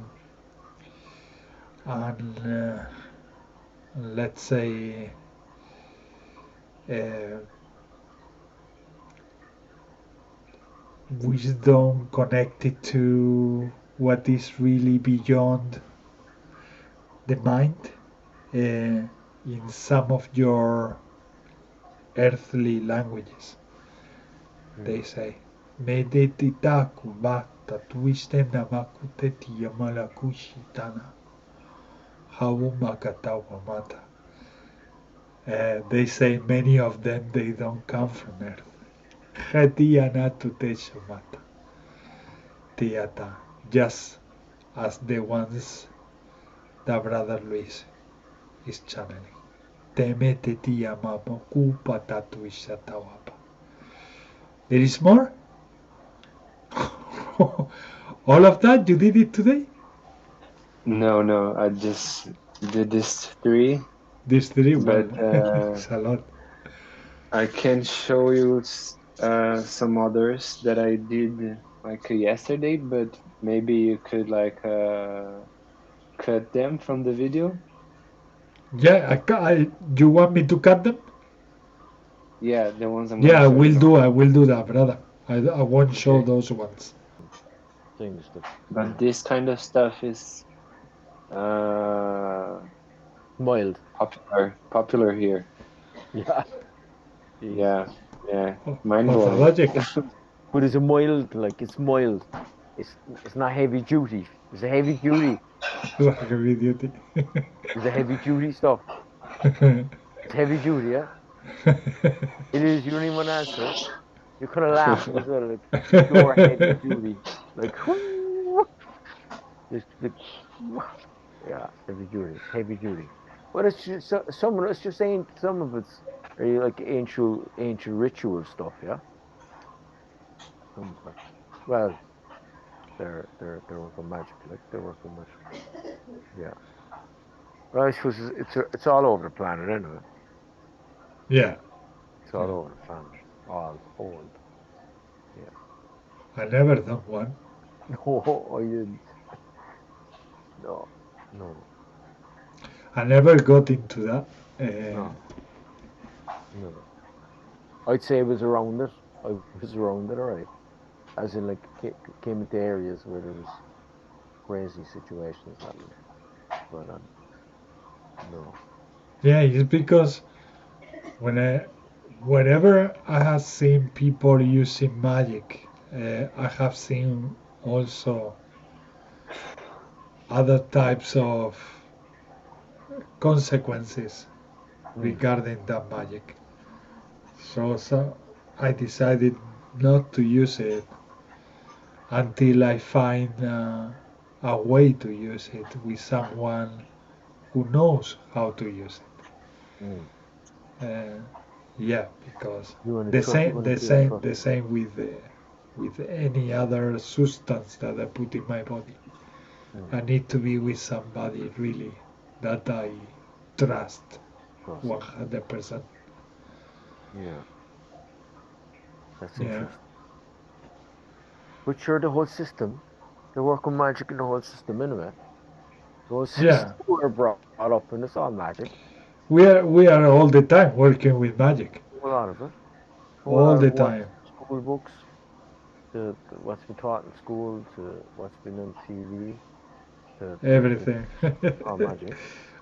and let's say uh, wisdom connected to what is really beyond the mind in some of your earthly languages. They Mm. say, Medetitaku bata tuiste namakuteti yamalakushitana hawu makatawa mata. They say many of them they don't come from Earth. Hatiyanatu Teshumata Tiata, just as the ones that Brother Luis is channeling. Temete tiyamamo kupa tatu ishatawapa. There is more? All of that? You did it today? No, I just did this three, These three? Well, but it's a lot. I can show you some others that I did like yesterday, but maybe you could like cut them from the video. Yeah, you want me to cut them? Yeah, the ones I'm Yeah, gonna I show you will now. do. I will do that, brother. I won't show Okay, those ones. Things that, but this kind of stuff is uh mild. popular here. Yeah. Jesus. Yeah, yeah, Oh, mind of blowing. logic. But it's a mild, like it's mild. It's not heavy duty. It's a heavy duty. Like a idiot. It's a heavy duty stuff. It's heavy duty, yeah. It is. You don't even want to answer. You're kind of laughing as well, like pure heavy duty, like just like yeah, heavy duty, heavy duty. But it's just some of it's just saying some of it's like ancient ritual stuff, yeah. Some of it. Well, they're working magic, like they're working with yeah. Well, I suppose it's all over the planet anyway. Yeah, It's all yeah. over the planet, all old. Yeah. I never done one. No, I didn't. No, no, I never got into that. Uh, no, no. I'd say I was around it. I was around it, alright. As in, like, came into areas where there was crazy situations happening. But no. yeah, it's because when I whenever I have seen people using magic, I have seen also other types of consequences regarding that magic. So I decided not to use it until I find a way to use it with someone who knows how to use it. Yeah, because You want to the trust, you same, want the to feel same, trust. the same with any other substance that I put in my body. I need to be with somebody really that I trust Trust. 100%. Yeah. That's Yeah, interesting. But sure, the whole system, they work on magic in the whole system anyway. The whole system yeah. we're brought up and it's all magic. We are all the time working with magic, A lot of it. all the What's time. school books, to what's been taught in school, to what's been on TV, to Everything, all magic.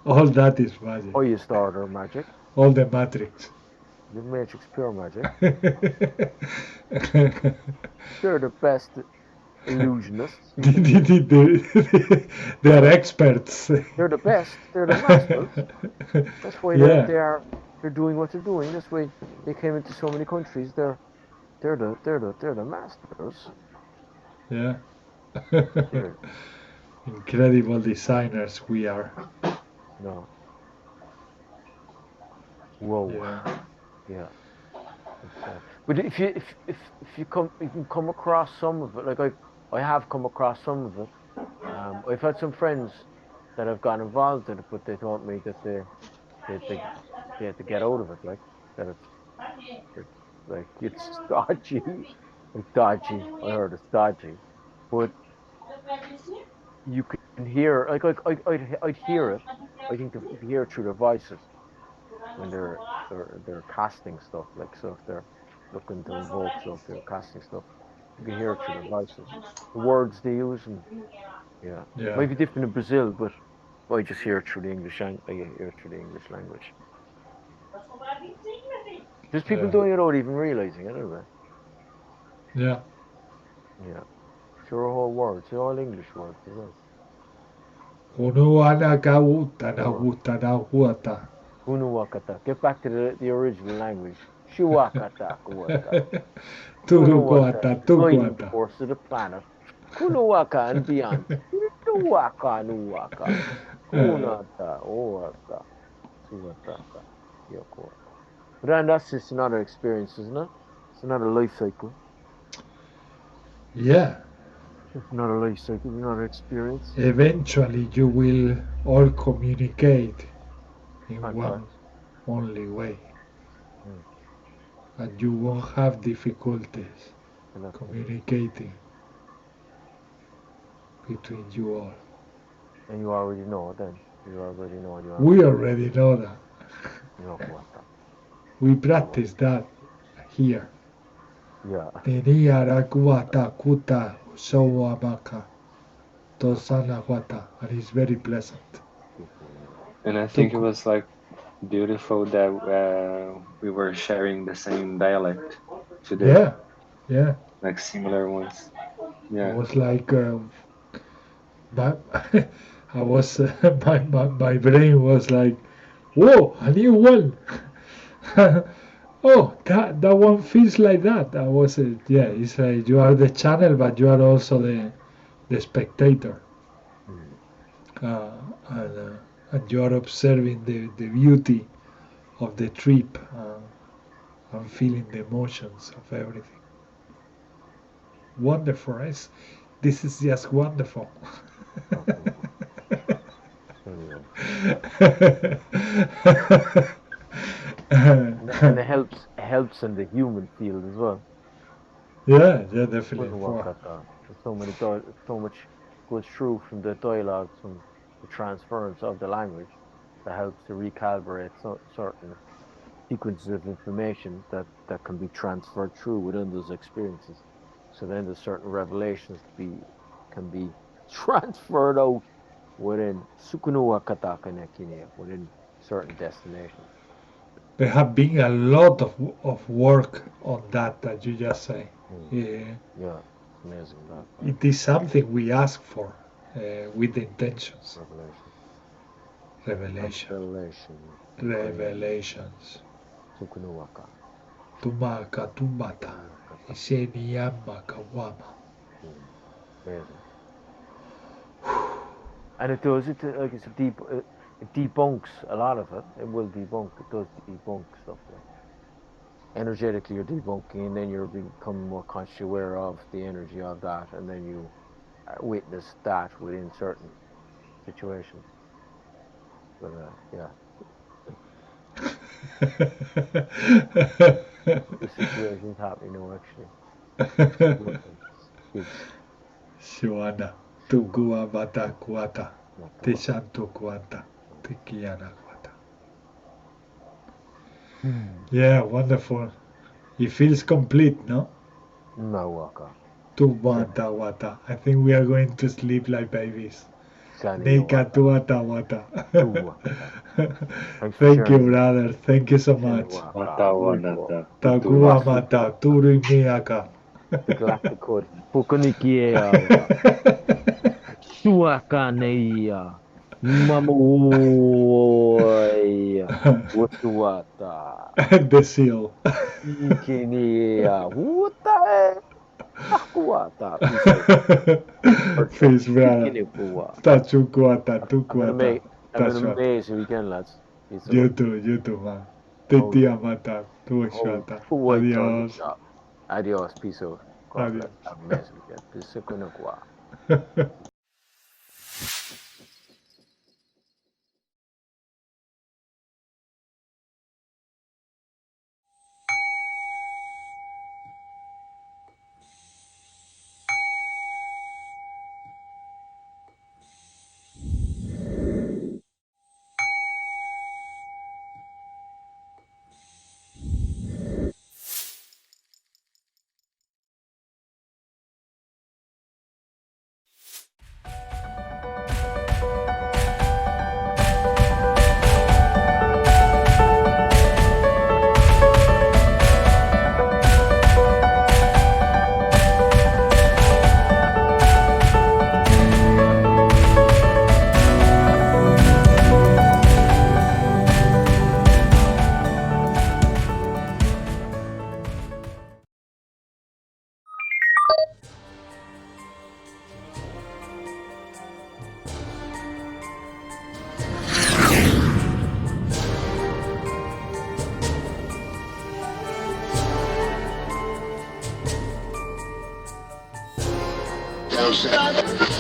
all that is magic. Oh, you starter magic. All the matrix. The Matrix pure magic. They're the best illusionists. They are experts. They're the best. They're the masters. That's why Yeah. they're doing what they're doing. That's why they came into so many countries. They're the masters. Yeah. They're, Incredible designers we are. no. Whoa. Yeah. Yeah. But if you come across some of it, like I have come across some of it. I've had some friends that have got involved in it, but they told me that they had to get out of it, like that it's like it's dodgy, like dodgy. I heard it's dodgy, but you can hear I'd hear it. I think you can hear it through their voices when they're casting stuff, like so if they're looking to invoke stuff, they're casting stuff. You can hear it through their voices, the words they use, and yeah, Yeah. might be different in Brazil, but I just hear it through the English. I hear it through the English language. There's people Yeah. doing it without even realizing it, anyway. Yeah. Yeah, sure, whole words, they're all English words as well. Kunuwakata. Get back to the original language. Shuwakata kuwata. Kunuwata, Turukoata, the guiding tukwata. force of the planet. Kunuwaka and beyond. Nuwaka nuwaka. Kunata owaka. Suwataka. Yokoata. But then that's just another experience, isn't it? It's another life cycle. Yeah. It's another life cycle, another experience. Eventually you will all communicate in one Likewise. only way. And you won't have difficulties communicating between you all. And you already know then. You already know. We already know that. Yokoata. We practice that here. Yeah. Neniarakuata kuta sowamaka tosanakwata, and it's very pleasant. And I think it was like beautiful that we were sharing the same dialect today. Yeah, yeah. Like similar ones. Yeah. I was like, but I was my brain was like, whoa, a new one. Oh, that one feels like that. I was yeah. It's like you are the channel, but you are also the spectator, uh, and you are observing the beauty of the trip and feeling the emotions of everything. Wonderful, right? This is just wonderful. And it helps in the human field as well. Yeah, definitely. So much goes through from the dialogues, from the transference of the language, that helps to recalibrate certain sequences of information that can be transferred through within those experiences. So then there's certain revelations can be transferred out within within certain destinations. there have been a lot of work on that you just say. Yeah, amazing. That It is something we ask for with the intentions. Revelations. Tukunuwaka. Tumaka tumata. Iseniyama kawama. Amazing. And it does, like it's it debunks a lot of it. It will debunk, it does debunk stuff like energetically you're debunking, and then you're becoming more consciously aware of the energy of that, and then you witness that within certain situations. But yeah. The situation's happening now, actually. Shiwana. Tugua bata kuata. Teshanto kuata. Tekiana kuata. Yeah, wonderful. It feels complete, no? Nawaka. Tuwata wata. I think we are going to sleep like babies. Nika tuwata wata. Thank you, brother. Thank you so much. Wata wanata. Takua mata. Turi miaka. The galactic code. Pukunikia. Tuakaneia. Mamuoia. Watuata. The seal. Ikinia. Wuta. Takuata. Peace, brother. Tachukuata. Tukuata. Have an amazing weekend, lads. You too, man. Tetia mata. Tuashata. Adios. Adios. Peace out. Adios. Have an amazing weekend. Peace out. Down south.